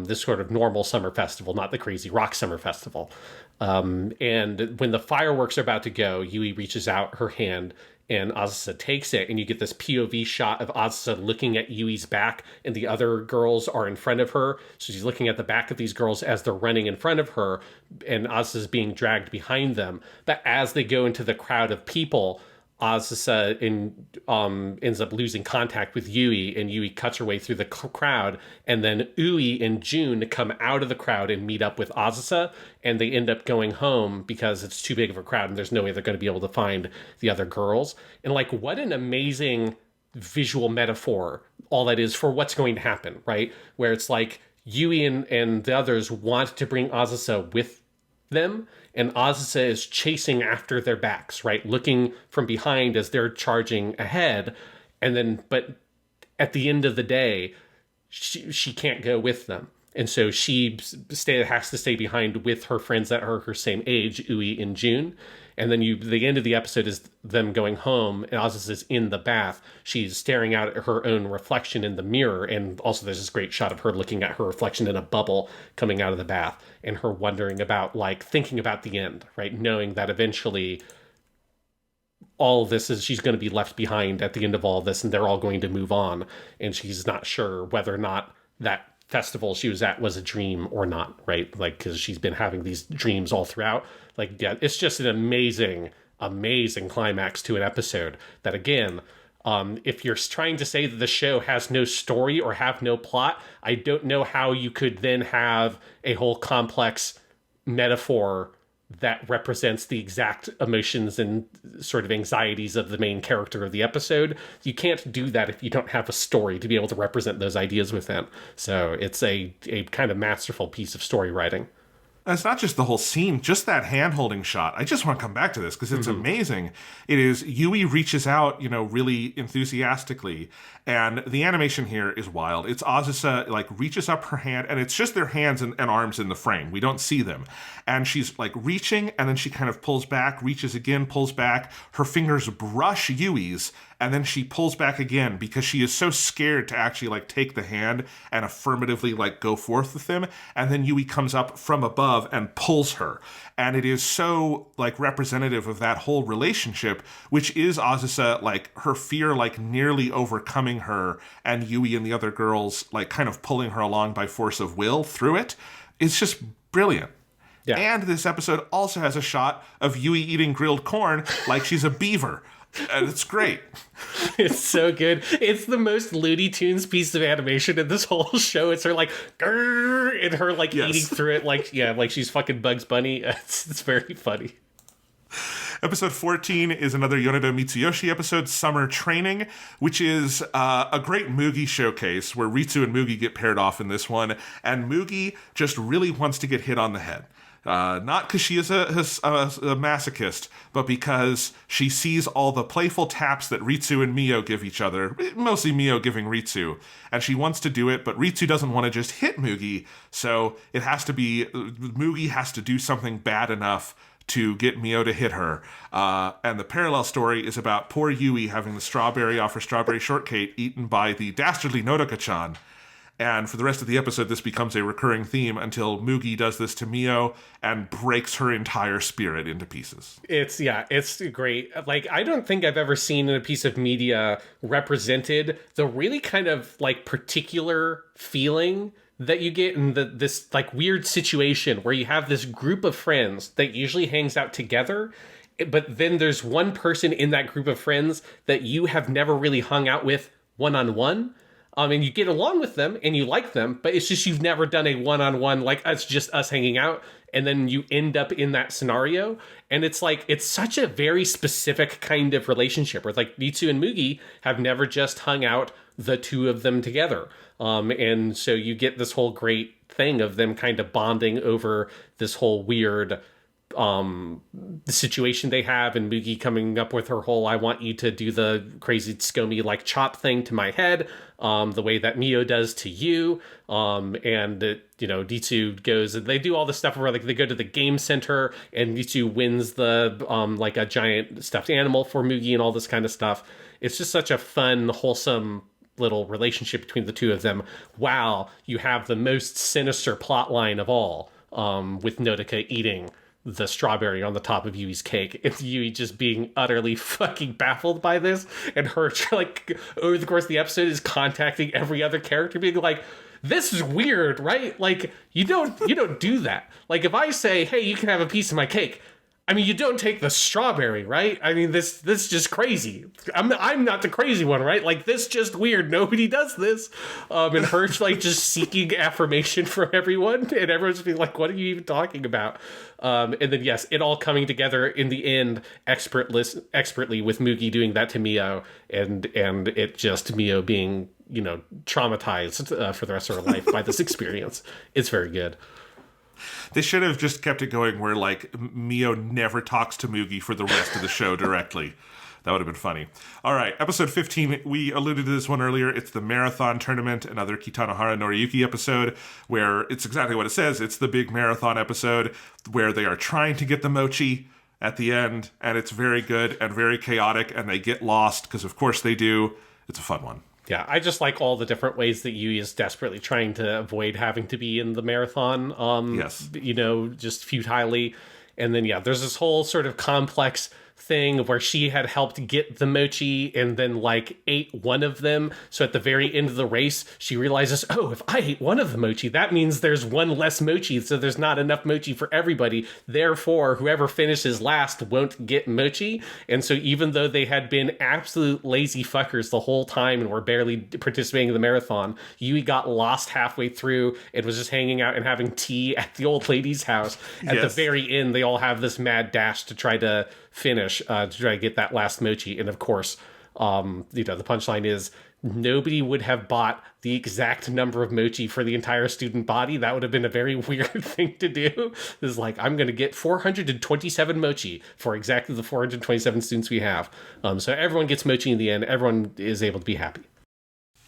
This sort of normal summer festival, not the crazy rock summer festival. And when the fireworks are about to go, Yui reaches out her hand and Azusa takes it, and you get this POV shot of Azusa looking at Yui's back, and the other girls are in front of her. So she's looking at the back of these girls as they're running in front of her, and Azusa's being dragged behind them. But as they go into the crowd of people, Azusa ends up losing contact with Yui, and Yui cuts her way through the crowd, and then Ui and June come out of the crowd and meet up with Azusa, and they end up going home because it's too big of a crowd and there's no way they're going to be able to find the other girls. And like, what an amazing visual metaphor all that is for what's going to happen, right? Where it's like Yui and the others want to bring Azusa with them, and Azusa is chasing after their backs, right? Looking from behind as they're charging ahead. And then, but at the end of the day, she can't go with them. And so she has to stay behind with her friends that are her same age, Ui and June. And then the end of the episode is them going home, and Azusa's in the bath. She's staring out at her own reflection in the mirror, and also there's this great shot of her looking at her reflection in a bubble coming out of the bath, and her wondering about, like, thinking about the end, right? Knowing that eventually all of this is, she's going to be left behind at the end of all of this, and they're all going to move on, and she's not sure whether or not that festival she was at was a dream or not, right? Like, because she's been having these dreams all throughout. Like, yeah, it's just an amazing climax to an episode that, again, if you're trying to say that the show has no story or have no plot, I don't know how you could then have a whole complex metaphor that represents the exact emotions and sort of anxieties of the main character of the episode. You can't do that if you don't have a story to be able to represent those ideas within. So it's a kind of masterful piece of story writing. It's not just the whole scene, just that hand-holding shot. I just want to come back to this because it's amazing. It is, Yui reaches out, really enthusiastically, and the animation here is wild. It's Azusa, like, reaches up her hand, and it's just their hands and arms in the frame. We don't see them. And she's, like, reaching, and then she kind of pulls back, reaches again, pulls back. Her fingers brush Yui's, and then she pulls back again because she is so scared to actually, like, take the hand and affirmatively, like, go forth with him. And then Yui comes up from above and pulls her. And it is so, like, representative of that whole relationship, which is Azusa, like, her fear, like, nearly overcoming her, and Yui and the other girls, like, kind of pulling her along by force of will through it. It's just brilliant. Yeah. And this episode also has a shot of Yui eating grilled corn like she's a beaver. And it's great. It's so good. It's the most Looney Tunes piece of animation in this whole show. It's her like, grrr, and her like eating through it like she's fucking Bugs Bunny. It's very funny. Episode 14 is another Yoneda Mitsuyoshi episode, Summer Training, which is a great Mugi showcase where Ritsu and Mugi get paired off in this one, and Mugi just really wants to get hit on the head. Not because she is a masochist, but because she sees all the playful taps that Ritsu and Mio give each other, mostly Mio giving Ritsu, and she wants to do it, but Ritsu doesn't want to just hit Mugi, so it has to be, Mugi has to do something bad enough to get Mio to hit her. And the parallel story is about poor Yui having the strawberry off her strawberry shortcake eaten by the dastardly Nodoka-chan. And for the rest of the episode, this becomes a recurring theme until Mugi does this to Mio and breaks her entire spirit into pieces. It's great. Like, I don't think I've ever seen in a piece of media represented the really kind of, like, particular feeling that you get in this, like, weird situation where you have this group of friends that usually hangs out together, but then there's one person in that group of friends that you have never really hung out with one-on-one. And you get along with them and you like them, but it's just you've never done a one-on-one, like it's just us hanging out, and then you end up in that scenario. And it's like, it's such a very specific kind of relationship where like Ritsu and Mugi have never just hung out, the two of them together. And so you get this whole great thing of them kind of bonding over this whole weird the situation they have, and Mugi coming up with her whole I want you to do the crazy Tsukomi like chop thing to my head, the way that Mio does to you, and Ritsu goes and they do all this stuff where like they go to the game center and Ritsu wins the like a giant stuffed animal for Mugi and all this kind of stuff. It's just such a fun, wholesome little relationship between the two of them. Wow, you have the most sinister plot line of all, with Nodoka eating the strawberry on the top of Yui's cake. It's Yui just being utterly fucking baffled by this, and her like over the course of the episode is contacting every other character being like, this is weird, right? Like you don't do that. Like if I say, hey, you can have a piece of my cake, I mean, you don't take the strawberry, right? I mean, this just crazy. I'm not the crazy one, right? Like, this just weird. Nobody does this. And her, like, just seeking affirmation from everyone. And everyone's being like, what are you even talking about? And then, yes, it all coming together in the end expertly with Mugi doing that to Mio. And it just Mio being, traumatized for the rest of her life by this experience. It's very good. They should have just kept it going where, like, Mio never talks to Mugi for the rest of the show directly. That would have been funny. All right, episode 15, we alluded to this one earlier. It's the marathon tournament, another Kitanohara Noriyuki episode, where it's exactly what it says. It's the big marathon episode where they are trying to get the mochi at the end, and it's very good and very chaotic, and they get lost, because of course they do. It's a fun one. Yeah, I just like all the different ways that Yui is desperately trying to avoid having to be in the marathon. Yes. Just futilely. And then, yeah, there's this whole sort of complex thing where she had helped get the mochi and then like ate one of them. So at the very end of the race, she realizes, oh, if I ate one of the mochi, that means there's one less mochi. So there's not enough mochi for everybody. Therefore, whoever finishes last won't get mochi. And so even though they had been absolute lazy fuckers the whole time and were barely participating in the marathon, Yui got lost halfway through and was just hanging out and having tea at the old lady's house. At the very end, they all have this mad dash to try to finish, to try to get that last mochi. And of course, the punchline is nobody would have bought the exact number of mochi for the entire student body. That would have been a very weird thing to do. It's like, I'm going to get 427 mochi for exactly the 427 students we have. So everyone gets mochi in the end. Everyone is able to be happy.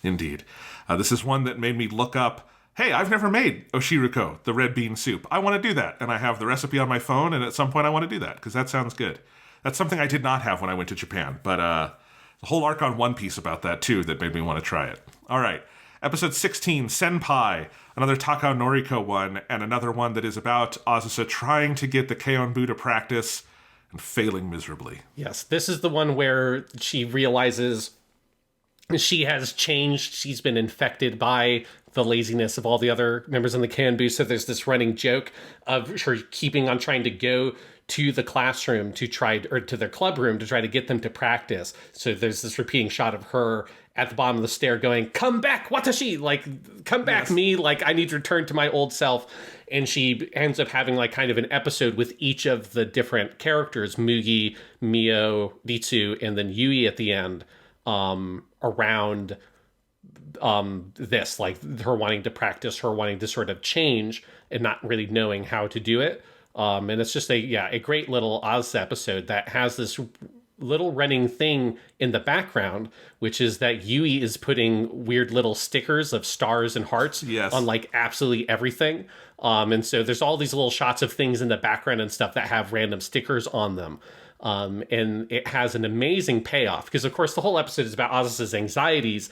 Indeed. This is one that made me look up, hey, I've never made oshiruko, the red bean soup. I want to do that. And I have the recipe on my phone, and at some point I want to do that, because that sounds good. That's something I did not have when I went to Japan, but the whole arc on One Piece about that, too, that made me want to try it. All right, episode 16, Senpai, another Takao Noriko one, and another one that is about Azusa trying to get the Keon-bu to practice and failing miserably. Yes, this is the one where she realizes she has changed. She's been infected by the laziness of all the other members in the Keon-bu. So there's this running joke of her keeping on trying to go to the classroom to try, or to their club room to try to get them to practice. So there's this repeating shot of her at the bottom of the stair going, come back, watashi, like, come back, me, like, I need to return to my old self. And she ends up having, like, kind of an episode with each of the different characters, Mugi, Mio, Ritsu, and then Yui at the end, around this, like, her wanting to practice, her wanting to sort of change and not really knowing how to do it. And it's just a great little Oz episode that has this little running thing in the background, which is that Yui is putting weird little stickers of stars and hearts on like absolutely everything. And so there's all these little shots of things in the background and stuff that have random stickers on them. And it has an amazing payoff because, of course, the whole episode is about Azusa's anxieties,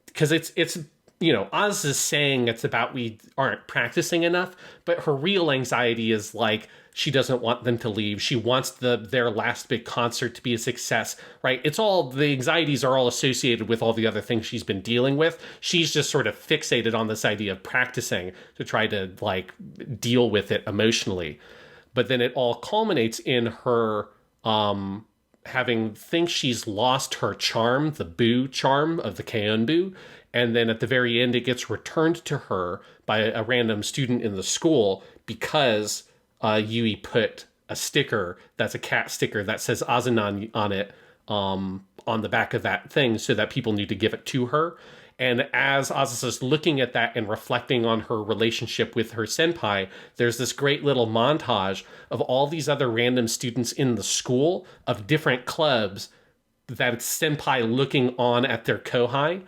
because it's Oz is saying it's about we aren't practicing enough, but her real anxiety is like she doesn't want them to leave. She wants their last big concert to be a success, right? It's all, the anxieties are all associated with all the other things she's been dealing with. She's just sort of fixated on this idea of practicing to try to like deal with it emotionally. But then it all culminates in her thinks she's lost her charm, the boo charm of the Keonbu, and then at the very end it gets returned to her by a random student in the school because Yui put a sticker that's a cat sticker that says Azunan on it on the back of that thing so that people need to give it to her. And as Azusa's looking at that and reflecting on her relationship with her senpai, there's this great little montage of all these other random students in the school of different clubs that it's senpai looking on at their kohai.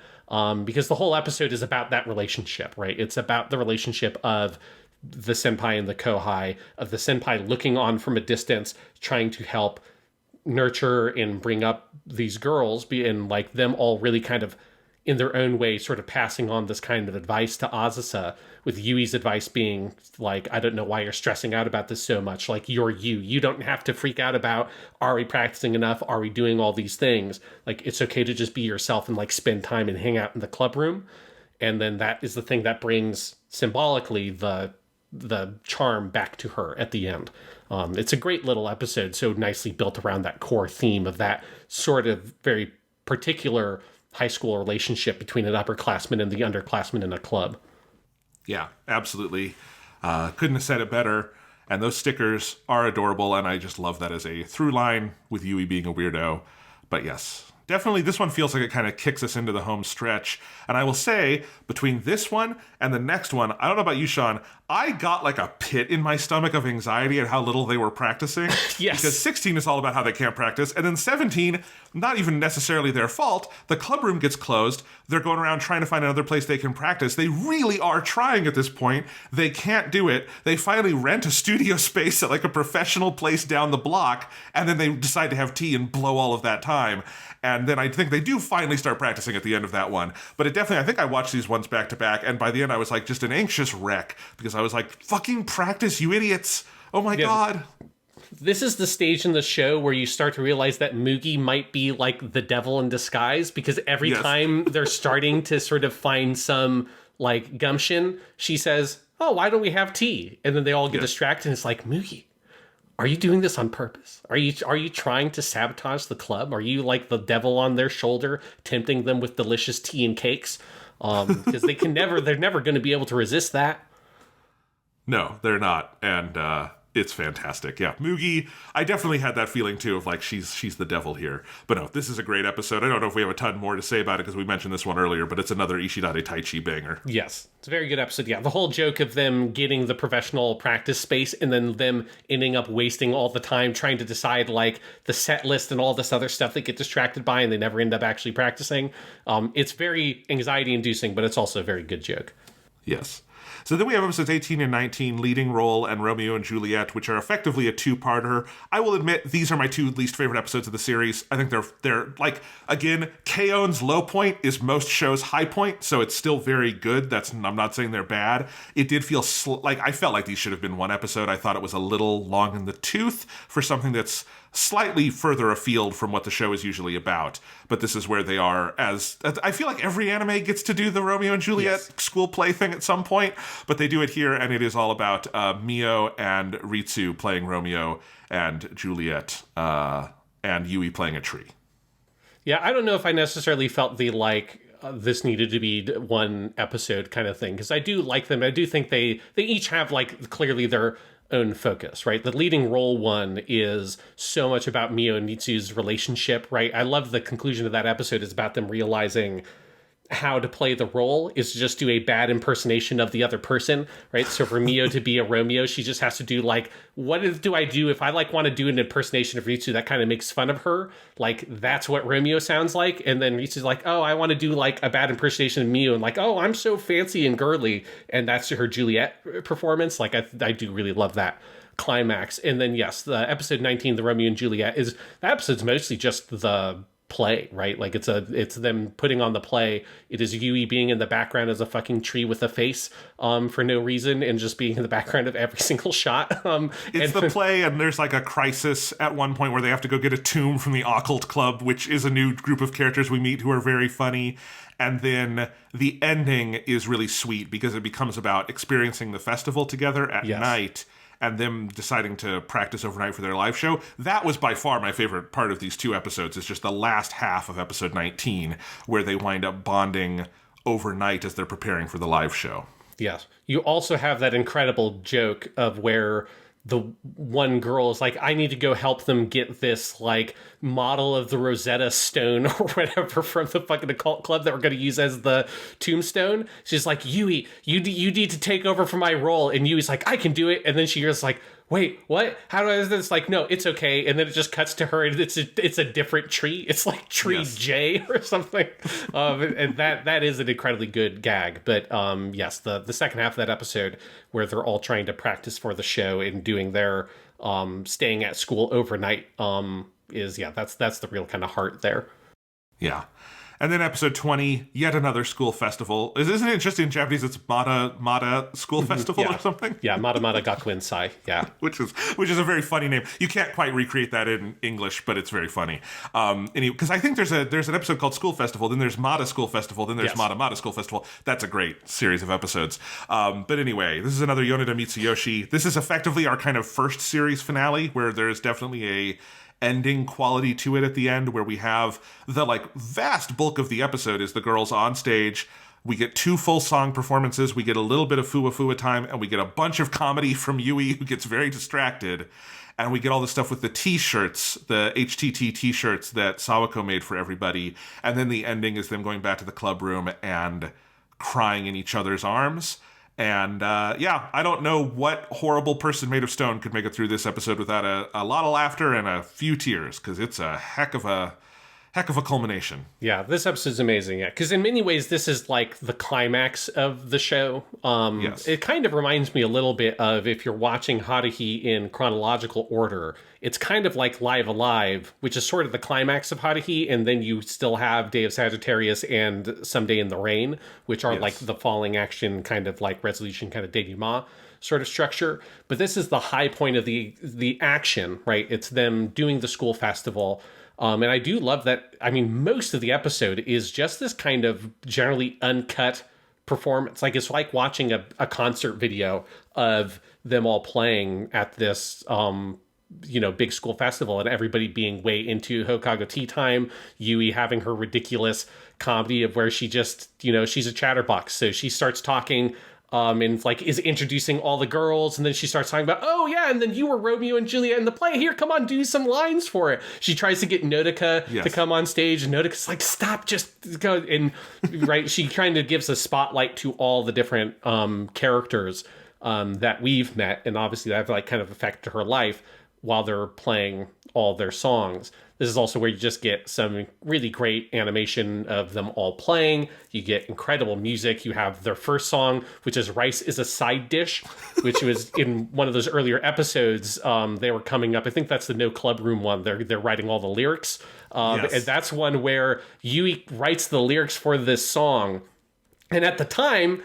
Because the whole episode is about that relationship, right? It's about the relationship of the senpai and the kohai, of the senpai looking on from a distance, trying to help nurture and bring up these girls, and like them all really kind of in their own way sort of passing on this kind of advice to Azusa, with Yui's advice being like, I don't know why you're stressing out about this so much. Like, you're you. You don't have to freak out about, are we practicing enough? Are we doing all these things? Like, it's okay to just be yourself and like spend time and hang out in the club room. And then that is the thing that brings symbolically the charm back to her at the end. It's a great little episode, so nicely built around that core theme of that sort of very particular high school relationship between an upperclassman and the underclassman in a club. Yeah, absolutely. Couldn't have said it better. And those stickers are adorable, and I just love that as a through line with Yui being a weirdo. But yes, definitely this one feels like it kind of kicks us into the home stretch. And I will say, between this one and the next one, I don't know about you, Sean, I got like a pit in my stomach of anxiety at how little they were practicing. Yes. Because 16 is all about how they can't practice. And then 17, not even necessarily their fault. The club room gets closed. They're going around trying to find another place they can practice. They really are trying at this point. They can't do it. They finally rent a studio space at like a professional place down the block. And then they decide to have tea and blow all of that time. And then I think they do finally start practicing at the end of that one. But it definitely, I think I watched these ones back to back. And by the end, I was like just an anxious wreck because I was like, fucking practice, you idiots. Oh my God. This is the stage in the show where you start to realize that Mugi might be like the devil in disguise, because every time they're starting to sort of find some like gumption, she says, oh, why don't we have tea? And then they all get distracted and it's like, Mugi, are you doing this on purpose? Are you trying to sabotage the club? Are you like the devil on their shoulder, tempting them with delicious tea and cakes? Because they're never going to be able to resist that. No, they're not. And it's fantastic. Yeah, Mugi, I definitely had that feeling too of like she's the devil here. But no, this is a great episode. I don't know if we have a ton more to say about it because we mentioned this one earlier, but it's another Ishidate Taichi banger. Yes, it's a very good episode. Yeah, the whole joke of them getting the professional practice space and then them ending up wasting all the time trying to decide like the set list and all this other stuff they get distracted by and they never end up actually practicing. It's very anxiety inducing, but it's also a very good joke. Yes. So then we have episodes 18 and 19, Leading Role and Romeo and Juliet, which are effectively a two-parter. I will admit, these are my two least favorite episodes of the series. I think they're like, again, K-On's low point is most shows' high point, so it's still very good. I'm not saying they're bad. It did feel like, I felt like these should have been one episode. I thought it was a little long in the tooth for something that's slightly further afield from what the show is usually about. But this is where they are, as I feel like every anime gets to do the Romeo and Juliet school play thing at some point, but they do it here, and it is all about Mio and Ritsu playing Romeo and Juliet, and Yui playing a tree. Yeah, I don't know if I necessarily felt the this needed to be one episode kind of thing, because I do like them. I do think they each have like clearly their own focus, right? The leading role one is so much about Mio and Ritsu's relationship, right? I love the conclusion of that episode is about them realizing how to play the role is to just do a bad impersonation of the other person, right? So for Mio to be a Romeo, she just has to do like, what do I do if I like want to do an impersonation of Ritsu that kind of makes fun of her? Like, that's what Romeo sounds like. And then Ritsu's like, oh, I want to do like a bad impersonation of Mio, and like, oh, I'm so fancy and girly. And that's her Juliet performance. Like, I do really love that climax. And then yes, the episode 19, the Romeo and Juliet, that episode's mostly just the play, right? Like it's them putting on the play. It is Yui being in the background as a fucking tree with a face for no reason, and just being in the background of every single shot. It's the play, and there's like a crisis at one point where they have to go get a tomb from the Occult Club, which is a new group of characters we meet who are very funny. And then the ending is really sweet because it becomes about experiencing the festival together at night. and them deciding to practice overnight for their live show. That was by far my favorite part of these 2 episodes. It's just the last half of episode 19 where they wind up bonding overnight as they're preparing for the live show. Yes. You also have that incredible joke of where the one girl is like, I need to go help them get this, like, model of the Rosetta Stone or whatever from the fucking occult club that we're going to use as the tombstone. She's like, Yui, you need to take over for my role. And Yui's like, I can do it. And then she goes like, wait, what? How do I do this? Like, no, it's okay. And then it just cuts to her, and it's a different tree. It's like tree J or something. And that is an incredibly good gag. But yes, the second half of that episode where they're all trying to practice for the show and doing their staying at school overnight that's the real kind of heart there. Yeah. And then episode 20, yet another school festival. Isn't it just in Japanese it's Mada School Festival or something? Yeah, Mada Gakuen Sai. Yeah. which is a very funny name. You can't quite recreate that in English, but it's very funny. Because I think there's an episode called School Festival, then there's Mada School Festival, then there's Mada School Festival. That's a great series of episodes. But anyway, this is another Yoneda Mitsuyoshi. This is effectively our kind of first series finale, where there's definitely a ending quality to it at the end, where we have the like vast bulk of the episode is the girls on stage. We get 2 full song performances, we get a little bit of fuwa time, and we get a bunch of comedy from Yui, who gets very distracted, and we get all the stuff with the t-shirts, the HTT t-shirts that Sawako made for everybody, and then the ending is them going back to the club room and crying in each other's arms. And I don't know what horrible person made of stone could make it through this episode without a lot of laughter and a few tears, because it's a heck of a culmination. Yeah, this episode's amazing. Yeah, because in many ways this is like the climax of the show. Yes. It kind of reminds me a little bit of, if you're watching Haruhi in chronological order, it's kind of like Live Alive, which is sort of the climax of Haruhi, and then you still have Day of Sagittarius and Someday in the Rain, which are like the falling action kind of like resolution kind of denouement sort of structure. But this is the high point of the action, right? It's them doing the school festival. And I do love that. I mean, most of the episode is just this kind of generally uncut performance. Like, it's like watching a concert video of them all playing at this, big school festival, and everybody being way into Hokago tea time. Yui having her ridiculous comedy of where she just, she's a chatterbox. So she starts talking and like is introducing all the girls, and then she starts talking about, oh yeah, and then you were Romeo and Juliet in the play. Here, come on, do some lines for it. She tries to get Nodoka to come on stage, and Nodoka's like, stop, just go. And right, she kind of gives a spotlight to all the different characters that we've met, and obviously that like kind of affected her life while they're playing all their songs. This is also where you just get some really great animation of them all playing. You get incredible music. You have their first song, which is Rice is a Side Dish, which was in one of those earlier episodes. They were coming up. I think that's the No Club Room one. They're writing all the lyrics. And that's one where Yui writes the lyrics for this song. And at the time,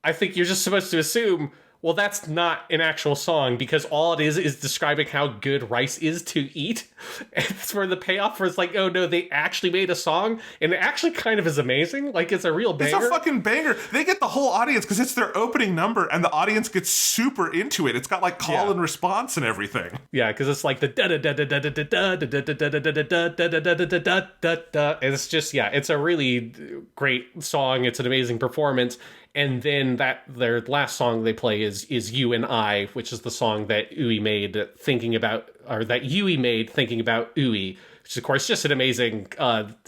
I think you're just supposed to assume, well, that's not an actual song, because all it is describing how good rice is to eat. And it's where the payoff was like, oh no, they actually made a song, and it actually kind of is amazing. Like, it's a real banger. It's a fucking banger. They get the whole audience because it's their opening number, and the audience gets super into it. It's got like call and response and everything. Yeah, because it's like the da da da da da da da da da da da da da da da da da da. It's just, yeah, it's a really great song. It's an amazing performance. And then their last song they play is You and I, which is the song that Yui made thinking about Ui, which is, of course, just an amazing,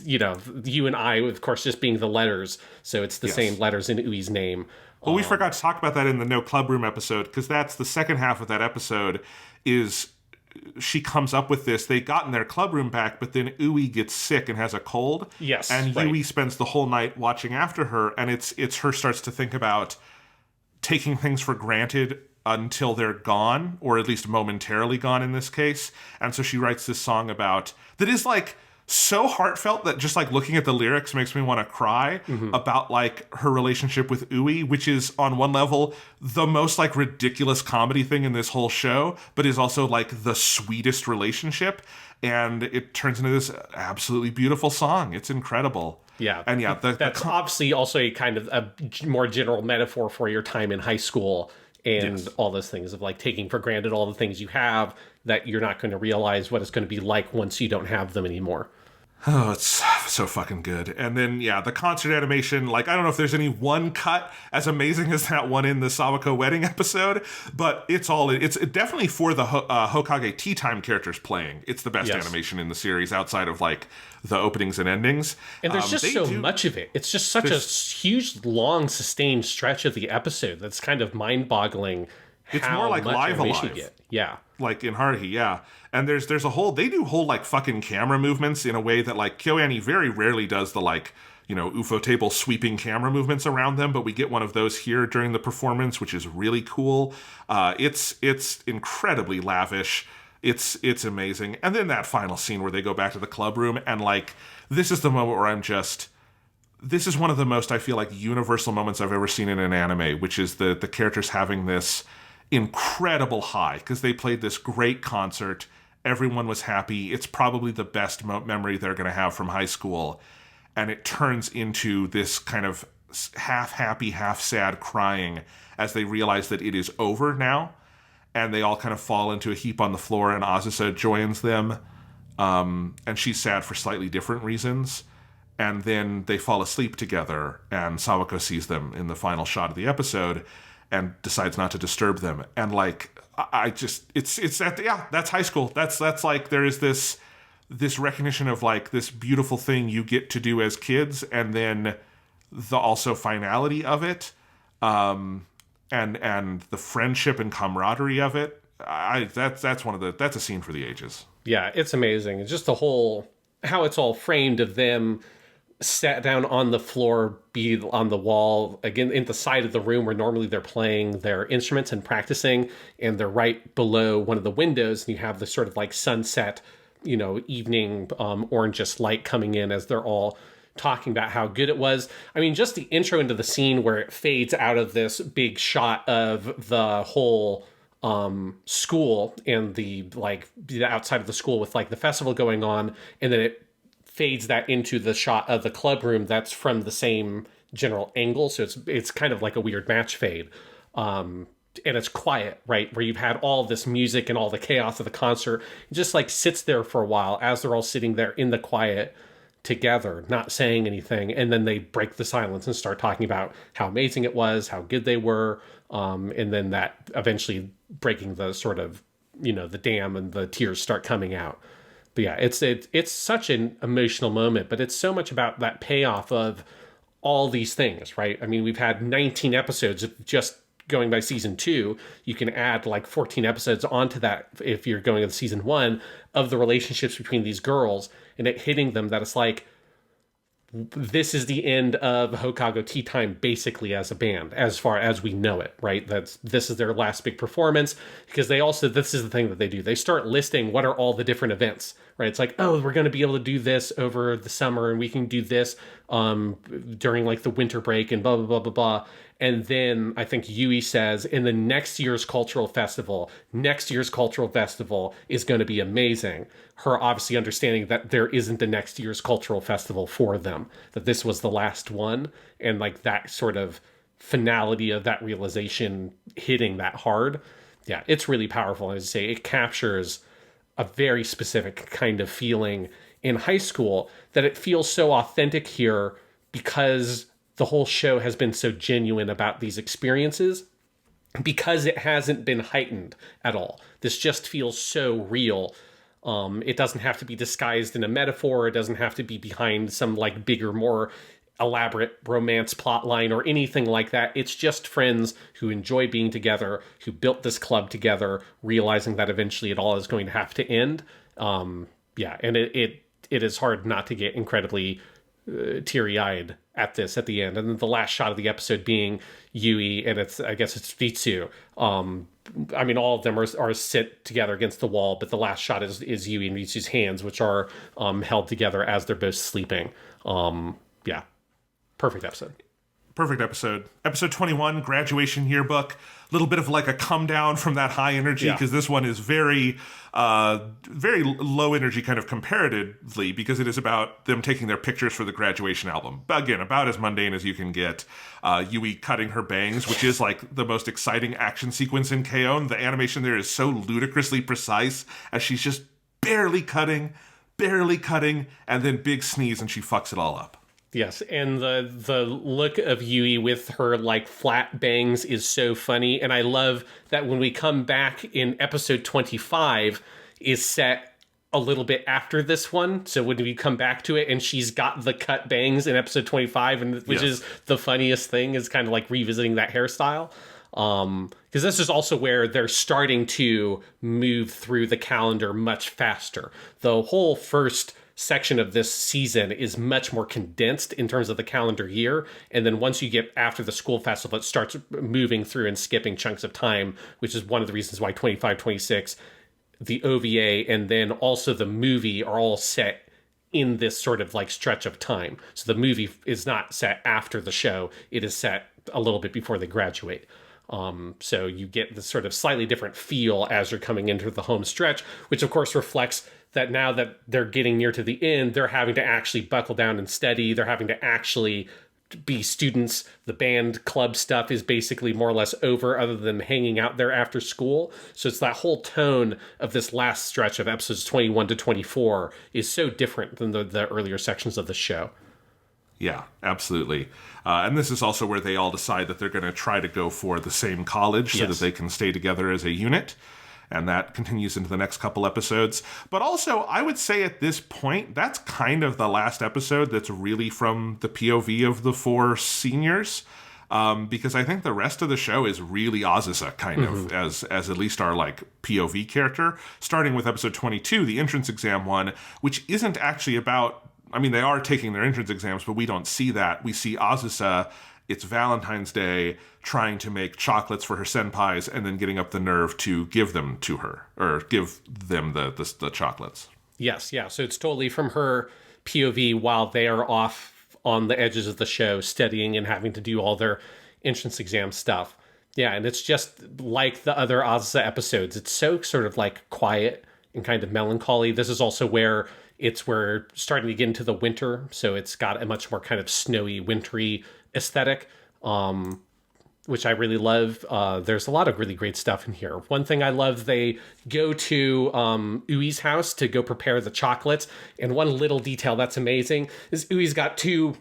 You and I, of course, just being the letters. So it's the same letters in Ui's name. Well, we forgot to talk about that in the No Club Room episode, because that's the second half of that episode is she comes up with this. They gotten their club room back, but then Ui gets sick and has a cold. Yes. And Yui spends the whole night watching after her, and it's her starts to think about taking things for granted until they're gone, or at least momentarily gone in this case. And so she writes this song about that is like so heartfelt that just like looking at the lyrics makes me want to cry about like her relationship with Ui, which is on one level the most like ridiculous comedy thing in this whole show, but is also like the sweetest relationship. And it turns into this absolutely beautiful song. It's incredible. Yeah. And yeah, that's obviously also a kind of a more general metaphor for your time in high school, and all those things of like taking for granted all the things you have that you're not going to realize what it's going to be like once you don't have them anymore. Oh, it's so fucking good. And then, yeah, the concert animation, like, I don't know if there's any one cut as amazing as that one in the Sawako wedding episode, but it's definitely for the Hokage tea time characters playing. It's the best animation in the series outside of, like, the openings and endings. And there's just so much of it. It's just such a huge, long, sustained stretch of the episode that's kind of mind-boggling. It's more like Live Alive. Yeah. Like in Haruhi, yeah. And there's a whole, they do whole like fucking camera movements in a way that like KyoAni very rarely does the like, you know, UFO table sweeping camera movements around them, but we get one of those here during the performance, which is really cool. It's incredibly lavish. It's amazing. And then that final scene where they go back to the club room and like, this is the moment where this is one of the most, I feel like, universal moments I've ever seen in an anime, which is the characters having this incredible high because they played this great concert. Everyone was happy. It's probably the best memory they're going to have from high school. And it turns into this kind of half happy, half sad crying as they realize that it is over now. And they all kind of fall into a heap on the floor, and Azusa joins them. And she's sad for slightly different reasons. And then they fall asleep together, and Sawako sees them in the final shot of the episode and decides not to disturb them. And like, that's high school. That's like, there is this recognition of like this beautiful thing you get to do as kids, and then the also finality of it, and the friendship and camaraderie of it. That's a scene for the ages. Yeah, it's amazing. It's just the whole, how it's all framed of them sat down on the floor, be on the wall, again, in the side of the room where normally they're playing their instruments and practicing, and they're right below one of the windows, and you have this sort of like sunset, you know, evening orangish light coming in as they're all talking about how good it was. I mean, just the intro into the scene where it fades out of this big shot of the whole school and the outside of the school with like the festival going on, and then it fades that into the shot of the club room that's from the same general angle, so it's kind of like a weird match fade, and it's quiet, right, where you've had all this music and all the chaos of the concert. It just like sits there for a while as they're all sitting there in the quiet together, not saying anything, and then they break the silence and start talking about how amazing it was, how good they were, and then that eventually breaking the sort of, you know, the dam, and the tears start coming out. But yeah, it's such an emotional moment, but it's so much about that payoff of all these things, right? I mean, we've had 19 episodes of just going by season 2. You can add like 14 episodes onto that if you're going with season 1 of the relationships between these girls, and it hitting them that it's like, this is the end of Hokage Tea Time basically as a band, as far as we know it, right? This is their last big performance, because this is the thing that they do. They start listing what are all the different events, right? It's like, oh, we're going to be able to do this over the summer, and we can do this during like the winter break, and blah, blah, blah, blah, blah. And then I think Yui says, in the next year's cultural festival is going to be amazing. Her obviously understanding that there isn't a next year's cultural festival for them, that this was the last one. And like that sort of finality of that realization hitting that hard. Yeah, it's really powerful. As I say, it captures a very specific kind of feeling in high school that it feels so authentic here, because the whole show has been so genuine about these experiences, because it hasn't been heightened at all. This just feels so real. It doesn't have to be disguised in a metaphor. It doesn't have to be behind some like bigger, more elaborate romance plot line or anything like that. It's just friends who enjoy being together, who built this club together, realizing that eventually it all is going to have to end. Yeah, and it is hard not to get incredibly teary-eyed at the end. And then the last shot of the episode being Yui, and I guess it's Ritsu. I mean, all of them are sit together against the wall, but the last shot is Yui and Ritsu's hands, which are held together as they're both sleeping. Yeah. Perfect episode. Perfect episode. Episode 21, graduation yearbook. A little bit of like a come down from that high energy, because this one is very low energy kind of comparatively, because it is about them taking their pictures for the graduation album. But again, about as mundane as you can get. Yui cutting her bangs, which is like the most exciting action sequence in K-On! The animation there is so ludicrously precise as she's just barely cutting, and then big sneeze and she fucks it all up. Yes, and the look of Yui with her like flat bangs is so funny, and I love that when we come back in episode 25 is set a little bit after this one. So when we come back to it and she's got the cut bangs in episode 25, and which is the funniest thing, is kind of like revisiting that hairstyle. Because this is also where they're starting to move through the calendar much faster. The whole first section of this season is much more condensed in terms of the calendar year, and then once you get after the school festival, it starts moving through and skipping chunks of time, which is one of the reasons why 25, 26, the OVA, and then also the movie are all set in this sort of like stretch of time. So the movie is not set after the show, it is set a little bit before they graduate. So you get this sort of slightly different feel as you're coming into the home stretch, which of course reflects that now that they're getting near to the end, they're having to actually buckle down and study. They're having to actually be students. The band club stuff is basically more or less over, other than hanging out there after school. So it's that whole tone of this last stretch of episodes 21 to 24 is so different than the earlier sections of the show. Yeah, absolutely. And this is also where they all decide that they're going to try to go for the same college so that they can stay together as a unit. And that continues into the next couple episodes. But also, I would say at this point, that's kind of the last episode that's really from the POV of the four seniors. Because I think the rest of the show is really Azusa, kind of, as at least our like POV character. Starting with episode 22, the entrance exam one, which isn't actually about... I mean, they are taking their entrance exams, but we don't see that. We see Azusa, it's Valentine's Day, trying to make chocolates for her senpais and then getting up the nerve to give them to her, or give them the chocolates. Yes, yeah. So it's totally from her POV while they are off on the edges of the show studying and having to do all their entrance exam stuff. Yeah, and it's just like the other Azusa episodes. It's so sort of like quiet and kind of melancholy. This is also where we're starting to get into the winter, so it's got a much more kind of snowy, wintry aesthetic, which I really love. There's a lot of really great stuff in here. One thing I love, they go to Ui's house to go prepare the chocolates, and one little detail that's amazing is Ui's got two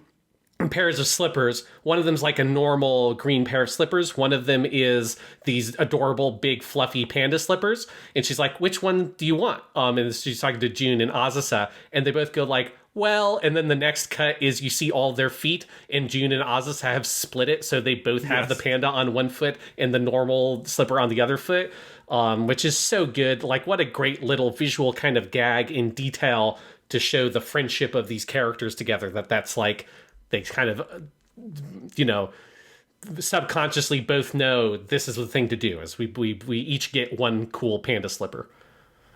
pairs of slippers. One of them's like a normal green pair of slippers. One of them is these adorable, big, fluffy panda slippers. And she's like, which one do you want? And she's talking to June and Azusa, and they both go like, well, and then the next cut is you see all their feet, and June and Azusa have split it, so they both have the panda on one foot and the normal slipper on the other foot, which is so good. Like, what a great little visual kind of gag in detail to show the friendship of these characters together, that's like, they kind of, subconsciously both know this is the thing to do, is we each get one cool panda slipper.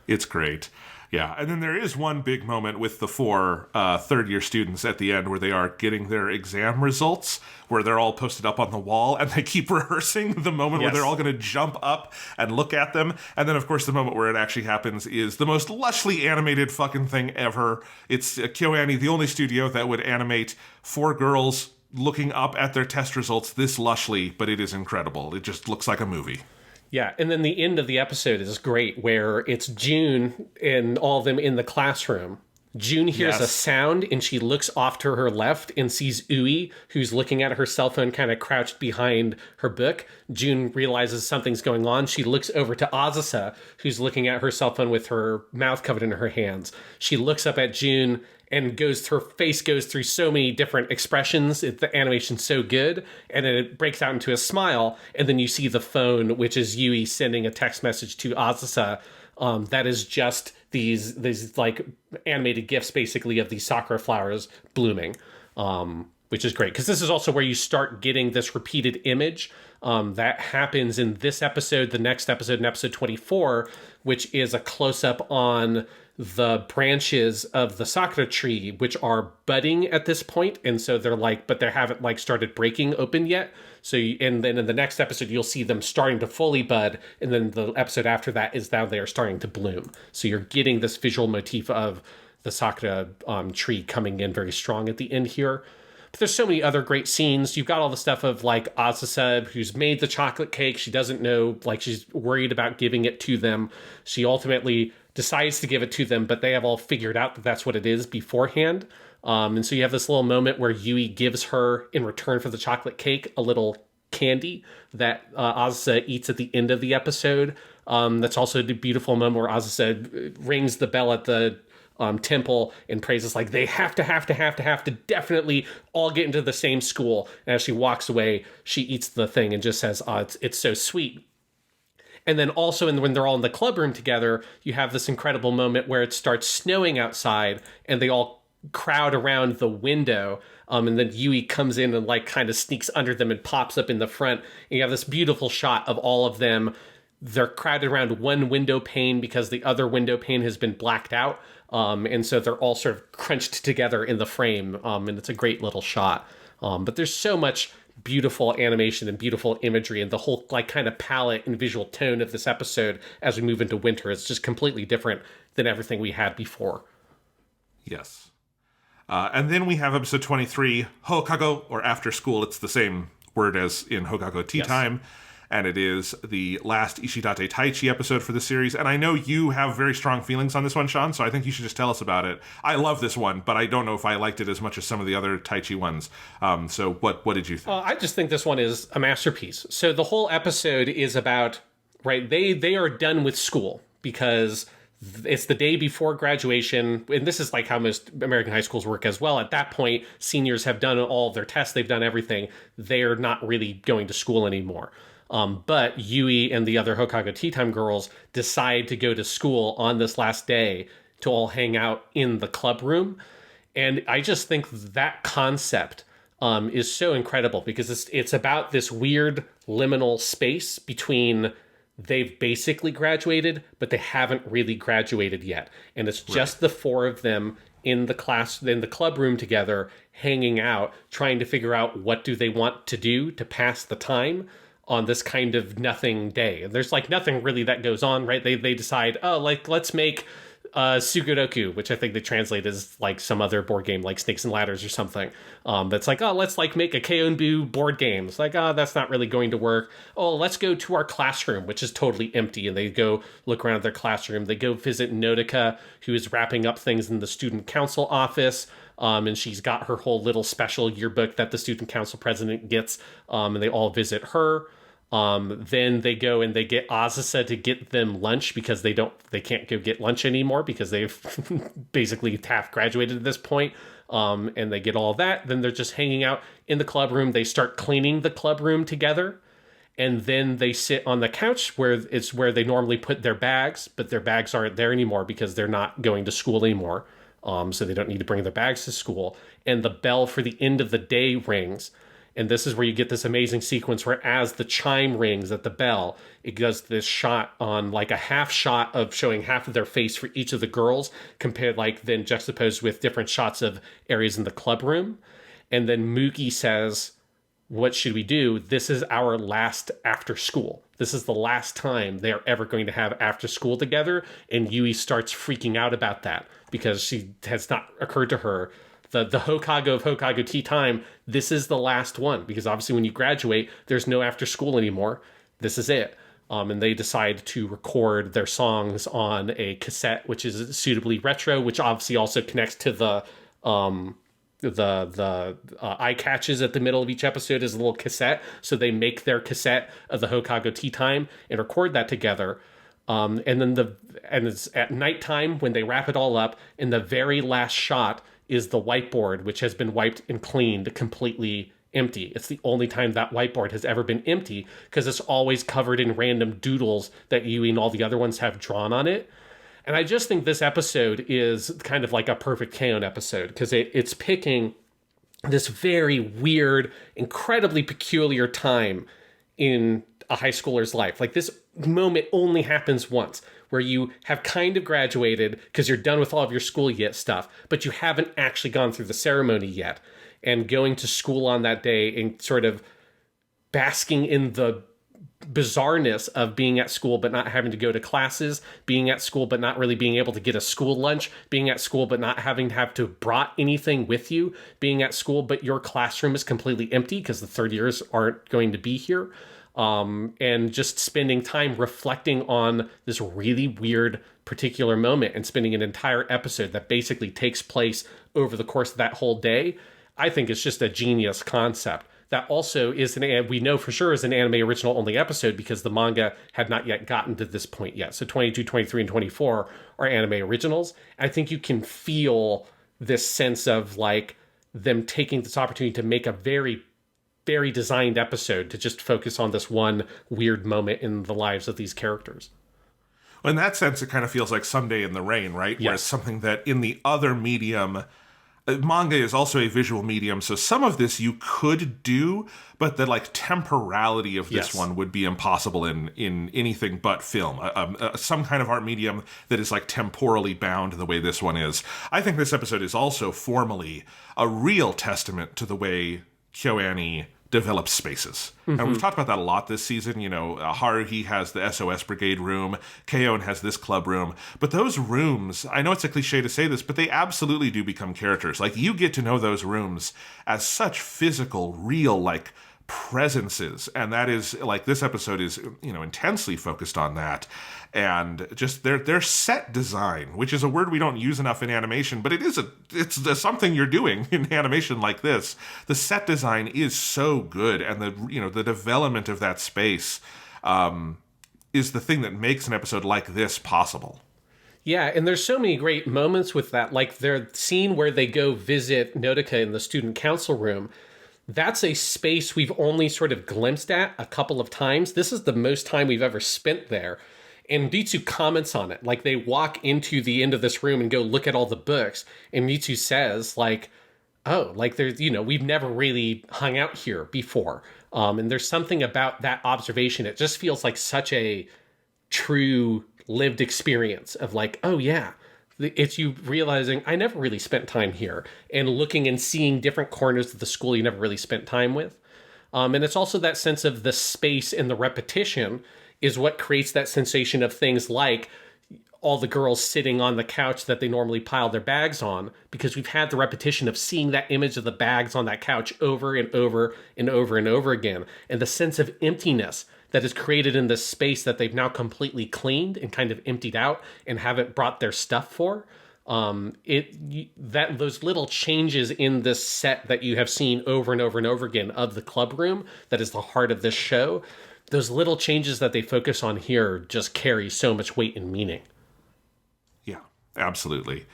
It's great. Yeah, and then there is one big moment with the four third-year students at the end where they are getting their exam results, where they're all posted up on the wall, and they keep rehearsing the moment where they're all going to jump up and look at them. And then, of course, the moment where it actually happens is the most lushly animated fucking thing ever. It's KyoAni, the only studio that would animate four girls looking up at their test results this lushly, but it is incredible. It just looks like a movie. Yeah, and then the end of the episode is great, where it's June and all of them in the classroom. June hears a sound, and she looks off to her left and sees Ui, who's looking at her cell phone kind of crouched behind her book. June realizes something's going on. She looks over to Azusa, who's looking at her cell phone with her mouth covered in her hands. She looks up at June, and her face goes through so many different expressions. The animation's so good, and then it breaks out into a smile, and then you see the phone, which is Yui sending a text message to Azusa. That is just these like animated GIFs, basically, of these sakura flowers blooming, which is great. Because this is also where you start getting this repeated image that happens in this episode, the next episode, in episode 24, which is a close-up on the branches of the sakura tree, which are budding at this point, and so they're like, but they haven't like started breaking open yet. So, and then in the next episode, you'll see them starting to fully bud, and then the episode after that is now they are starting to bloom. So you're getting this visual motif of the sakura tree coming in very strong at the end here. But there's so many other great scenes. You've got all the stuff of like Azusa, who's made the chocolate cake. She doesn't know, like she's worried about giving it to them. She ultimately decides to give it to them, but they have all figured out that that's what it is beforehand. And so you have this little moment where Yui gives her, in return for the chocolate cake, a little candy that Azusa eats at the end of the episode. That's also the beautiful moment where Azusa rings the bell at the temple and praises like they have to definitely all get into the same school. And as she walks away, she eats the thing and just says, "Oh, it's so sweet." And then also when they're all in the club room together, you have this incredible moment where it starts snowing outside and they all crowd around the window. And then Yui comes in and like kind of sneaks under them and pops up in the front. And you have this beautiful shot of all of them. They're crowded around one window pane because the other window pane has been blacked out. And so they're all sort of crunched together in the frame. And it's a great little shot. But there's so much beautiful animation and beautiful imagery, and the whole like kind of palette and visual tone of this episode as we move into winter is just completely different than everything we had before. Yes. And then we have episode 23, Hokago, or After School. It's the same word as in Hokago Tea Time. And it is the last Ishidate Taichi episode for the series. And I know you have very strong feelings on this one, Sean, so I think you should just tell us about it. I love this one, but I don't know if I liked it as much as some of the other Taichi ones. So what did you think? I just think this one is a masterpiece. So the whole episode is about, right, they are done with school because it's the day before graduation, and this is like how most American high schools work as well. At that point, seniors have done all of their tests, they've done everything. They're not really going to school anymore. But Yui and the other Hokago Tea Time girls decide to go to school on this last day to all hang out in the club room. And I just think that concept is so incredible because it's about this weird liminal space between they've basically graduated, but they haven't really graduated yet. And it's just the four of them in the club room together, hanging out, trying to figure out what do they want to do to pass the time on this kind of nothing day. And there's like nothing really that goes on, right? They decide, oh, like let's make Sudoku, which I think they translate as like some other board game, like Snakes and Ladders or something. That's like, oh, let's like make a Keonbu board game. It's like, oh, that's not really going to work. Oh, let's go to our classroom, which is totally empty. And they go look around their classroom. They go visit Nodoka, who is wrapping up things in the student council office. And she's got her whole little special yearbook that the student council president gets. And they all visit her. Then they go and they get Azusa to get them lunch because they can't go get lunch anymore because they've basically half graduated at this point. And they get all that. Then they're just hanging out in the club room. They start cleaning the club room together. And then they sit on the couch where they normally put their bags, but their bags aren't there anymore because they're not going to school anymore. So they don't need to bring their bags to school. And the bell for the end of the day rings. And this is where you get this amazing sequence where as the chime rings at the bell, it does this shot on like a half shot of showing half of their face for each of the girls, compared like then juxtaposed with different shots of areas in the club room. And then Mugi says, what should we do? This is our last after school. This is the last time they are ever going to have after school together. And Yui starts freaking out about that because she has not occurred to her the Hokago of Hokago Tea Time, this is the last one. Because obviously when you graduate, there's no after school anymore. This is it. And they decide to record their songs on a cassette, which is suitably retro, which obviously also connects to the eye catches at the middle of each episode is a little cassette. So they make their cassette of the Hokago Tea Time and record that together. And it's at nighttime when they wrap it all up. And the very last shot is the whiteboard, which has been wiped and cleaned, completely empty. It's the only time that whiteboard has ever been empty because it's always covered in random doodles that Yui and all the other ones have drawn on it. And I just think this episode is kind of like a perfect K-On! Episode because it's picking this very weird, incredibly peculiar time in a high schooler's life. Like, this moment only happens once, where you have kind of graduated because you're done with all of your school yet stuff, but you haven't actually gone through the ceremony yet. And going to school on that day and sort of basking in the bizarreness of being at school but not having to go to classes, being at school but not really being able to get a school lunch, being at school but not having to have to brought anything with you, being at school but your classroom is completely empty because the third years aren't going to be here, and just spending time reflecting on this really weird particular moment and spending an entire episode that basically takes place over the course of that whole day, I think it's just a genius concept. That also is we know for sure is an anime original only episode because the manga had not yet gotten to this point yet. So 22, 23, and 24 are anime originals. I think you can feel this sense of like them taking this opportunity to make a very, very designed episode to just focus on this one weird moment in the lives of these characters. In that sense, it kind of feels like Someday in the Rain, right? Yes. Whereas something that in the other medium... manga is also a visual medium, so some of this you could do, but the like temporality of this one would be impossible in anything but film. Some kind of art medium that is like temporally bound the way this one is. I think this episode is also formally a real testament to the way KyoAni develops spaces. And we've talked about that a lot this season. You know, Haruhi has the SOS Brigade room, Keon has this club room. But those rooms, I know it's a cliche to say this, but they absolutely do become characters. Like, you get to know those rooms as such physical, real, like, presences. And that is, like, this episode is, you know, intensely focused on that. And just their set design, which is a word we don't use enough in animation, but it's something you're doing in animation like this. The set design is so good, and the development of that space is the thing that makes an episode like this possible. Yeah, and there's so many great moments with that. Like their scene where they go visit Nodoka in the student council room. That's a space we've only sort of glimpsed at a couple of times. This is the most time we've ever spent there. And Ritsu comments on it. Like, they walk into the end of this room and go look at all the books. And Ritsu says, like, oh, like, there's, you know, we've never really hung out here before. And there's something about that observation. It just feels like such a true lived experience of like, oh, yeah. It's you realizing I never really spent time here, and looking and seeing different corners of the school you never really spent time with. And it's also that sense of the space and the repetition is what creates that sensation of things like all the girls sitting on the couch that they normally pile their bags on, because we've had the repetition of seeing that image of the bags on that couch over and over and over and over again. And the sense of emptiness that is created in this space that they've now completely cleaned and kind of emptied out and haven't brought their stuff for. Those little changes in this set that you have seen over and over and over again of the club room, that is the heart of this show. Those little changes that they focus on here just carry so much weight and meaning. Yeah, absolutely.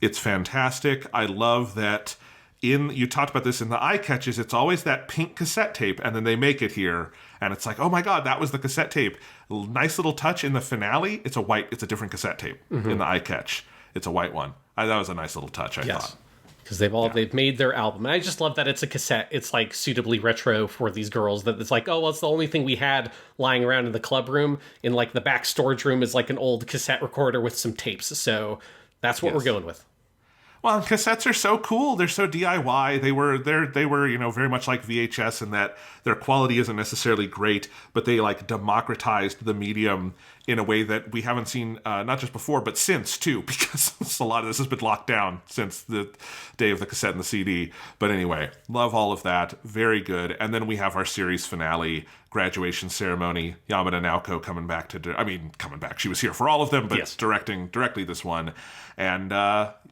It's fantastic. I love that you talked about this in the Eyecatches, it's always that pink cassette tape, and then they make it here, and it's like, oh my god, that was the cassette tape. Nice little touch in the finale. It's a different cassette tape in the Eyecatch. It's a white one. That was a nice little touch, I thought. Because they've made their album. And I just love that it's a cassette. It's like suitably retro for these girls, that it's like, oh, well, it's the only thing we had lying around in the club room. In like the back storage room is like an old cassette recorder with some tapes. So that's what we're going with. Well, cassettes are so cool. They're so DIY. They were, very much like VHS in that their quality isn't necessarily great, but they like democratized the medium in a way that we haven't seen, not just before, but since too, because a lot of this has been locked down since the day of the cassette and the CD. But anyway, love all of that. Very good. And then we have our series finale, graduation ceremony. Yamada Naoko coming back. She was here for all of them, but directing directly this one. And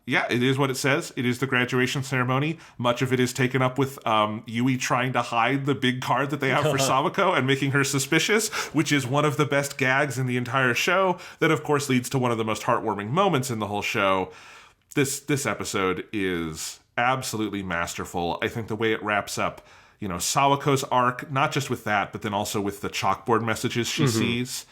it is what it says. It is the graduation ceremony. Much of it is taken up with Yui trying to hide the big card that they have for Samako and making her suspicious, which is one of the best gags in the entire show. That, of course, leads to one of the most heartwarming moments in the whole show. This episode is absolutely masterful. I think the way it wraps up, Sawako's arc, not just with that, but then also with the chalkboard messages she sees.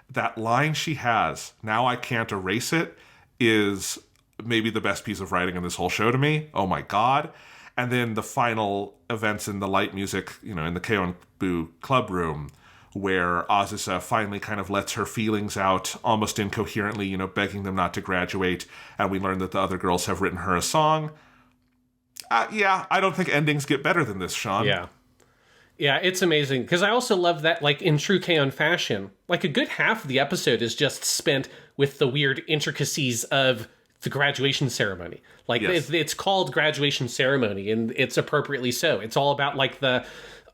That line she has, "Now I can't erase it," is maybe the best piece of writing in this whole show to me. Oh my god. And then the final events in the light music, in the Keonbu club room, where Azusa finally kind of lets her feelings out almost incoherently, begging them not to graduate. And we learn that the other girls have written her a song. Yeah, I don't think endings get better than this, Sean. Yeah. Yeah, it's amazing. Because I also love that, like, in true K-On! Fashion, like, a good half of the episode is just spent with the weird intricacies of the graduation ceremony. Like, Yes. it's called graduation ceremony, and it's appropriately so. It's all about, like,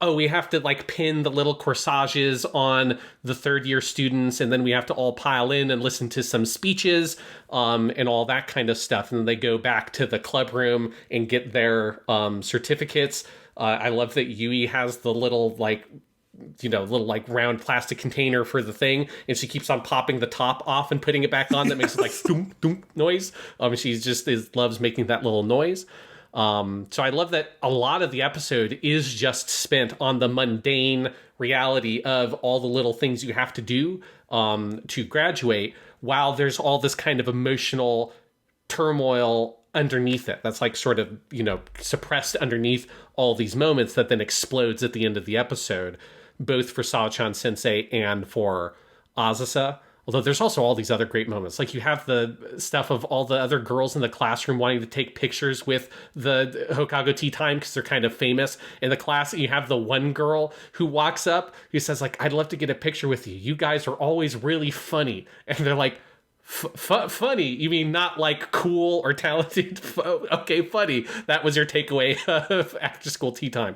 we have to, like, pin the little corsages on the third-year students, and then we have to all pile in and listen to some speeches, and all that kind of stuff. And then they go back to the club room and get their certificates. I love that Yui has the little round plastic container for the thing, and she keeps on popping the top off and putting it back on. That makes it like doom doom noise. She just loves making that little noise. So I love that a lot of the episode is just spent on the mundane reality of all the little things you have to do to graduate, while there's all this kind of emotional turmoil underneath it that's like sort of, suppressed underneath all these moments that then explodes at the end of the episode, both for Sao-chan sensei and for Azusa. Although there's also all these other great moments. Like, you have the stuff of all the other girls in the classroom wanting to take pictures with the Hokago Tea Time because they're kind of famous in the class. And you have the one girl who walks up who says, like, I'd love to get a picture with you. You guys are always really funny. And they're like, funny? You mean not like cool or talented? Okay, funny. That was your takeaway of after school tea time.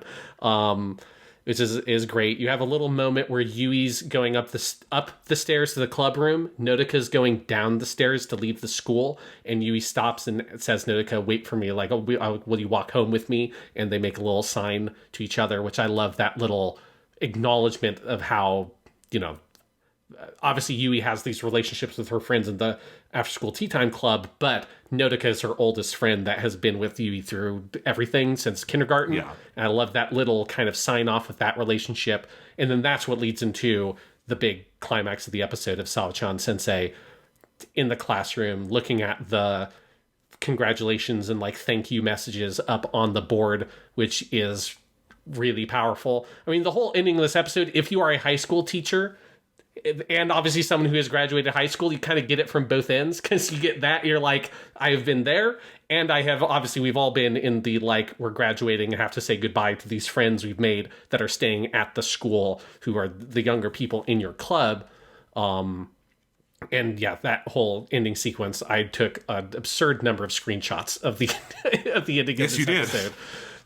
Which is great. You have a little moment where Yui's going up the stairs to the club room. Notika's going down the stairs to leave the school, and Yui stops and says, "Notika, wait for me. Like, will you walk home with me?" And they make a little sign to each other, which I love, that little acknowledgement of how, obviously Yui has these relationships with her friends in the after school tea time club, but Notika is her oldest friend that has been with Yui through everything since kindergarten. Yeah. And I love that little kind of sign off of that relationship. And then that's what leads into the big climax of the episode of Sao-chan sensei in the classroom looking at the congratulations and like thank you messages up on the board, which is really powerful. I mean, the whole ending of this episode, if you are a high school teacher, and obviously someone who has graduated high school, you kind of get it from both ends, because you get that, you're like, I have been there, and I have, obviously we've all been in the, like, we're graduating and have to say goodbye to these friends we've made that are staying at the school, who are the younger people in your club. And yeah, that whole ending sequence, I took an absurd number of screenshots of the of the ending of this episode.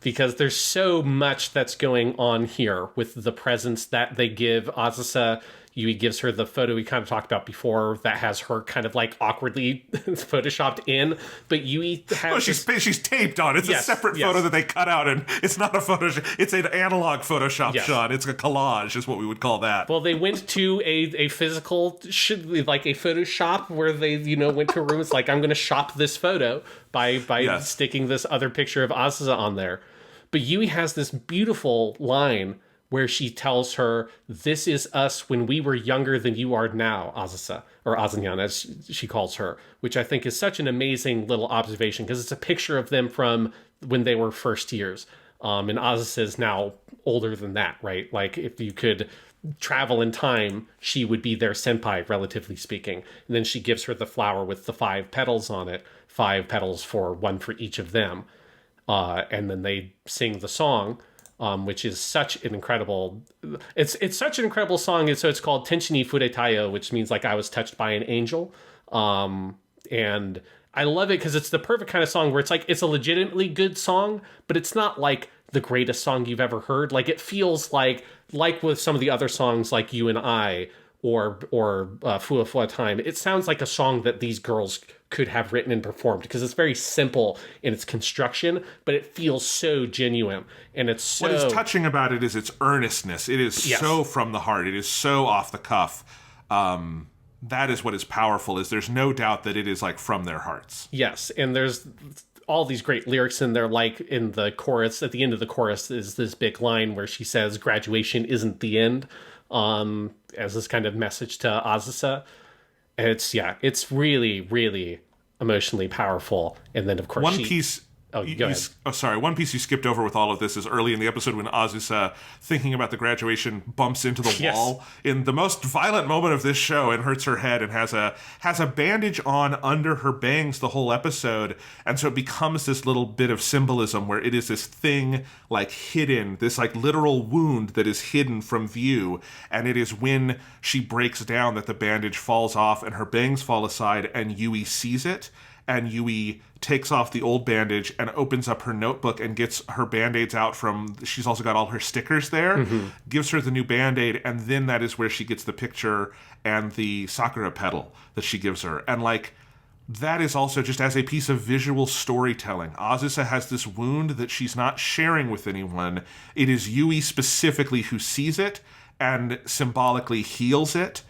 Because there's so much that's going on here with the presents that they give Azusa. Yui gives her the photo we kind of talked about before that has her kind of like awkwardly photoshopped in. But Yui has... Oh, she's taped on. It's a separate photo that they cut out, and it's not a photo. It's an analog Photoshop shot. It's a collage, is what we would call that. Well, they went to a physical, like a Photoshop where they, went to a room. It's like, I'm going to shop this photo by sticking this other picture of Azusa on there. But Yui has this beautiful line where she tells her, "This is us when we were younger than you are now, Azusa," or Azunyan, as she calls her, which I think is such an amazing little observation, because it's a picture of them from when they were first years. And Azusa is now older than that, right? Like, if you could travel in time, she would be their senpai, relatively speaking. And then she gives her the flower with the 5 petals on it, 5 petals one for each of them. And then they sing the song, which is such an incredible... It's such an incredible song, and so it's called Tenshini Furetayo, which means like I was touched by an angel. And I love it because it's the perfect kind of song where it's like, it's a legitimately good song, but it's not like the greatest song you've ever heard. Like, it feels like with some of the other songs like You and I or Fua Fua Time, it sounds like a song that these girls could have written and performed, because it's very simple in its construction, but it feels so genuine, and it's so... What is touching about it is its earnestness. It is so from the heart. It is so off the cuff. That is what is powerful, is there's no doubt that it is like from their hearts. Yes, and there's all these great lyrics in there, like in the chorus, at the end of the chorus is this big line where she says, "Graduation isn't the end," as this kind of message to Azusa. And it's really, really emotionally powerful. And then, of course, One piece Oh, go ahead. Sorry. One piece you skipped over with all of this is early in the episode when Azusa, thinking about the graduation, bumps into the Yes. wall in the most violent moment of this show and hurts her head and has a bandage on under her bangs the whole episode. And so it becomes this little bit of symbolism where it is this thing like hidden, this like literal wound that is hidden from view. And it is when she breaks down that the bandage falls off and her bangs fall aside and Yui sees it. And Yui takes off the old bandage and opens up her notebook and gets her Band-Aids out from... She's also got all her stickers there. Mm-hmm. Gives her the new Band-Aid, and then that is where she gets the picture and the Sakura petal that she gives her. And, like, that is also just as a piece of visual storytelling. Azusa has this wound that she's not sharing with anyone. It is Yui specifically who sees it and symbolically heals it.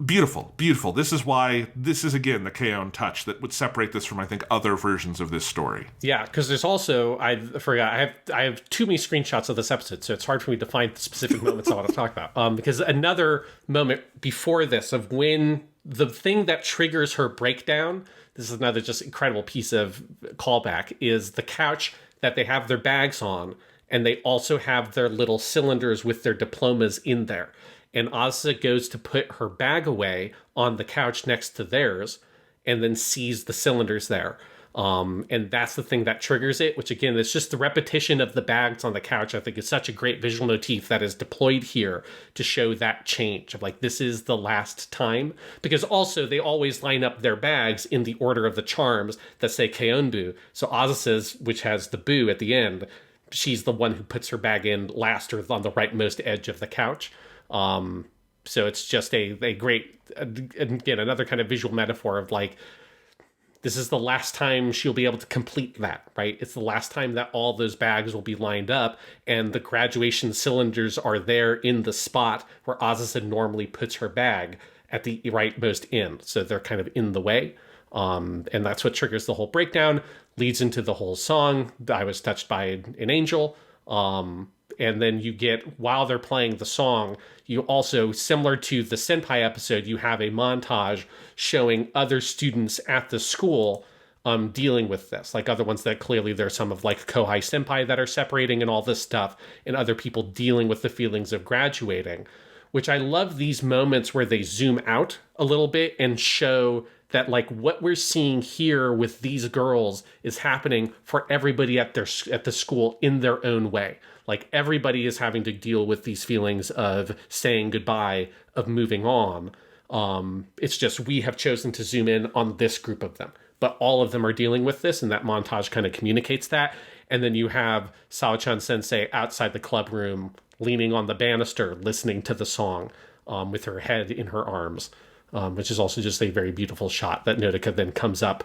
Beautiful, beautiful. This is why this is, again, the K-On! Touch that would separate this from, I think, other versions of this story. Yeah, because there's also, I forgot, I have too many screenshots of this episode, so it's hard for me to find the specific moments I want to talk about. Because another moment before this of when the thing that triggers her breakdown, this is another just incredible piece of callback, is the couch that they have their bags on, and they also have their little cylinders with their diplomas in there. And Azusa goes to put her bag away on the couch next to theirs and then sees the cylinders there. And that's the thing that triggers it, which again, is just the repetition of the bags on the couch. I think is such a great visual motif that is deployed here to show that change of like, this is the last time. Because also they always line up their bags in the order of the charms that say Keonbu. So Azusa's, which has the bu at the end, she's the one who puts her bag in last or on the rightmost edge of the couch. So it's just a great, again, another kind of visual metaphor of like, this is the last time she'll be able to complete that, right? It's the last time that all those bags will be lined up and the graduation cylinders are there in the spot where Azusa normally puts her bag at the rightmost end. So they're kind of in the way. And that's what triggers the whole breakdown, leads into the whole song. I was touched by an angel. And then you get, while they're playing the song, you also, similar to the Senpai episode, you have a montage showing other students at the school dealing with this. Like other ones that clearly there's some of like Kohai Senpai that are separating and all this stuff, and other people dealing with the feelings of graduating, which I love these moments where they zoom out a little bit and show that like what we're seeing here with these girls is happening for everybody at the school in their own way. Like everybody is having to deal with these feelings of saying goodbye, of moving on. It's just we have chosen to zoom in on this group of them, but all of them are dealing with this, and that montage kind of communicates that. And then you have Sao-chan sensei outside the club room, leaning on the banister, listening to the song with her head in her arms, which is also just a very beautiful shot that Nodoka then comes up.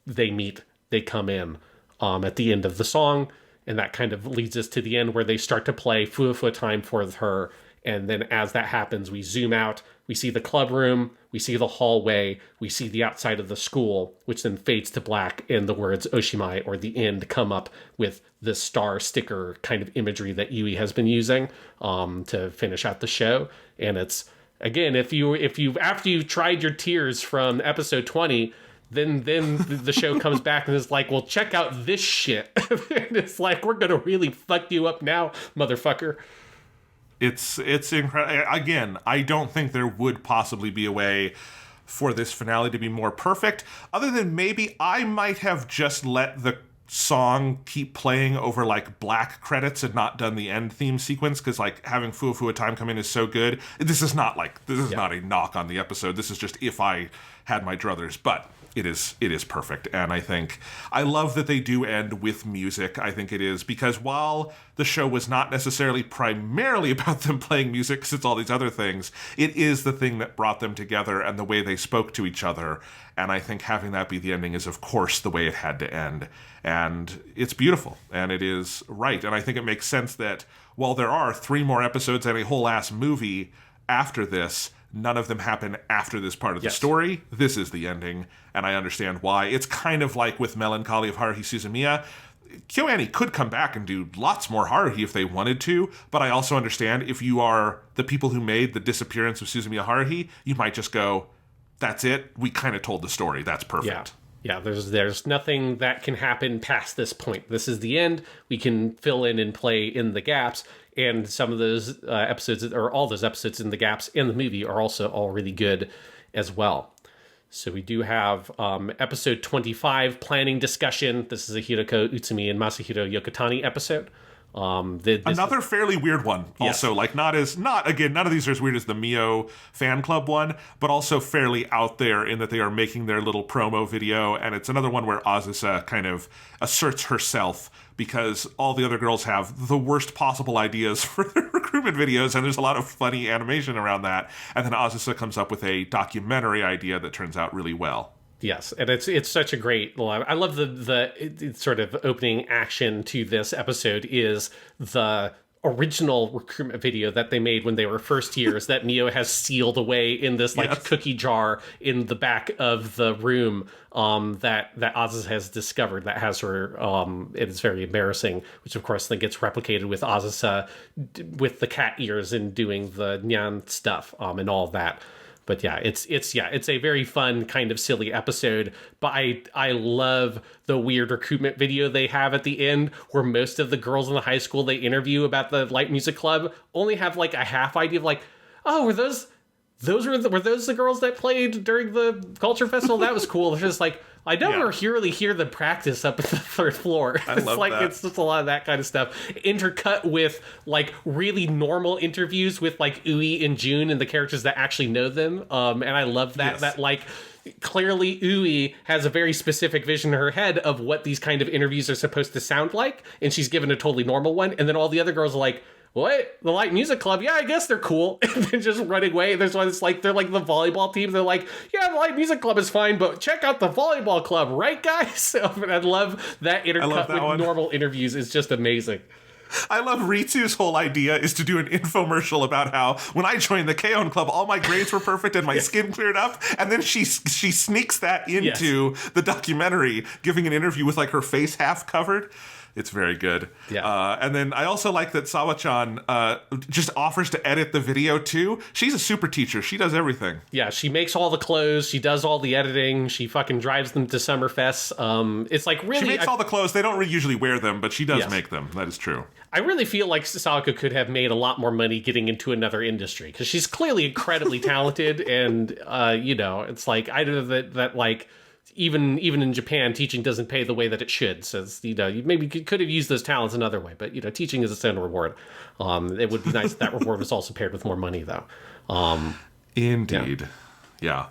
They meet, they come in at the end of the song. And that kind of leads us to the end where they start to play Fuwa Time for her. And then as that happens, we zoom out, we see the club room, we see the hallway, we see the outside of the school, which then fades to black, and the words Oshimai, or the end, come up with the star sticker kind of imagery that Yui has been using to finish out the show. And it's, again, if you after you've tried your tears from episode 20, then the show comes back and is like, well, check out this shit. And it's like, we're going to really fuck you up now, motherfucker. It's incredible. Again, I don't think there would possibly be a way for this finale to be more perfect, other than maybe I might have just let the song keep playing over like black credits and not done the end theme sequence, because like having Fuwa Time come in is so good. This is not a knock on the episode. This is just if I had my druthers, but it is perfect. And I think I love that they do end with music. I think it is because while the show was not necessarily primarily about them playing music, because it's all these other things, it is the thing that brought them together and the way they spoke to each other. And I think having that be the ending is, of course, the way it had to end. And it's beautiful, and it is right. And I think it makes sense that while there are 3 more episodes and a whole ass movie after this, none of them happen after this part of the story. This is the ending, and I understand why. It's kind of like with Melancholy of Haruhi Suzumiya. KyoAni could come back and do lots more Haruhi if they wanted to, but I also understand if you are the people who made the disappearance of Suzumiya Haruhi, you might just go, that's it. We kind of told the story. That's perfect. Yeah, there's nothing that can happen past this point. This is the end. We can fill in and play in the gaps, and some of those episodes, or all those episodes in the gaps in the movie, are also all really good as well. So we do have episode 25, Planning Discussion. This is a Hiroko Utsumi and Masahiro Yokotani episode. Another fairly weird one. Also, like none of these are as weird as the Mio fan club one, but also fairly out there in that they are making their little promo video, and it's another one where Azusa kind of asserts herself because all the other girls have the worst possible ideas for their recruitment videos, and there's a lot of funny animation around that. And then Azusa comes up with a documentary idea that turns out really well. Yes, and it's such a great. I love the sort of opening action to this episode is the original recruitment video that they made when they were first years that Mio has sealed away in this cookie jar in the back of the room that Azusa has discovered that has her. It is very embarrassing, which of course then gets replicated with Azusa with the cat ears and doing the nyan stuff and all of that. But yeah, it's a very fun kind of silly episode. But I love the weird recruitment video they have at the end, where most of the girls in the high school they interview about the light music club only have like a half idea of like, oh, were those the girls that played during the culture festival? That was cool. It's just like, I don't really hear the practice up at the third floor. It's just a lot of that kind of stuff intercut with like really normal interviews with like Ui and June and the characters that actually know them. And I love that that like clearly Ui has a very specific vision in her head of what these kind of interviews are supposed to sound like, and she's given a totally normal one, and then all the other girls are like, what? The Light Music Club? Yeah, I guess they're cool. And they're just running away. There's one that's like, they're like the volleyball team. They're like, yeah, the Light Music Club is fine, but check out the volleyball club, right, guys? I love that intercut with normal interviews. It's just amazing. I love Ritsu's whole idea is to do an infomercial about how when I joined the K-On! Club, all my grades were perfect and my skin cleared up. And then she sneaks that into the documentary, giving an interview with like her face half covered. It's very good. Yeah. And then I also like that Sawa-chan just offers to edit the video, too. She's a super teacher. She does everything. Yeah, she makes all the clothes. She does all the editing. She fucking drives them to Summerfest. It's like really... She makes all the clothes. They don't usually wear them, but she does make them. That is true. I really feel like Sawako could have made a lot more money getting into another industry, because she's clearly incredibly talented, and, it's like, I don't know that like... Even in Japan, teaching doesn't pay the way that it should. So, you maybe could have used those talents another way. But, teaching is its own reward. It would be nice if that reward was also paired with more money, though. Indeed. Yeah.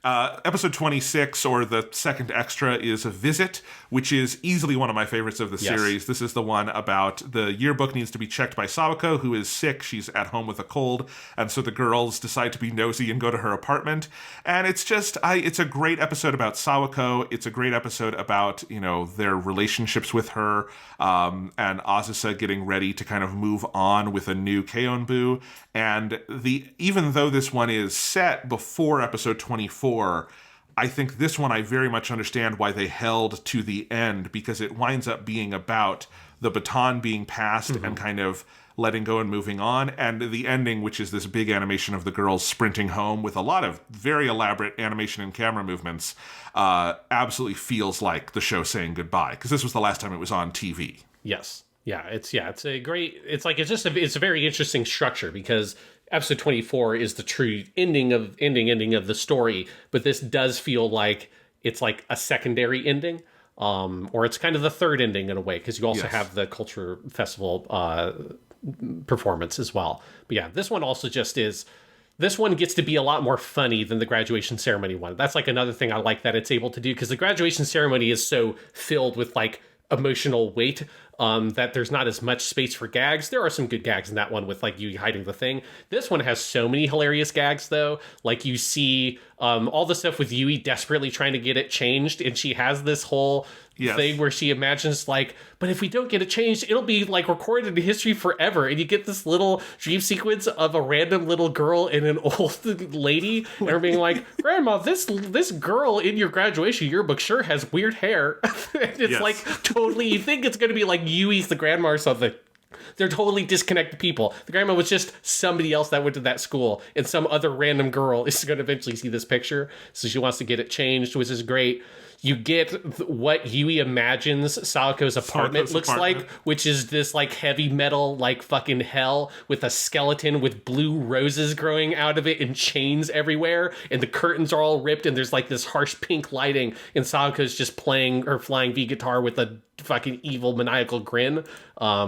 Episode 26, or the second extra, is A Visit, which is easily one of my favorites of the series. This is the one about the yearbook needs to be checked by Sawako, who is sick. She's at home with a cold, and so the girls decide to be nosy and go to her apartment. And it's just, it's a great episode about Sawako. It's a great episode about, their relationships with her, and Azusa getting ready to kind of move on with a new Keonbu. And even though this one is set before episode 24, I think this one I very much understand why they held to the end, because it winds up being about the baton being passed and kind of letting go and moving on, and the ending, which is this big animation of the girls sprinting home with a lot of very elaborate animation and camera movements, absolutely feels like the show saying goodbye, because this was the last time it was on TV. Yes. Yeah, it's a very interesting structure, because episode 24 is the true ending of the story, but this does feel like it's like a secondary ending, or it's kind of the third ending in a way, because you also have the culture festival performance as well. But yeah, this one also just is. This one gets to be a lot more funny than the graduation ceremony one. That's like another thing I like that it's able to do, because the graduation ceremony is so filled with like emotional weight that there's not as much space for gags. There are some good gags in that one with like you hiding the thing. This one has so many hilarious gags though. Like you see all the stuff with Yui desperately trying to get it changed, and she has this whole thing where she imagines like, but if we don't get it changed, it'll be like recorded in history forever. And you get this little dream sequence of a random little girl and an old lady, and her being like, Grandma, this girl in your graduation yearbook sure has weird hair. It's like totally, you think it's going to be like Yui's the grandma or something. They're totally disconnected people. The grandma was just somebody else that went to that school, and some other random girl is going to eventually see this picture, so she wants to get it changed, which is great. You get what Yui imagines Sawako's apartment looks like, which is this like heavy metal, like fucking hell with a skeleton with blue roses growing out of it and chains everywhere. And the curtains are all ripped and there's like this harsh pink lighting. And Sawako's just playing her flying V guitar with a fucking evil maniacal grin,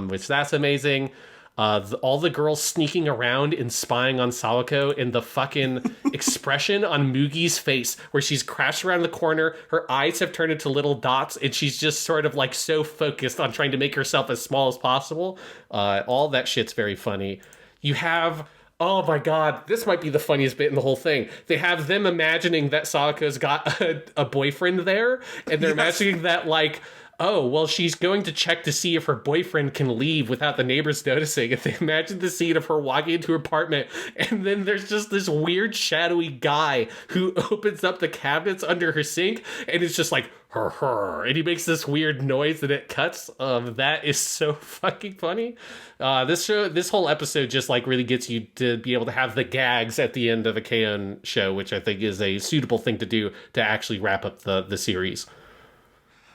which that's amazing. All the girls sneaking around and spying on Sawako, and the fucking expression on Mugi's face where she's crashed around the corner, her eyes have turned into little dots, and she's just sort of like so focused on trying to make herself as small as possible. All that shit's very funny. You have... Oh my god, this might be the funniest bit in the whole thing. They have them imagining that Sawako's got a boyfriend there, and they're imagining that, like, oh, well, she's going to check to see if her boyfriend can leave without the neighbors noticing. And they imagine the scene of her walking into her apartment, and then there's just this weird shadowy guy who opens up the cabinets under her sink, and it's just like, her, and he makes this weird noise and it cuts. That is so fucking funny. This whole episode just like really gets you to be able to have the gags at the end of a K-On! Show, which I think is a suitable thing to do to actually wrap up the series.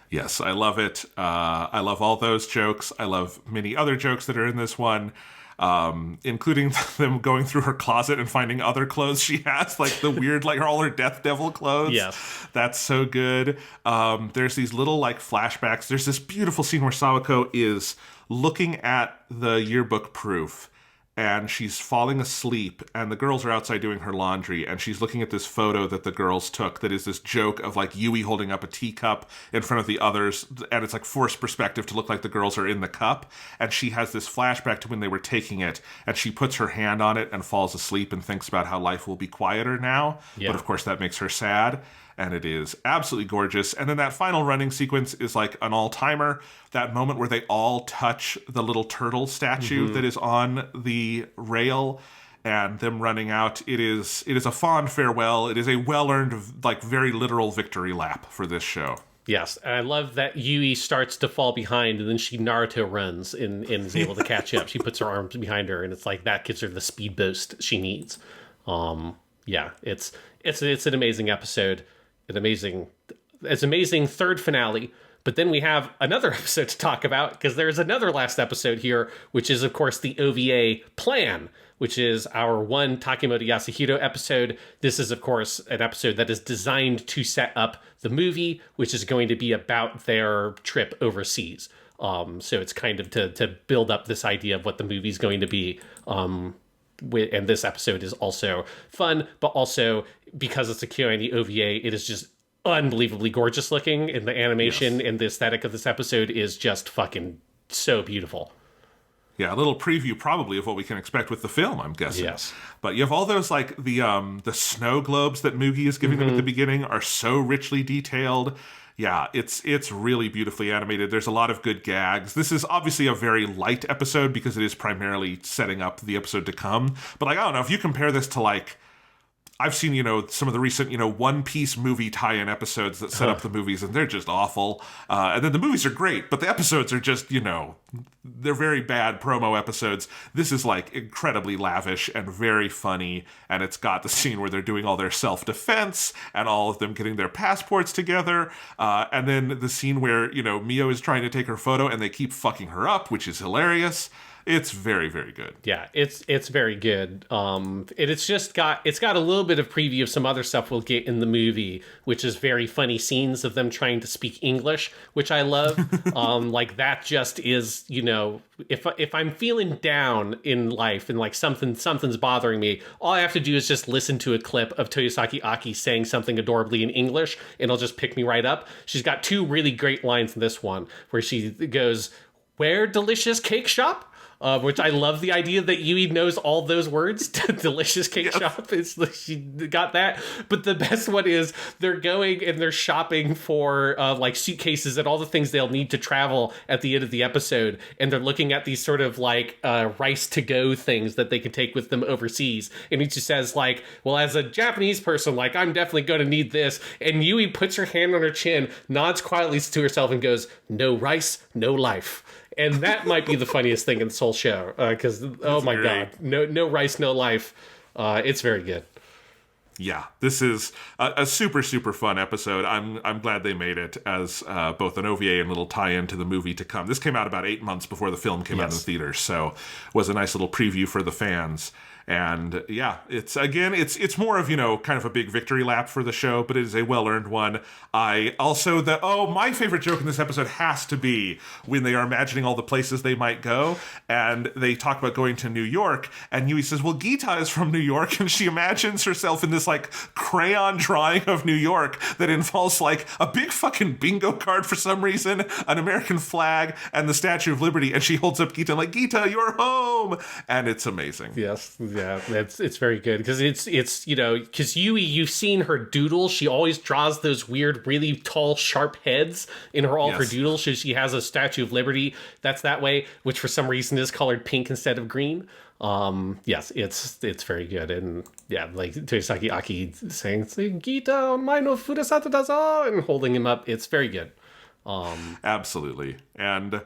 Yes, I love it. I love all those jokes. I love many other jokes that are in this one, including them going through her closet and finding other clothes she has, like the weird, like all her Death Devil clothes. Yes. That's so good. There's these little like flashbacks. There's this beautiful scene where Sawako is looking at the yearbook proof, and she's falling asleep, and the girls are outside doing her laundry, and she's looking at this photo that the girls took that is this joke of like Yui holding up a teacup in front of the others, and it's like forced perspective to look like the girls are in the cup, and she has this flashback to when they were taking it, and she puts her hand on it and falls asleep and thinks about how life will be quieter now, but of course that makes her sad. And it is absolutely gorgeous. And then that final running sequence is like an all-timer. That moment where they all touch the little turtle statue that is on the rail and them running out. It is a fond farewell. It is a well-earned, like very literal victory lap for this show. Yes, and I love that Yui starts to fall behind, and then she Naruto runs and is able to catch up. She puts her arms behind her, and it's like that gives her the speed boost she needs. Yeah, it's an amazing episode. It's amazing third finale, but then we have another episode to talk about because there's another last episode here, which is of course the OVA Plan, which is our one Takemoto Yasuhiro episode. This is of course an episode that is designed to set up the movie, which is going to be about their trip overseas. So it's kind of to build up this idea of what the movie's going to be. And this episode is also fun, but also because it's a KyoAni OVA, it is just unbelievably gorgeous looking, and the animation and the aesthetic of this episode is just fucking so beautiful. Yeah, a little preview probably of what we can expect with the film, I'm guessing. Yes. But you have all those, like, the snow globes that Mugi is giving them at the beginning are so richly detailed. Yeah, it's really beautifully animated. There's a lot of good gags. This is obviously a very light episode because it is primarily setting up the episode to come. But, like, I don't know, if you compare this to, like, I've seen, some of the recent, One Piece movie tie-in episodes that set up the movies, and they're just awful. And then the movies are great, but the episodes are just, they're very bad promo episodes. This is, like, incredibly lavish and very funny, and it's got the scene where they're doing all their self-defense and all of them getting their passports together. And then the scene where, Mio is trying to take her photo and they keep fucking her up, which is hilarious. It's very, very good. Yeah, it's very good. It's got a little bit of preview of some other stuff we'll get in the movie, which is very funny scenes of them trying to speak English, which I love. Like that just is, if I'm feeling down in life and like something's bothering me, all I have to do is just listen to a clip of Toyosaki Aki saying something adorably in English, and it'll just pick me right up. She's got two really great lines in this one where she goes, "Where delicious cake shop?" Which I love the idea that Yui knows all those words. Delicious cake shop. She got that. But the best one is they're going and they're shopping for like suitcases and all the things they'll need to travel at the end of the episode. And they're looking at these sort of like rice to go things that they can take with them overseas. And Ichi says like, well, as a Japanese person, like I'm definitely going to need this. And Yui puts her hand on her chin, nods quietly to herself and goes, "No rice, no life." And that might be the funniest thing in this whole show, because, oh my God, no rice, no life. It's very good. Yeah, this is a super, super fun episode. I'm glad they made it as both an OVA and little tie-in to the movie to come. This came out about 8 months before the film came out in the theaters, so was a nice little preview for the fans. And yeah, it's more of, kind of a big victory lap for the show, but it is a well-earned one. My favorite joke in this episode has to be when they are imagining all the places they might go, and they talk about going to New York, and Yui says, well, Gita is from New York, and she imagines herself in this, like, crayon drawing of New York that involves, like, a big fucking bingo card for some reason, an American flag, and the Statue of Liberty, and she holds up Gita like, Gita, you're home! And it's amazing. Yes. Yeah, it's very good because it's because Yui, you've seen her doodle. She always draws those weird, really tall, sharp heads in her doodles. So she has a Statue of Liberty that's that way, which for some reason is colored pink instead of green. Yes, it's very good, and yeah, like Toyosaki Aki saying "Gita omae no furusatu da zo" and holding him up. It's very good. Absolutely, and.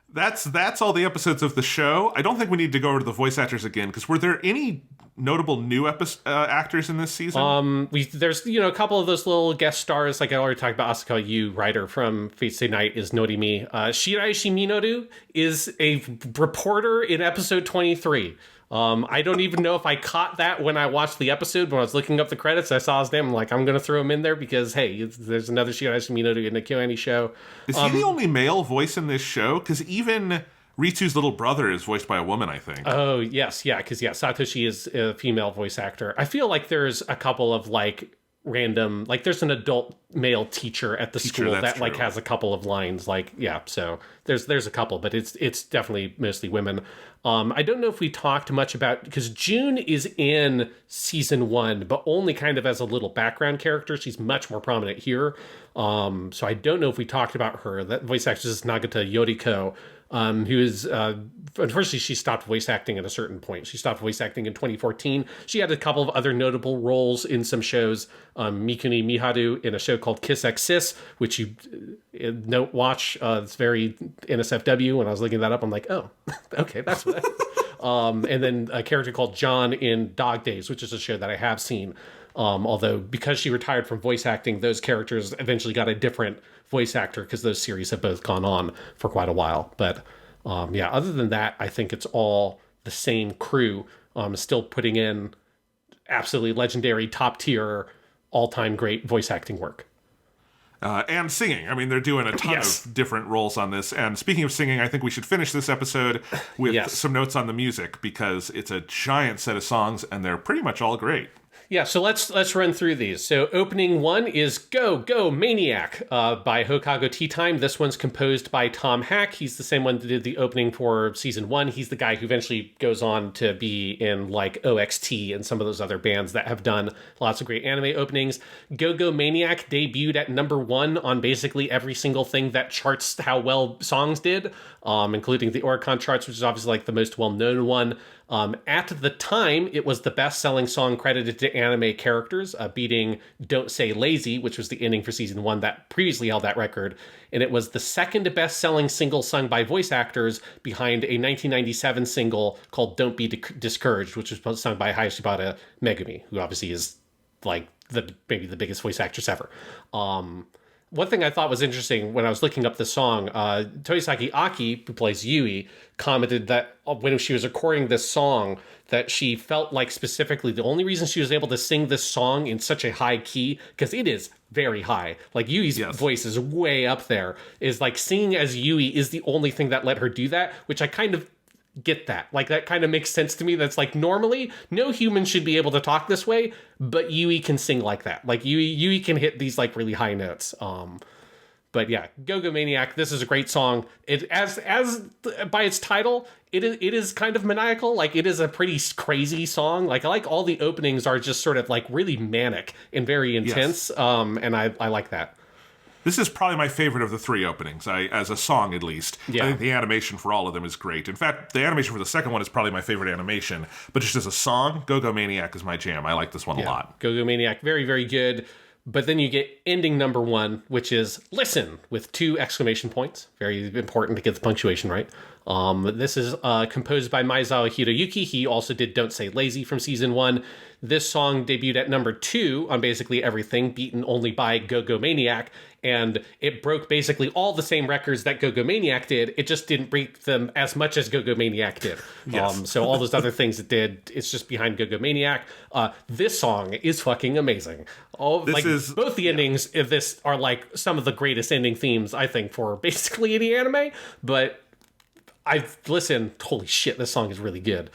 That's all the episodes of the show. I don't think we need to go over to the voice actors again, because were there any notable new actors in this season? There's a couple of those little guest stars, like I already talked about. Asuka Yu, writer from Fate Stay Night, is Norimi. Shiraishi Minoru is a reporter in episode 23. I don't even know if I caught that when I watched the episode. When I was looking up the credits, I saw his name. I'm like, I'm going to throw him in there because, hey, there's another Shiraishi Minoru in the KyoAni show. Is he the only male voice in this show? Because even Ritsu's little brother is voiced by a woman, I think. Oh, yes. Yeah, because, Satoshi is a female voice actor. I feel like there's a couple of, like, random, like, there's an adult male teacher at the school that like has a couple of lines, like, yeah, so there's a couple, but it's definitely mostly women. I don't know if we talked much about, because June is in season 1, but only kind of as a little background character. She's much more prominent here. So I don't know if we talked about her. That voice actress is Nagata Yoriko, who is, unfortunately, she stopped voice acting at a certain point. She stopped voice acting in 2014. She had a couple of other notable roles in some shows. Mikuni Miharu in a show called Kiss X Sis, which you don't watch. It's very NSFW. When I was looking that up, I'm like, oh, okay, that's what. And then a character called John in Dog Days, which is a show that I have seen. Although because she retired from voice acting, those characters eventually got a different voice actor because those series have both gone on for quite a while. But yeah, other than that, I think it's all the same crew, still putting in absolutely legendary, top tier, all-time great voice acting work. And singing. I mean, they're doing a ton of different roles on this. And speaking of singing, I think we should finish this episode with some notes on the music, because it's a giant set of songs and they're pretty much all great. Yeah, so let's run through these. So opening one is Go, Go, Maniac by Hokago Tea Time. This one's composed by Tom Hack. He's the same one that did the opening for season 1. He's the guy who eventually goes on to be in like OXT and some of those other bands that have done lots of great anime openings. Go, Go, Maniac debuted at number 1 on basically every single thing that charts how well songs did, including the Oricon charts, which is obviously like the most well-known one. At the time, it was the best-selling song credited to anime characters, beating Don't Say Lazy, which was the ending for season 1 that previously held that record. And it was the second best-selling single sung by voice actors, behind a 1997 single called Don't Be Discouraged, which was sung by Hayashibara Megumi, who obviously is like maybe the biggest voice actress ever. One thing I thought was interesting when I was looking up the song, Toyosaki Aki, who plays Yui, commented that when she was recording this song, that she felt like specifically the only reason she was able to sing this song in such a high key, because it is very high, like Yui's voice is way up there, is like singing as Yui is the only thing that let her do that, which I kind of get that. Like, that kind of makes sense to me. That's like, normally no human should be able to talk this way, but Yui can sing like that. Like Yui can hit these like really high notes. But yeah, Go Go Maniac, this is a great song. It as by its title, it is kind of maniacal. Like, it is a pretty crazy song. Like, I like all the openings are just sort of like really manic and very intense. And I like that. This is probably my favorite of the 3 openings, as a song at least. Yeah. I think the animation for all of them is great. In fact, the animation for the second one is probably my favorite animation. But just as a song, Go Go Maniac is my jam. I like this one a lot. Go Go Maniac, very, very good. But then you get ending number 1, which is Listen, with 2 exclamation points. Very important to get the punctuation right. This is composed by Maezawa Hiroyuki. He also did Don't Say Lazy from season 1. This song debuted at number 2 on basically everything, beaten only by Go Go Maniac. And it broke basically all the same records that Go Go Maniac did. It just didn't break them as much as Go Go Maniac did. Yes. So all those other things it did, it's just behind Go Go Maniac. This song is fucking amazing. Both the endings of this are like some of the greatest ending themes, I think, for basically any anime. But I've listened, holy shit, this song is really good.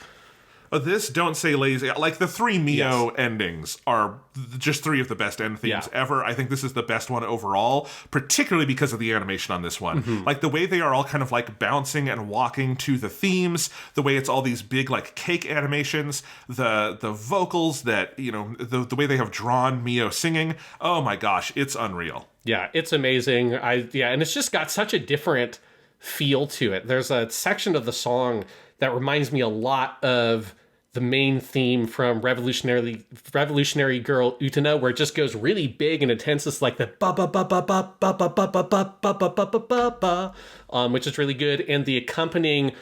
This Don't Say Lazy, like the 3 Mio endings are just 3 of the best end themes ever. I think this is the best one overall, particularly because of the animation on this one. Like the way they are all kind of like bouncing and walking to the themes, the way it's all these big like cake animations, the vocals that, you know, the way they have drawn Mio singing. Oh my gosh, it's unreal. Yeah, it's amazing. And it's just got such a different feel to it. There's a section of the song that reminds me a lot of the main theme from Revolutionary Girl Utena, where it just goes really big and intense. It's like the ba ba ba ba ba ba ba ba ba ba ba ba ba ba ba, which is really good. And the accompanying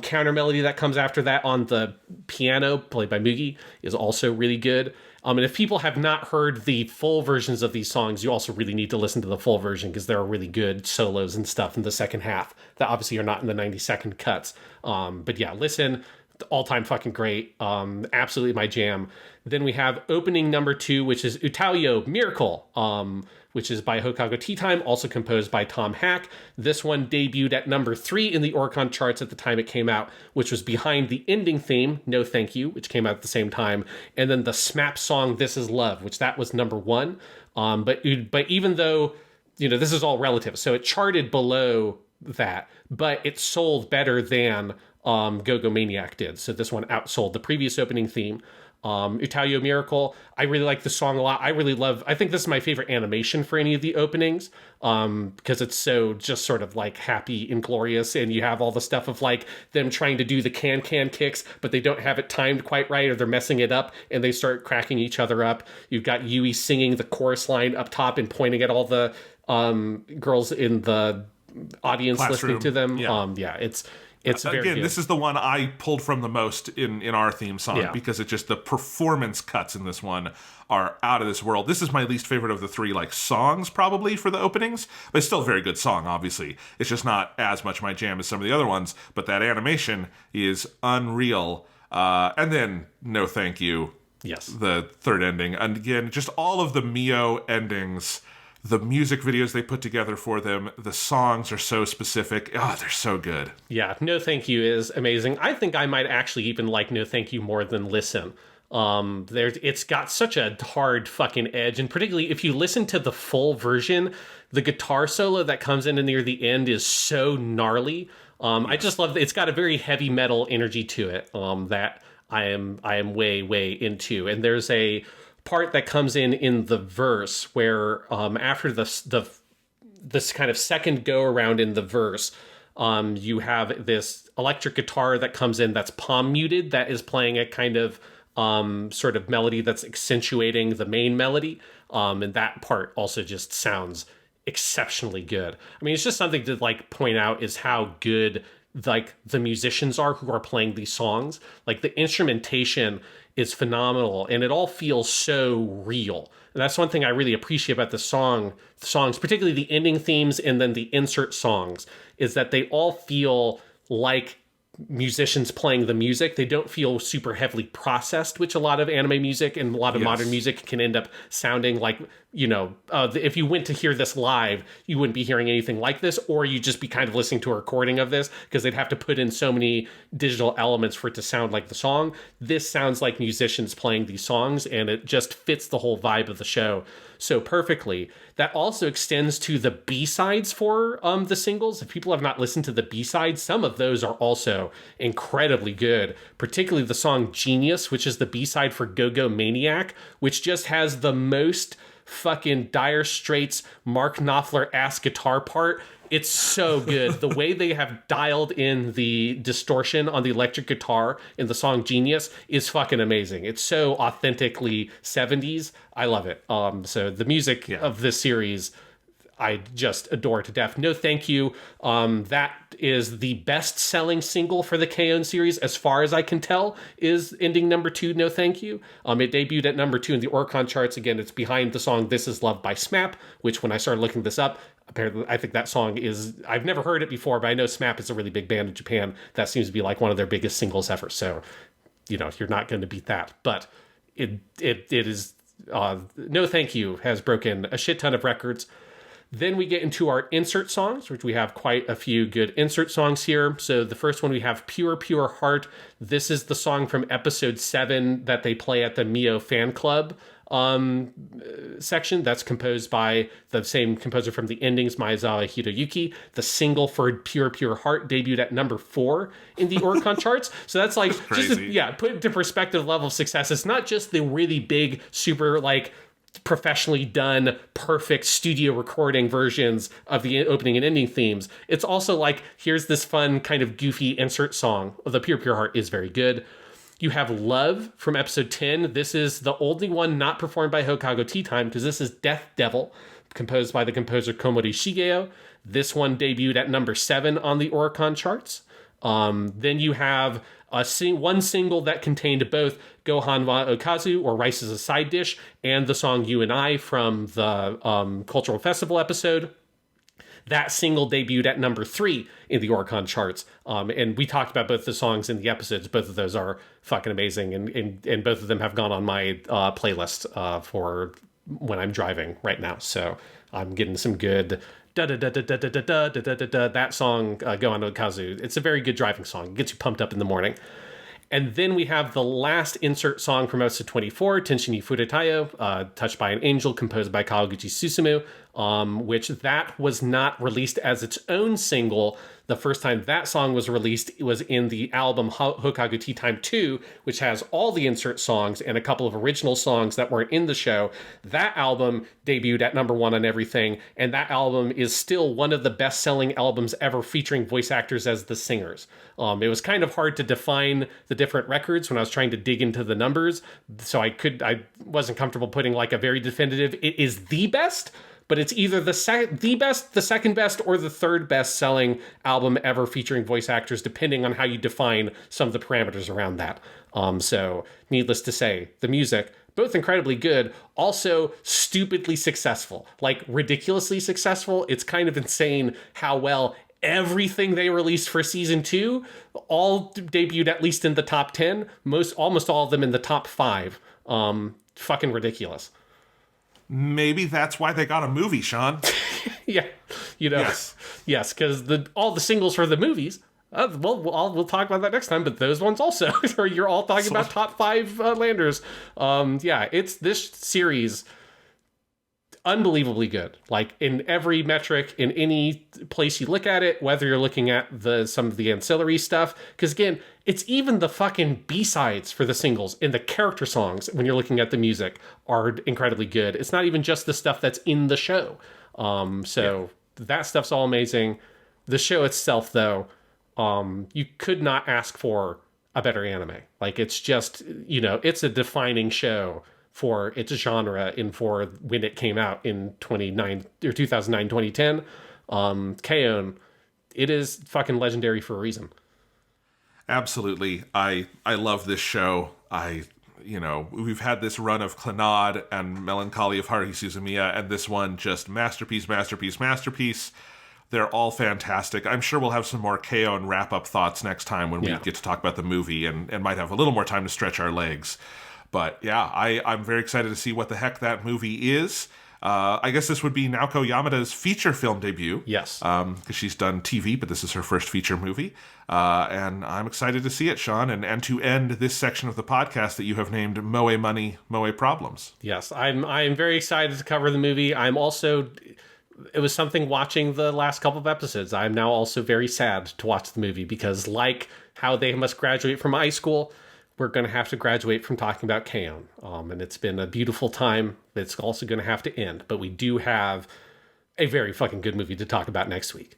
counter melody that comes after that on the piano, played by Mugi, is also really good. And if people have not heard the full versions of these songs, you also really need to listen to the full version because there are really good solos and stuff in the second half that obviously are not in the 90-second cuts. But yeah, listen. All-time fucking great. Absolutely my jam. Then we have opening number 2, which is Utayo Miracle, which is by Hokago Tea Time, also composed by Tom Hack. This one debuted at number 3 in the Oricon charts at the time it came out, which was behind the ending theme, No Thank You, which came out at the same time, and then the SMAP song, This Is Love, which that was number 1. But even though, you know, this is all relative, so it charted below that, but it sold better than Go Go Maniac did. So this one outsold the previous opening theme. Utayo Miracle, I really like the song a lot. I think this is my favorite animation for any of the openings, because it's so just sort of like happy and glorious, and you have all the stuff of like them trying to do the can kicks, but they don't have it timed quite right, or they're messing it up and they start cracking each other up. You've got Yui singing the chorus line up top and pointing at all the girls in the audience Classroom. listening to them. It's very again, good. this is the one I pulled from the most in our theme song, because it just, the performance cuts in this one are out of this world. This is my least favorite of the 3 like songs probably for the openings, but it's still a very good song, obviously. It's just not as much my jam as some of the other ones, but that animation is unreal. And then No Thank You. Yes. The third ending. And again, just all of the Mio endings, the music videos they put together for them, the songs are so specific. Oh, they're so good. Yeah, No Thank You is amazing. I think I might actually even like No Thank You more than Listen. It's got such a hard fucking edge, and particularly if you listen to the full version, the guitar solo that comes in near the end is so gnarly. I just love that it's got a very heavy metal energy to it that I am way into. And there's a part that comes in the verse where after this kind of second go around in the verse, you have this electric guitar that comes in that's palm muted, that is playing a kind of sort of melody that's accentuating the main melody, and that part also just sounds exceptionally good. I mean, it's just something to like point out is how good like the musicians are who are playing these songs. Like the instrumentation is phenomenal, and it all feels so real. And that's one thing I really appreciate about the songs, particularly the ending themes and then the insert songs, is that they all feel like musicians playing the music. They don't feel super heavily processed, which a lot of anime music and a lot of modern music can end up sounding like, you know, if you went to hear this live, you wouldn't be hearing anything like this, or you'd just be kind of listening to a recording of this because they'd have to put in so many digital elements for it to sound like the song. This sounds like musicians playing these songs, and it just fits the whole vibe of the show so perfectly. That also extends to the B-sides for the singles. If people have not listened to the B-sides, some of those are also incredibly good, particularly the song Genius, which is the B-side for Go Go Maniac, which just has the most fucking Dire Straits Mark Knopfler ass guitar part It's so good. The way they have dialed in the distortion on the electric guitar in the song Genius is fucking amazing. It's so authentically 70s. I love it. So the music of this series, I just adore to death. No Thank You. That is the best-selling single for the K-On! Series, as far as I can tell, is ending number 2, No Thank You. It debuted at number 2 in the Oricon charts. Again, it's behind the song This Is Love by SMAP, which when I started looking this up, apparently I think that song is, I've never heard it before, but I know SMAP is a really big band in Japan. That seems to be like one of their biggest singles ever. So, you're not going to beat that. But it is, No Thank You has broken a shit ton of records. Then we get into our insert songs, which we have quite a few good insert songs here. So the first one we have Pure Pure Heart. This is the song from episode 7 that they play at the Mio fan club section. That's composed by the same composer from the endings, Maezawa Hiroyuki. The single for Pure Pure Heart debuted at number 4 in the Oricon charts. So that's like, put into perspective level of success. It's not just the really big, super professionally done, perfect studio recording versions of the opening and ending themes. It's also like, here's this fun kind of goofy insert song. The Pure Pure Heart is very good. You have Love from episode 10. This is the only one not performed by Hokago Tea Time, because this is Death Devil, composed by the composer Komori Shigeo. This one debuted at number 7 on the Oricon charts. Then you have one single that contained both Gohan wa Okazu, or Rice as a Side Dish, and the song You and I from the Cultural Festival episode. That single debuted at number 3 in the Oricon charts. And we talked about both the songs in the episodes. Both of those are fucking amazing. And both of them have gone on my playlist for when I'm driving right now. So I'm getting some good that song, Go On to Kazu. It's a very good driving song. It gets you pumped up in the morning. And then we have the last insert song from episode 24, Tenshi ni Furetayo, Touched by an Angel, composed by Kawaguchi Susumu, which that was not released as its own single. The first time that song was released, it was in the album Hokago Tea Time 2, which has all the insert songs and a couple of original songs that weren't in the show. That album debuted at number 1 on everything, and that album is still one of the best-selling albums ever featuring voice actors as the singers. It was kind of hard to define the different records when I was trying to dig into the numbers, so I wasn't comfortable putting like a very definitive, it is the best, but it's either the best, the second best, or the third best selling album ever featuring voice actors, depending on how you define some of the parameters around that. So needless to say, the music, both incredibly good, also stupidly successful, like ridiculously successful. It's kind of insane how well everything they released for season 2 all debuted at least in the top 10, almost all of them in the top 5. Fucking ridiculous. Maybe that's why they got a movie, Sean. Yeah, yes, because all the singles for the movies. We'll talk about that next time. But those ones also, or you're all talking about top 5 landers. It's this series. Unbelievably good, like in every metric, in any place you look at it, whether you're looking at some of the ancillary stuff, because again, it's even the fucking B-sides for the singles and the character songs when you're looking at the music are incredibly good. It's not even just the stuff that's in the show. That stuff's all amazing. The show itself, though, you could not ask for a better anime. Like, it's just, it's a defining show for its genre and for when it came out in 2009, 2010. K-On! It is fucking legendary for a reason. Absolutely. I love this show. We've had this run of Clannad and Melancholy of Haruhi Suzumiya, and this one just masterpiece. They're all fantastic. I'm sure we'll have some more K-On! Wrap-up thoughts next time when we get to talk about the movie and might have a little more time to stretch our legs. But yeah, I'm very excited to see what the heck that movie is. I guess this would be Naoko Yamada's feature film debut. Yes. Because she's done TV, but this is her first feature movie. And I'm excited to see it, Sean, and to end this section of the podcast that you have named Moe Money, Moe Problems. Yes, I'm very excited to cover the movie. It was something watching the last couple of episodes. I'm now also very sad to watch the movie because, like how they must graduate from high school, we're going to have to graduate from talking about K-On! And it's been a beautiful time. It's also going to have to end. But we do have a very fucking good movie to talk about next week.